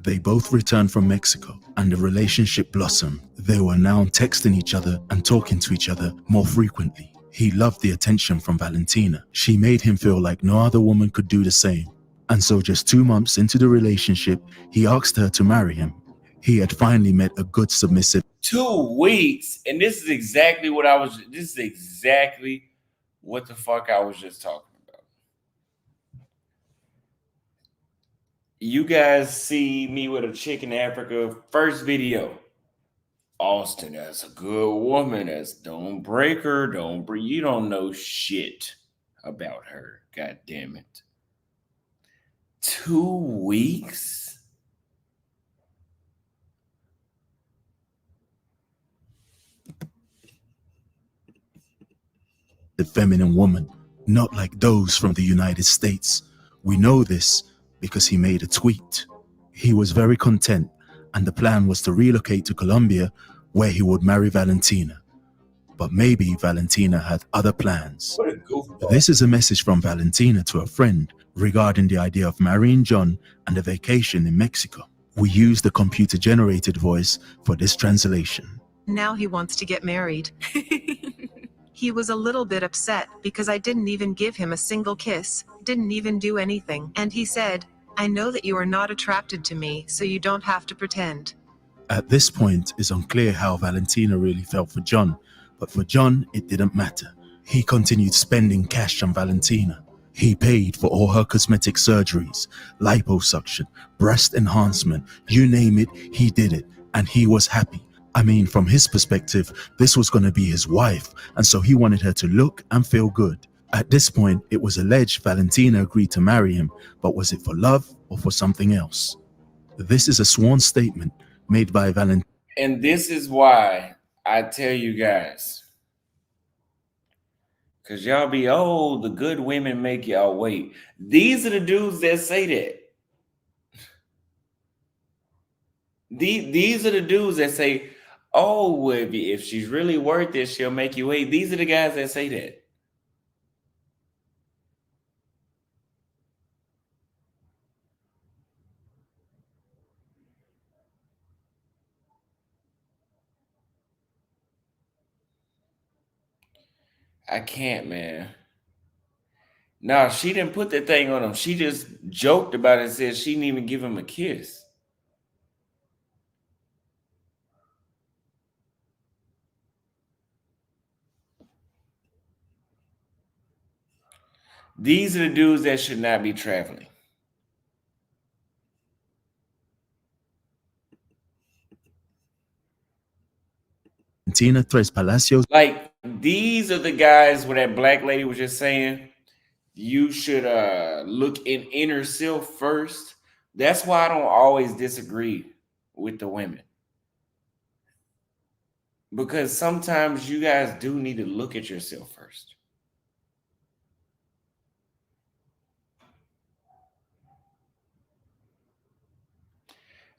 They both returned from Mexico and the relationship blossomed. They were now texting each other and talking to each other more frequently. He loved the attention from Valentina. She made him feel like no other woman could do the same. And so just 2 months into the relationship, he asked her to marry him. He had finally met a good submissive. 2 weeks, and this is exactly what the fuck I was just talking about. You guys see me with a chick in Africa, first video. Austin, that's a good woman. Don't break her. You don't know shit about her. God damn it. 2 weeks? The feminine woman, not like those from the United States. We know this because he made a tweet. He was very content, and the plan was to relocate to Colombia, where he would marry Valentina. But maybe Valentina had other plans. This is a message from Valentina to a friend regarding the idea of marrying John and a vacation in Mexico. We use the computer-generated voice for this translation. Now he wants to get married. He was a little bit upset because I didn't even give him a single kiss, didn't even do anything. And he said, I know that you are not attracted to me, so you don't have to pretend. At this point, it's unclear how Valentina really felt for John, but for John, it didn't matter. He continued spending cash on Valentina. He paid for all her cosmetic surgeries, liposuction, breast enhancement, you name it, he did it, and he was happy. I mean, from his perspective, this was going to be his wife, and so he wanted her to look and feel good. At this point, it was alleged Valentina agreed to marry him, but was it for love or for something else? This is a sworn statement made by Valentina. And this is why I tell you guys, because y'all be, oh, the good women make y'all wait. These are the dudes that say that. These are the dudes that say, oh, if she's really worth it, she'll make you wait. These are the guys that say that. I can't, man. No, she didn't put that thing on him. She just joked about it and said she didn't even give him a kiss. These are the dudes that should not be traveling. Valentina Tres Palacios. Like, these are the guys where that black lady was just saying you should look in inner self first. That's why I don't always disagree with the women. Because sometimes you guys do need to look at yourself first.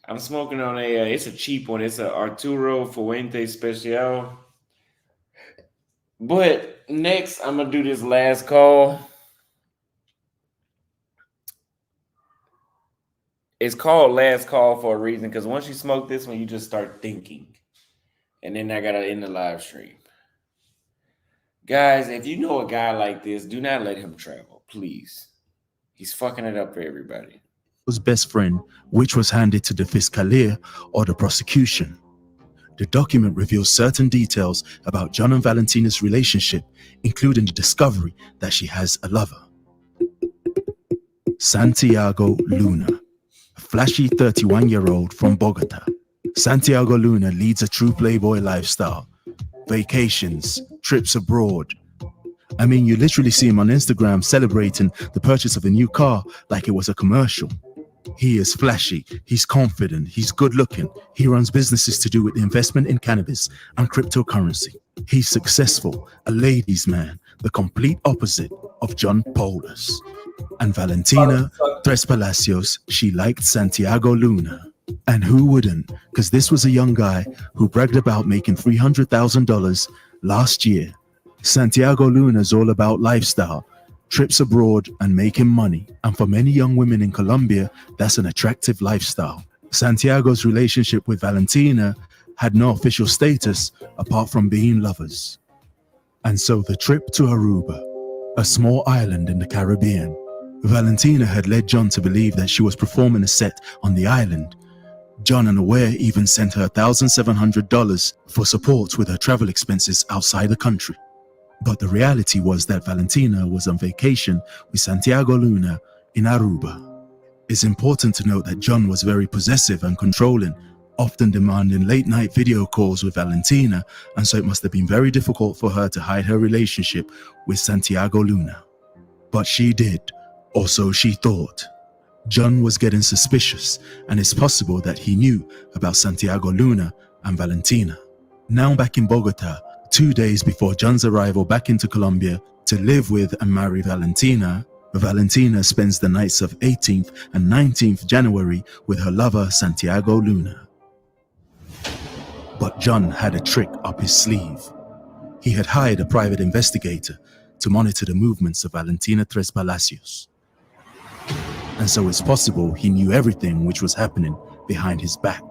I'm smoking on it's a cheap one. It's a Arturo Fuente Special. But next, I'm going to do this last call. It's called last call for a reason, because once you smoke this one, you just start thinking. And then I got to end the live stream. Guys, if you know a guy like this, do not let him travel, please. He's fucking it up for everybody. His best friend, which was handed to the Fiscalia or the prosecution. The document reveals certain details about John and Valentina's relationship, including the discovery that she has a lover. Santiago Luna, a flashy 31-year-old from Bogota. Santiago Luna leads a true playboy lifestyle. Vacations, trips abroad. I mean, you literally see him on Instagram celebrating the purchase of a new car like it was a commercial. He is flashy, he's confident, he's good looking. He runs businesses to do with investment in cannabis and cryptocurrency. He's successful, a ladies' man, the complete opposite of John Paulus. And Valentina Tres Palacios, she liked Santiago Luna. And who wouldn't? Because this was a young guy who bragged about making $300,000 last year. Santiago Luna is all about lifestyle, trips abroad, and making money. And for many young women in Colombia, that's an attractive lifestyle. Santiago's relationship with Valentina had no official status apart from being lovers. And so the trip to Aruba, a small island in the Caribbean. Valentina had led John to believe that she was performing a set on the island. John, unaware, even sent her $1,700 for support with her travel expenses outside the country. But the reality was that Valentina was on vacation with Santiago Luna in Aruba. It's important to note that John was very possessive and controlling, often demanding late-night video calls with Valentina, and so it must have been very difficult for her to hide her relationship with Santiago Luna. But she did, or so she thought. John was getting suspicious, and it's possible that he knew about Santiago Luna and Valentina. Now back in Bogota, 2 days before John's arrival back into Colombia to live with and marry Valentina, Valentina spends the nights of 18th and 19th January with her lover Santiago Luna. But John had a trick up his sleeve. He had hired a private investigator to monitor the movements of Valentina Tres Palacios. And so it's possible he knew everything which was happening behind his back.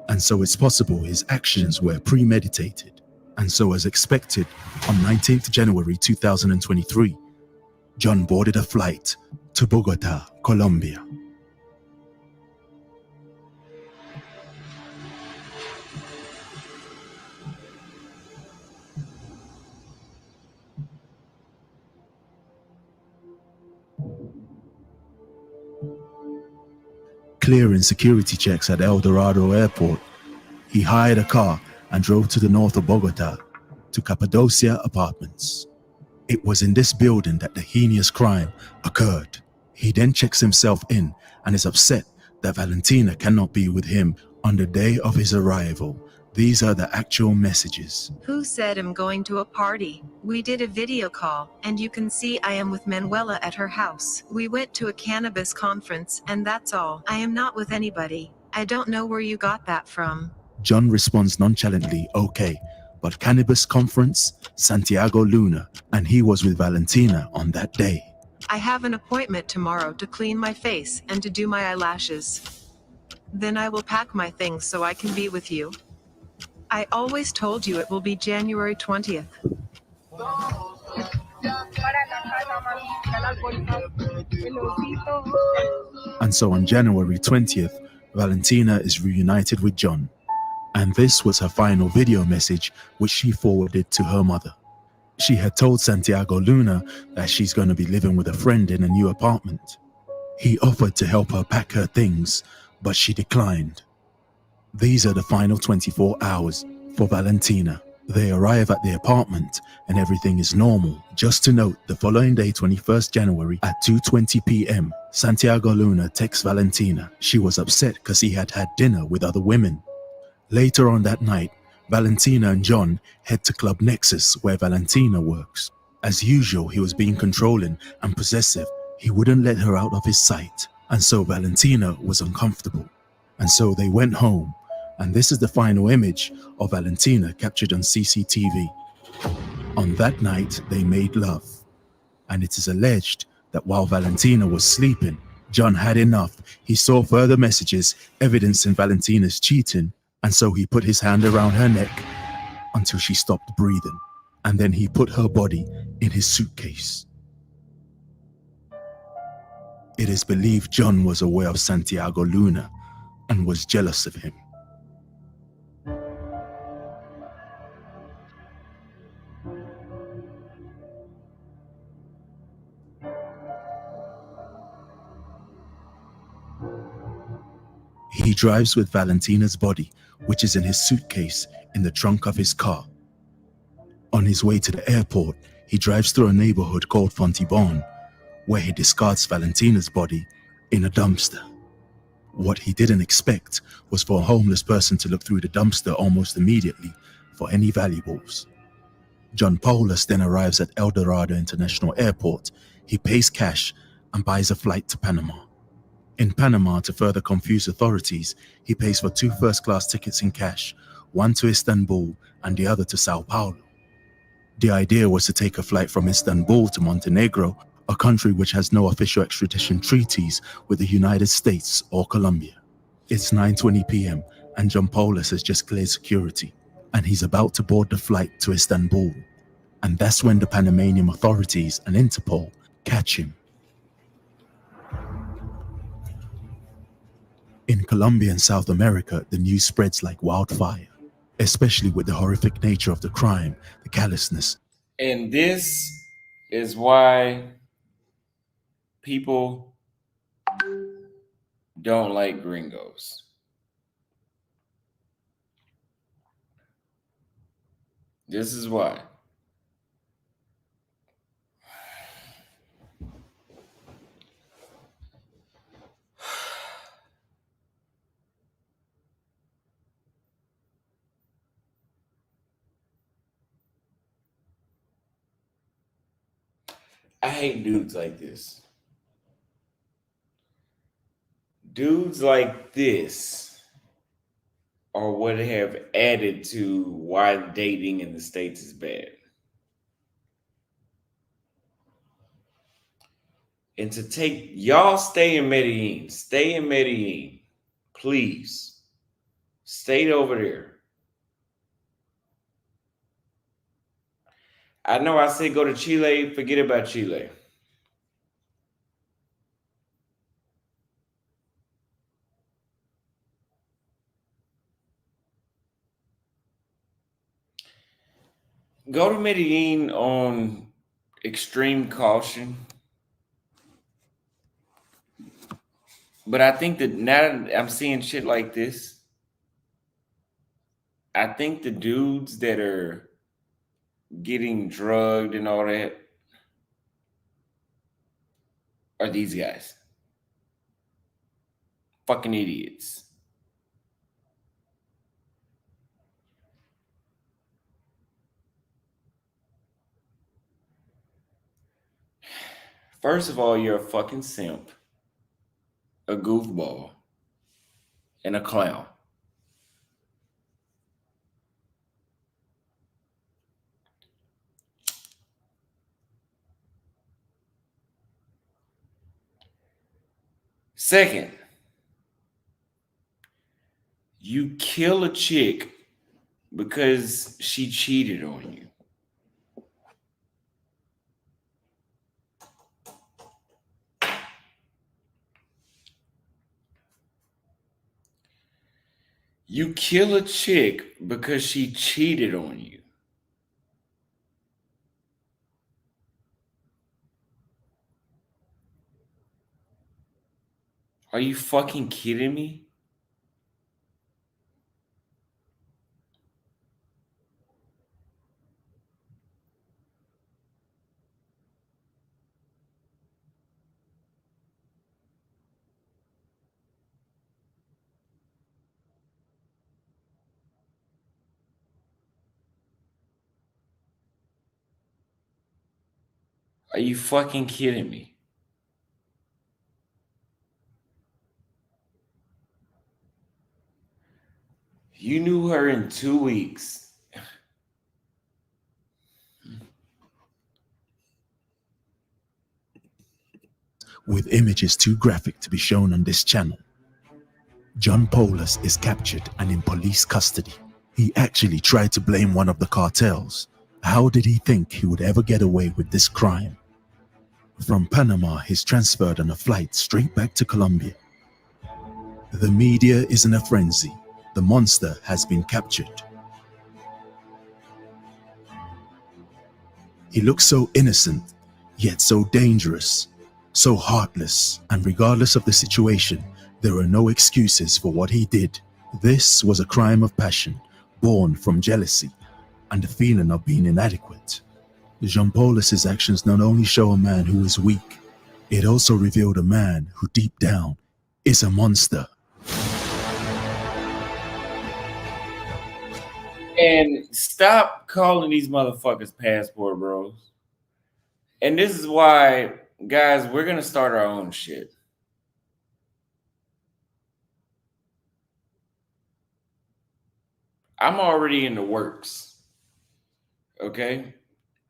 And so it's possible his actions were premeditated. And so as expected, on 19th January 2023, John boarded a flight to Bogota, Colombia. Clearing security checks at El Dorado Airport, he hired a car and drove to the north of Bogota to Cappadocia Apartments. It was in this building that the heinous crime occurred. He then checks himself in and is upset that Valentina cannot be with him on the day of his arrival. These are the actual messages. Who said I'm going to a party? We did a video call, and you can see I am with Manuela at her house. We went to a cannabis conference, and that's all. I am not with anybody. I don't know where you got that from. John responds nonchalantly, okay, but cannabis conference, Santiago Luna, and he was with Valentina on that day. I have an appointment tomorrow to clean my face and to do my eyelashes. Then I will pack my things so I can be with you. I always told you it will be January 20th. And so on January 20th, Valentina is reunited with John. And this was her final video message, which she forwarded to her mother. She had told Santiago Luna that she's going to be living with a friend in a new apartment. He offered to help her pack her things, but she declined. These are the final 24 hours for Valentina. They arrive at the apartment and everything is normal. Just to note, the following day, 21st January at 2:20 p.m., Santiago Luna texts Valentina. She was upset because he had had dinner with other women. Later on that night, Valentina and John head to Club Nexus where Valentina works. As usual, he was being controlling and possessive. He wouldn't let her out of his sight, and so Valentina was uncomfortable. And so they went home, and this is the final image of Valentina captured on CCTV. On that night, they made love, and it is alleged that while Valentina was sleeping, John had enough. He saw further messages evidencing Valentina's cheating, and so he put his hand around her neck until she stopped breathing, and then he put her body in his suitcase. It is believed John was aware of Santiago Luna and was jealous of him. He drives with Valentina's body, which is in his suitcase, in the trunk of his car. On his way to the airport, he drives through a neighborhood called Fontibon, where he discards Valentina's body in a dumpster. What he didn't expect was for a homeless person to look through the dumpster almost immediately for any valuables. John Paulus then arrives at El Dorado International Airport. He pays cash and buys a flight to Panama. In Panama, to further confuse authorities, he pays for 2 first-class tickets in cash, one to Istanbul and the other to Sao Paulo. The idea was to take a flight from Istanbul to Montenegro, a country which has no official extradition treaties with the United States or Colombia. It's 9:20 p.m. and John Paulus has just cleared security, and he's about to board the flight to Istanbul. And that's when the Panamanian authorities and Interpol catch him. In Colombia and South America, the news spreads like wildfire, especially with the horrific nature of the crime, the callousness. And this is why people don't like gringos. This is why. I hate dudes like this. Dudes like this are what have added to why dating in the States is bad. And to take y'all stay in Medellin, please. Stay over there. I know I said go to Chile, forget about Chile. Go to Medellin on extreme caution. But I think that now that I'm seeing shit like this, I think the dudes that are getting drugged and all that are these guys. Fucking idiots. First of all, you're a fucking simp, a goofball, and a clown. Second, you kill a chick because she cheated on you. You kill a chick because she cheated on you. Are you fucking kidding me? Are you fucking kidding me? You knew her in 2 weeks. With images too graphic to be shown on this channel, John Paulus is captured and in police custody. He actually tried to blame one of the cartels. How did he think he would ever get away with this crime? From Panama, he's transferred on a flight straight back to Colombia. The media is in a frenzy. The monster has been captured. He looks so innocent, yet so dangerous, so heartless, and regardless of the situation, there are no excuses for what he did. This was a crime of passion, born from jealousy and the feeling of being inadequate. Jean Paulus's actions not only show a man who is weak, it also revealed a man who deep down is a monster. And stop calling these motherfuckers passport bros. And this is why, guys, we're going to start our own shit. I'm already in the works. Okay?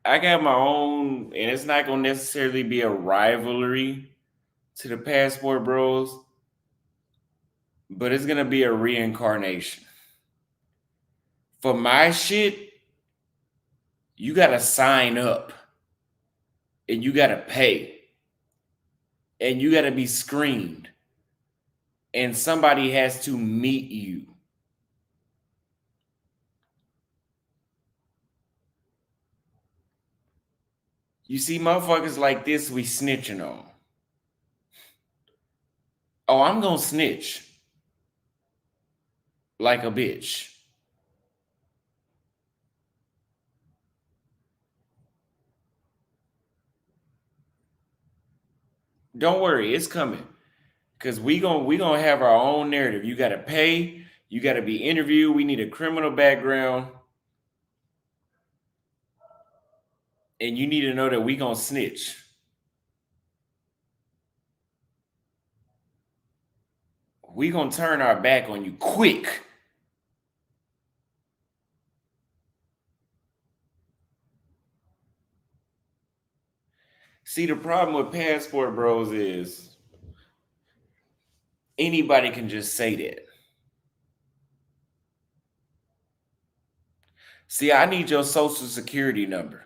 I got my own, and it's not going to necessarily be a rivalry to the passport bros, but it's going to be a reincarnation. For my shit, you got to sign up and you got to pay and you got to be screened and somebody has to meet you. You see, motherfuckers like this, we snitching on. Oh, I'm gonna snitch like a bitch. Don't worry, it's coming. Cause we gonna have our own narrative. You gotta pay, you gotta be interviewed. We need a criminal background. And you need to know that we gonna snitch. We gonna turn our back on you quick. See, the problem with passport bros is anybody can just say that. See, I need your social security number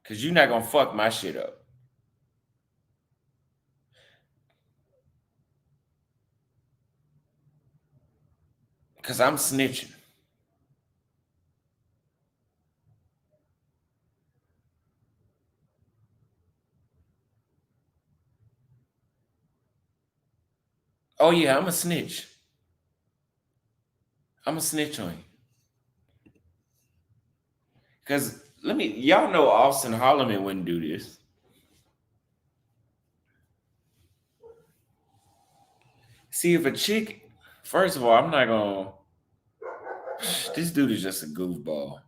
because you're not gonna fuck my shit up. Because I'm snitching. Oh yeah, I'm a snitch. I'm a snitch on you. Because y'all know Austin Holloman wouldn't do this. See, if a chick, first of all, I'm not gonna, this dude is just a goofball.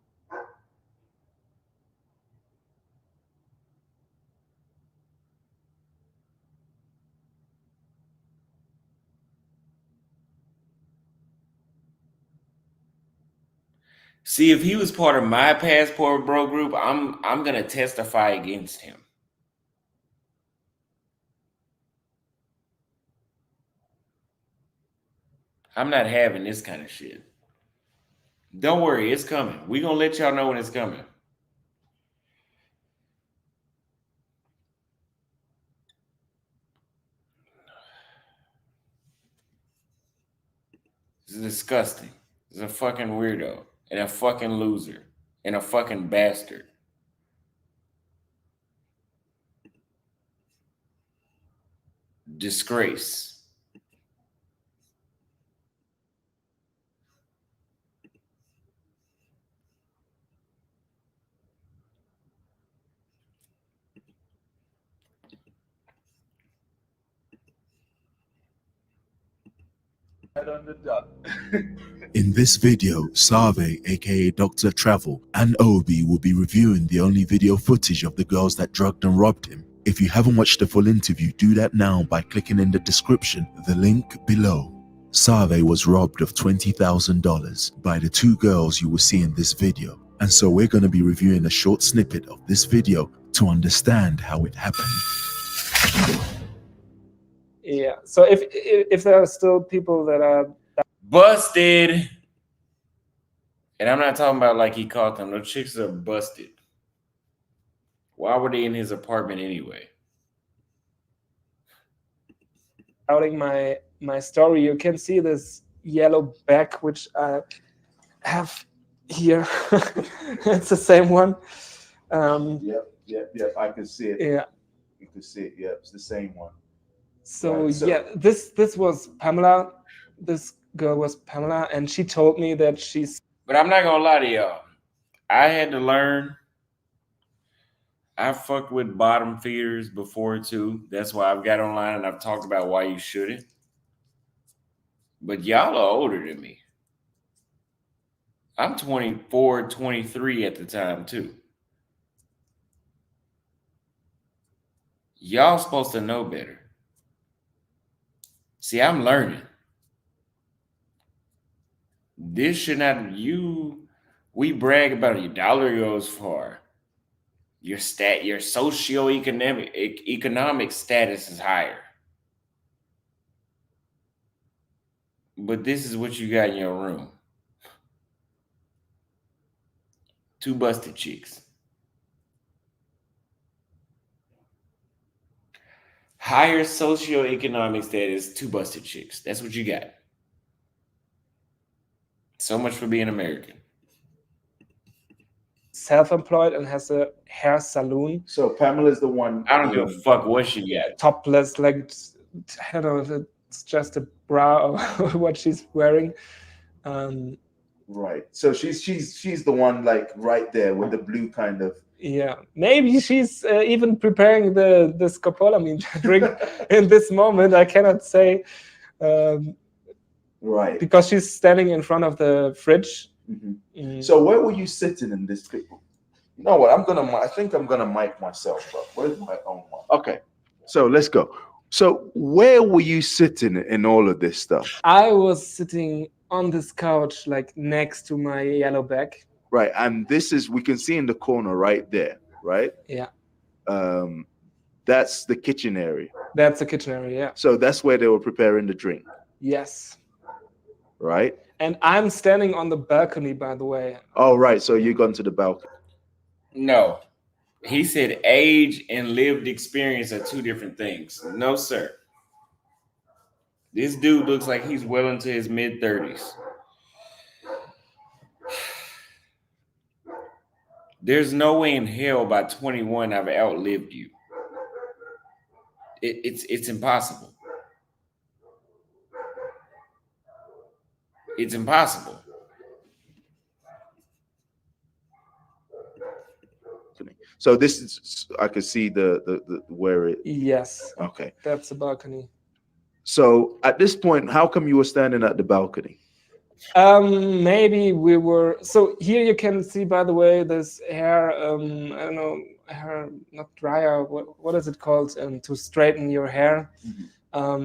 See, if he was part of my passport bro group, I'm gonna testify against him. I'm not having this kind of shit. Don't worry, it's coming. We're gonna let y'all know when it's coming. This is disgusting. This is a fucking weirdo and a fucking loser and a fucking bastard. Disgrace. on the dot. In this video, Save, aka Dr. Travel, and Obi will be reviewing the only video footage of the girls that drugged and robbed him. If you haven't watched the full interview, do that now by clicking in the description, the link below. Save was robbed of $20,000 by the two girls you will see in this video. And so we're going to be reviewing a short snippet of this video to understand how it happened. Yeah. So if there are still people that are busted, and I'm not talking about like he caught them. Those chicks are busted. Why were they in his apartment anyway? doubting my story, you can see this yellow bag which I have here. It's the same one. Yep. I can see it. Yeah. You can see it. Yep, it's the same one. So, Right, so yeah, this was Pamela. This girl was Pamela, and she told me that she's. But I'm not gonna lie to y'all. I had to learn. I fucked with bottom feeders before too. That's why I've got online and I've talked about why you shouldn't. But y'all are older than me. I'm 24, 23 at the time too. Y'all supposed to know better. See, I'm learning. This should not we brag about it. Your dollar goes far. Your socioeconomic status is higher. But this is what you got in your room. Two busted chicks. Higher socioeconomic status, two busted chicks. That's what you got. So much for being American. Self-employed and has a hair salon. So Pamela's the one. I don't give a fuck what she got. Topless, like I don't know if it's just a bra or what she's wearing. Right. So she's the one like right there with the blue kind of. Yeah, maybe she's even preparing the scopolamine drink in this moment. I cannot say. Right. Because she's standing in front of the fridge. So where were you sitting in this clip? You know what? I think I'm gonna mic myself up. Where's my own mic? Okay. So let's go. So where were you sitting in all of this stuff? I was sitting on this couch, like next to my yellow bag. Right, and this is, we can see in the corner right there, right? Yeah. That's the kitchen area. That's the kitchen area, yeah. So that's where they were preparing the drink. Yes. Right? And I'm standing on the balcony, by the way. Oh, right. So you gone to the balcony. No. He said age and lived experience are two different things. No, sir. This dude looks like he's well into his mid-30s. There's no way in hell by 21 I've outlived you. It's impossible. It's impossible. So this is, I could see the where it. Yes. Okay. That's the balcony. So at this point, how come you were standing at the balcony? Maybe we were. So here you can see, by the way, this hair. I don't know, hair not dryer. What is it called? To straighten your hair.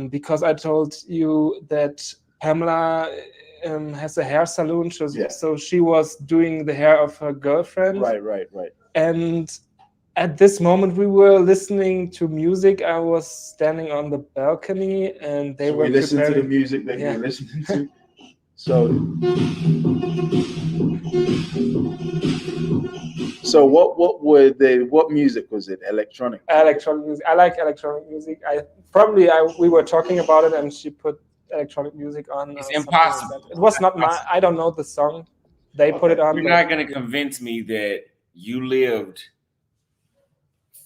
Because I told you that Pamela has a hair salon, so she was doing the hair of her girlfriend. Right. And at this moment, we were listening to music. I was standing on the balcony, and they were listening to the preparing music that you were listening to. So what music was it? Electronic. Electronic music. I like electronic music. We were talking about it, and she put electronic music on. It's impossible. Like it was not my. I don't know the song. They put it on. You're not going to convince me that you lived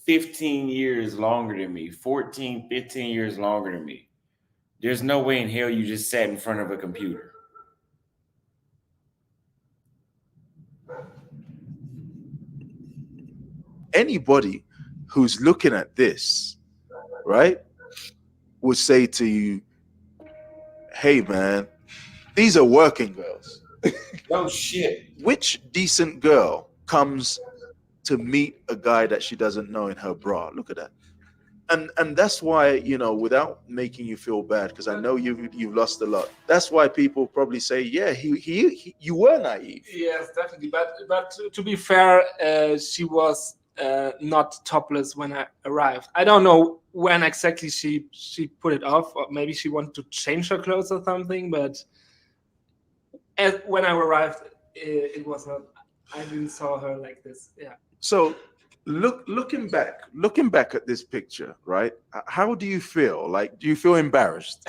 15 years longer than me, 14, 15 years longer than me. There's no way in hell you just sat in front of a computer. Anybody who's looking at this, right, would say to you, hey man, these are working girls. Oh shit. Which decent girl comes to meet a guy that she doesn't know in her bra? Look at that. And that's why, you know, without making you feel bad, because I know you've lost a lot. That's why people probably say, yeah, he you were naive. Yes, definitely. But to be fair, she was not topless when I arrived. I don't know when exactly she put it off, or maybe she wanted to change her clothes or something. But when I arrived, it was not. I didn't saw her like this. Yeah. So looking back at this picture, right? How do you feel? Like, do you feel embarrassed?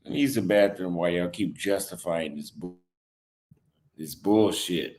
Use the bathroom while y'all keep justifying this bullshit.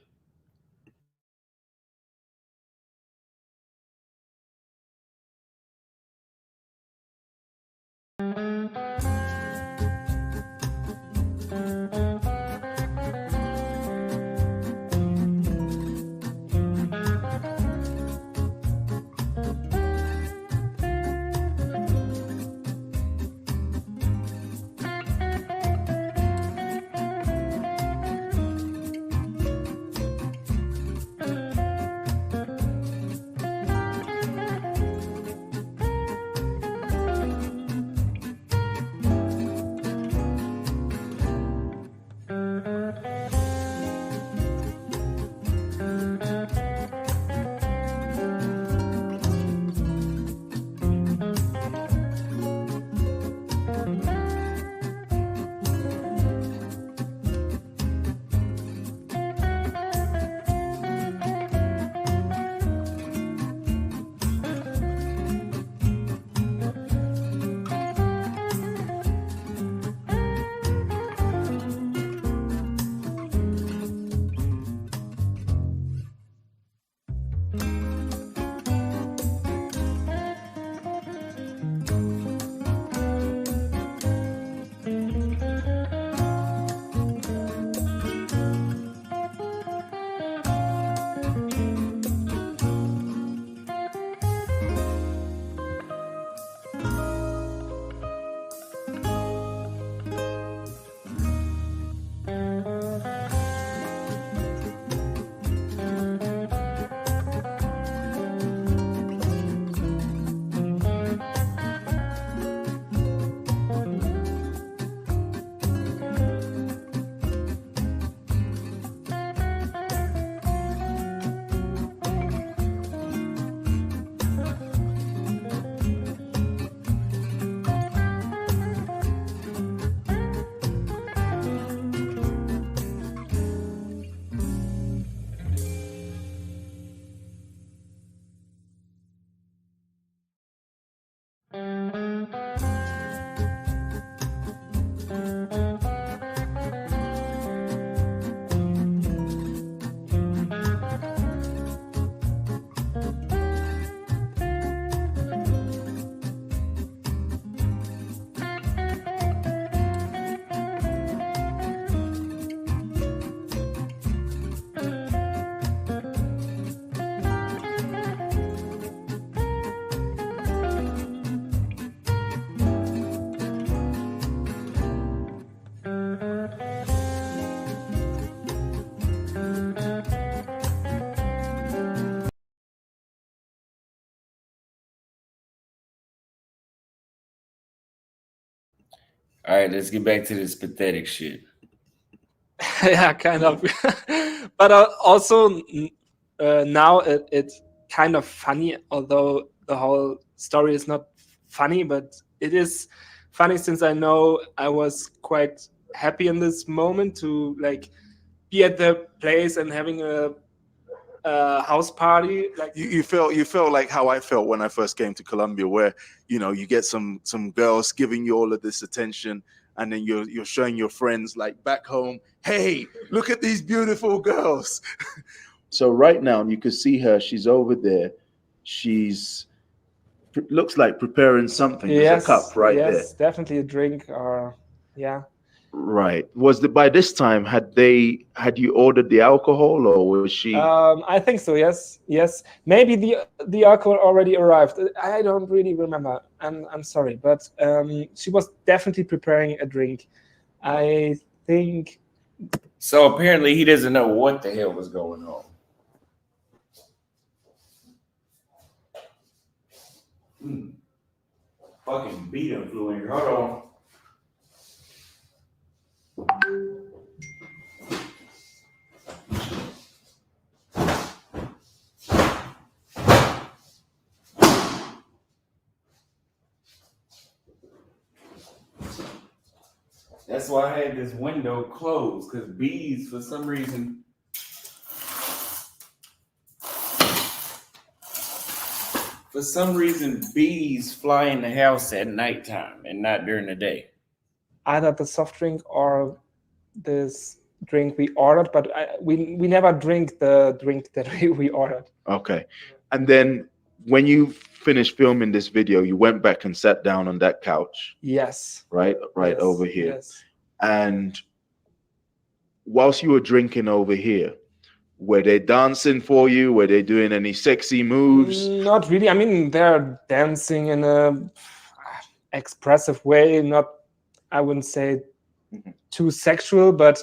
All right, let's get back to this pathetic shit. Yeah, kind of. But also now it's kind of funny, although the whole story is not funny, but it is funny since I know I was quite happy in this moment to like be at the place and having a house party. Like You felt like how I felt when I first came to Colombia, where you know you get some girls giving you all of this attention, and then you're showing your friends like back home, hey, look at these beautiful girls. So right now you can see her. She's over there. She's looks like preparing something. There's a cup right there. Yes, definitely a drink or yeah. Right. Was it by this time had you ordered the alcohol, or was she? I think so. Yes. Maybe the alcohol already arrived. I don't really remember. I'm sorry, but she was definitely preparing a drink. I think So apparently he doesn't know what the hell was going on. Fucking beat him flew in here. Hold on. That's why I had this window closed, because bees, for some reason, bees fly in the house at nighttime and not during the day. either the soft drink or this drink we ordered, but we never drink the drink that we ordered. Okay. And then when you finished filming this video, you went back and sat down on that couch. Yes. Right Yes, over here. yes. And whilst you were drinking over here, were they dancing for you? Were they doing any sexy moves? Not really. I mean, they're dancing in a expressive way. Not, I wouldn't say too sexual, but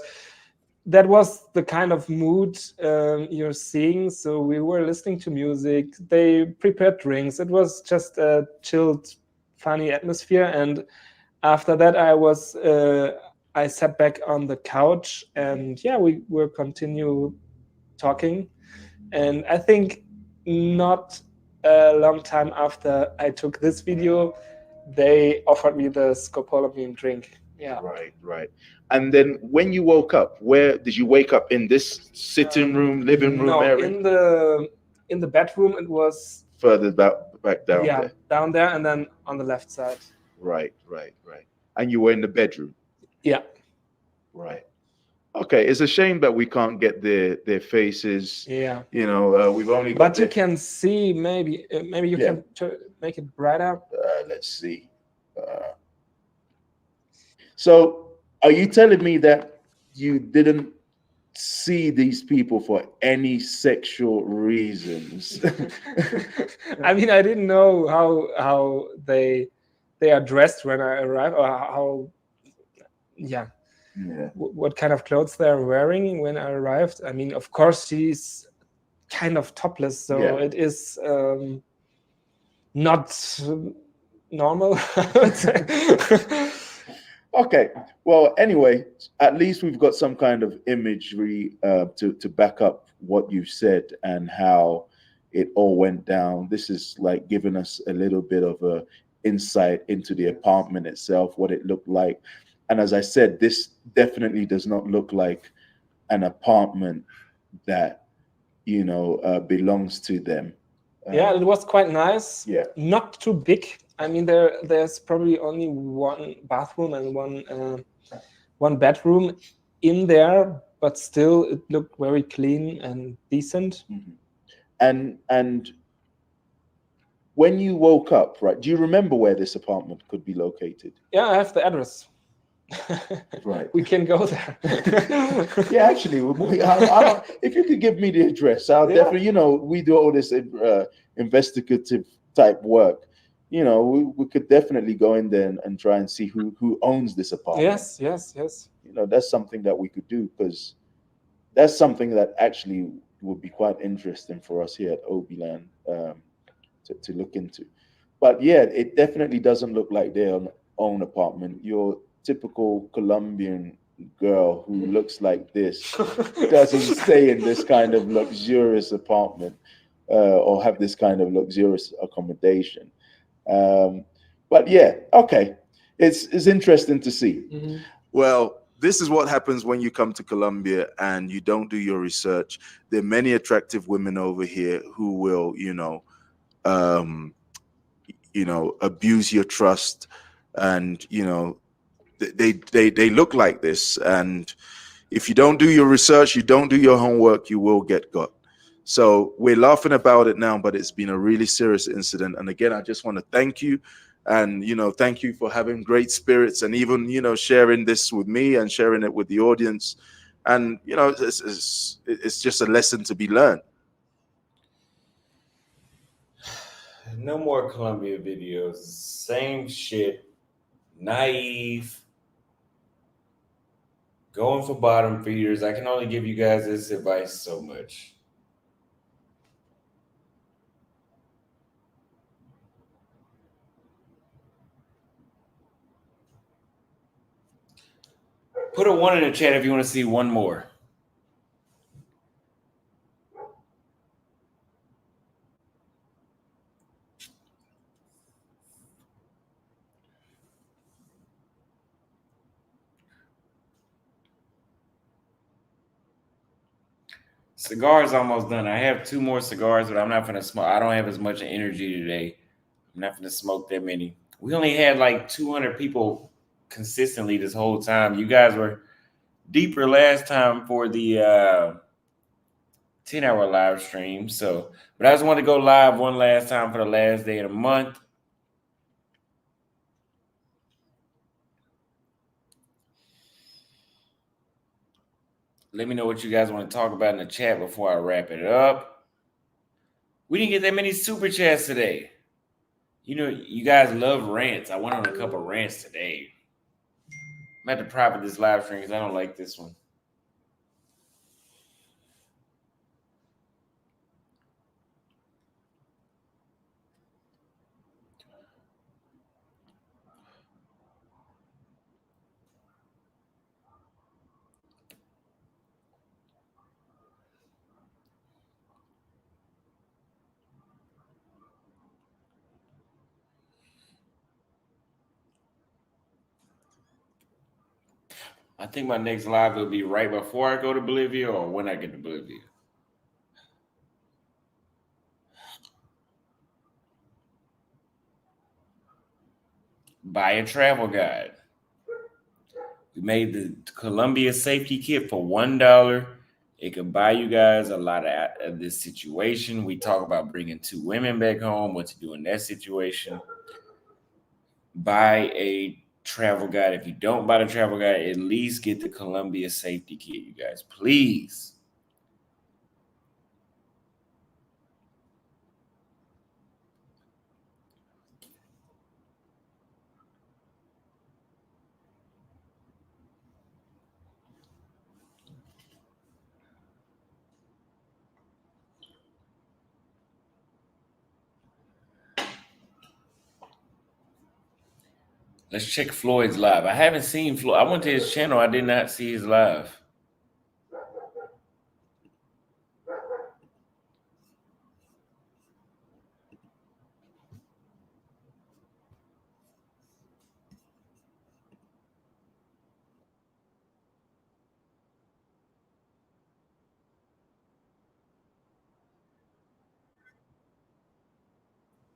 that was the kind of mood you're seeing. So we were listening to music. They prepared drinks. It was just a chilled, funny atmosphere. And after that, I sat back on the couch, and yeah, we will continue talking. And I think not a long time after I took this video, they offered me the scopolamine drink. Yeah. Right. And then when you woke up, where did you wake up? In this sitting room, living room area? In the bedroom. It was further back down there. Down there, and then on the left side. Right. And you were in the bedroom. Yeah. Right. Okay. It's a shame that we can't get their faces. Yeah. We've only got. But you can see, maybe you can make it brighter. Let's see. So, are you telling me that you didn't see these people for any sexual reasons? I mean, I didn't know how they are dressed when I arrived, or how, what kind of clothes they're wearing when I arrived. I mean, of course, she's kind of topless, so it is not normal, I would say. Okay. Well, anyway, at least we've got some kind of imagery to back up what you've said and how it all went down. This is like giving us a little bit of a insight into the apartment itself, what it looked like. And as I said, this definitely does not look like an apartment that, belongs to them. Yeah, it was quite nice. Yeah. Not too big. I mean, there's probably only one bathroom and one bedroom in there, but still it looked very clean and decent. Mm-hmm. And when you woke up, right, do you remember where this apartment could be located? Yeah, I have the address. Right. We can go there. Yeah, actually, if you could give me the address, I'll definitely, we do all this investigative type work. We could definitely go in there and try and see who owns this apartment. Yes. That's something that we could do, because that's something that actually would be quite interesting for us here at Obiland to look into. But yeah, it definitely doesn't look like their own apartment. Your typical Colombian girl who looks like this doesn't stay in this kind of luxurious apartment or have this kind of luxurious accommodation. But yeah, okay, it's interesting to see. Mm-hmm. Well, this is what happens when you come to Colombia and you don't do your research. There are many attractive women over here who will, abuse your trust, and they look like this. And if you don't do your research, you don't do your homework, you will get got. So we're laughing about it now, but it's been a really serious incident. And again, I just want to thank you. And, thank you for having great spirits and even, sharing this with me and sharing it with the audience. And, it's just a lesson to be learned. No more Colombia videos. Same shit. Naive. Going for bottom feeders. I can only give you guys this advice so much. Put a 1 in the chat if you want to see one more. Cigars almost done. I have 2 more cigars, but I'm not gonna smoke. I don't have as much energy today. I'm not gonna smoke that many. We only had like 200 people consistently this whole time. You guys were deeper last time for the 10-hour live stream. So, but I just want to go live one last time for the last day of the month. Let me know what you guys want to talk about in the chat before I wrap it up. We didn't get that many super chats today. You know, you guys love rants. I went on a couple rants today. I'm at the private this live stream because I don't like this one. I think my next live will be right before I go to Bolivia or when I get to Bolivia. Buy a travel guide. We made the Columbia safety kit for $1. It could buy you guys a lot of this situation. We talk about bringing 2 women back home, what to do in that situation. Buy a travel guide. If you don't buy the travel guide, at least get the Columbia safety kit, you guys. Please. Let's check Floyd's live. I haven't seen Floyd. I went to his channel. I did not see his live.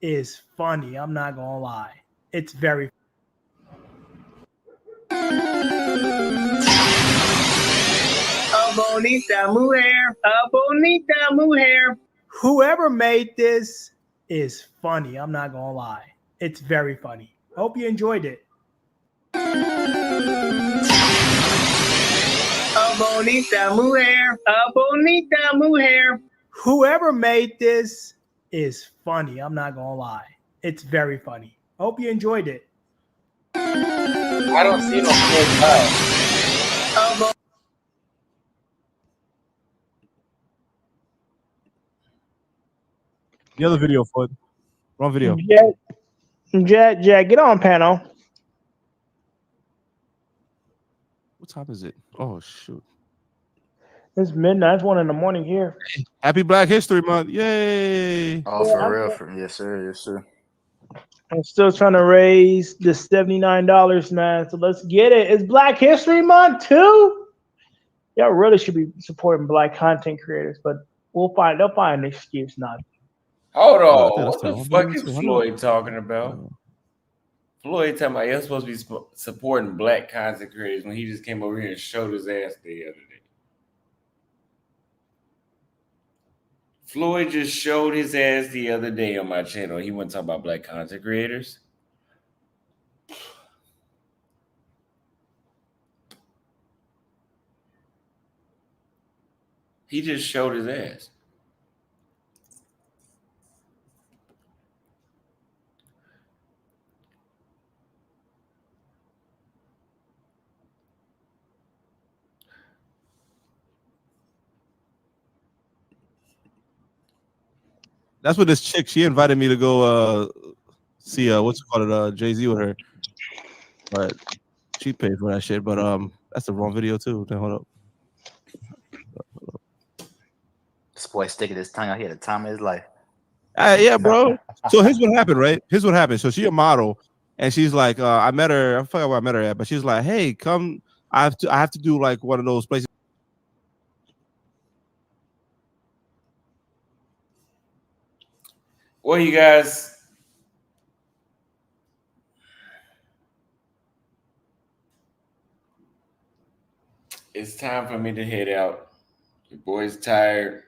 Is funny. I'm not gonna lie. It's very. Bonita mujer, bonita mujer. Whoever made this is funny. I'm not gonna lie. It's very funny. Hope you enjoyed it. Bonita mujer, bonita mujer. Whoever made this is funny. I'm not gonna lie. It's very funny. Hope you enjoyed it. I don't see no Floyd live. The other video, Floyd. Wrong video. Jack, get on panel. What time is it? Oh shoot! It's midnight. It's 1 a.m. here. Happy Black History Month! Yay! Oh, for real? Yes, sir. Yes, sir. I'm still trying to raise the $79, man. So let's get it. It's Black History Month too. Y'all really should be supporting Black content creators, but they'll find an excuse not. Hold on. What the fuck is Floyd talking about? Floyd talking about you're supposed to be supporting Black content creators when he just came over here and showed his ass the other day. Floyd just showed his ass the other day on my channel. He wasn't talking about Black content creators. He just showed his ass. That's what this chick. She invited me to go see what's it called Jay-Z with her, but she paid for that shit. But that's the wrong video too. Then hold up. This boy sticking his tongue out here. The time of his life. Yeah, bro. So here's what happened, right? Here's what happened. So she a model, and she's like, I met her. I forgot where I met her at, but she's like, hey, come. I have to do like one of those places. Well, you guys, it's time for me to head out. Your boy's tired.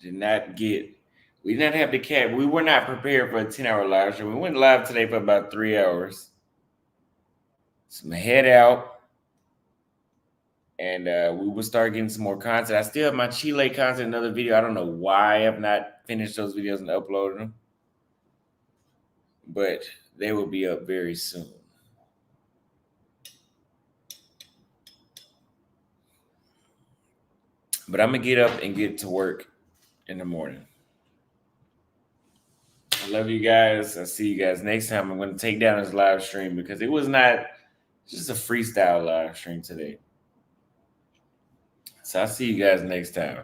We did not have the cat. We were not prepared for a 10-hour live show. We went live today for about 3 hours. So I'm gonna head out, and we will start getting some more content. I still have my Chile content, another video. I don't know why I have not finished those videos and uploaded them, but they will be up very soon. But I'm gonna get up and get to work in the morning. I love you guys. I'll see you guys next time. I'm going to take down this live stream because it was not just a freestyle live stream today. So I'll see you guys next time.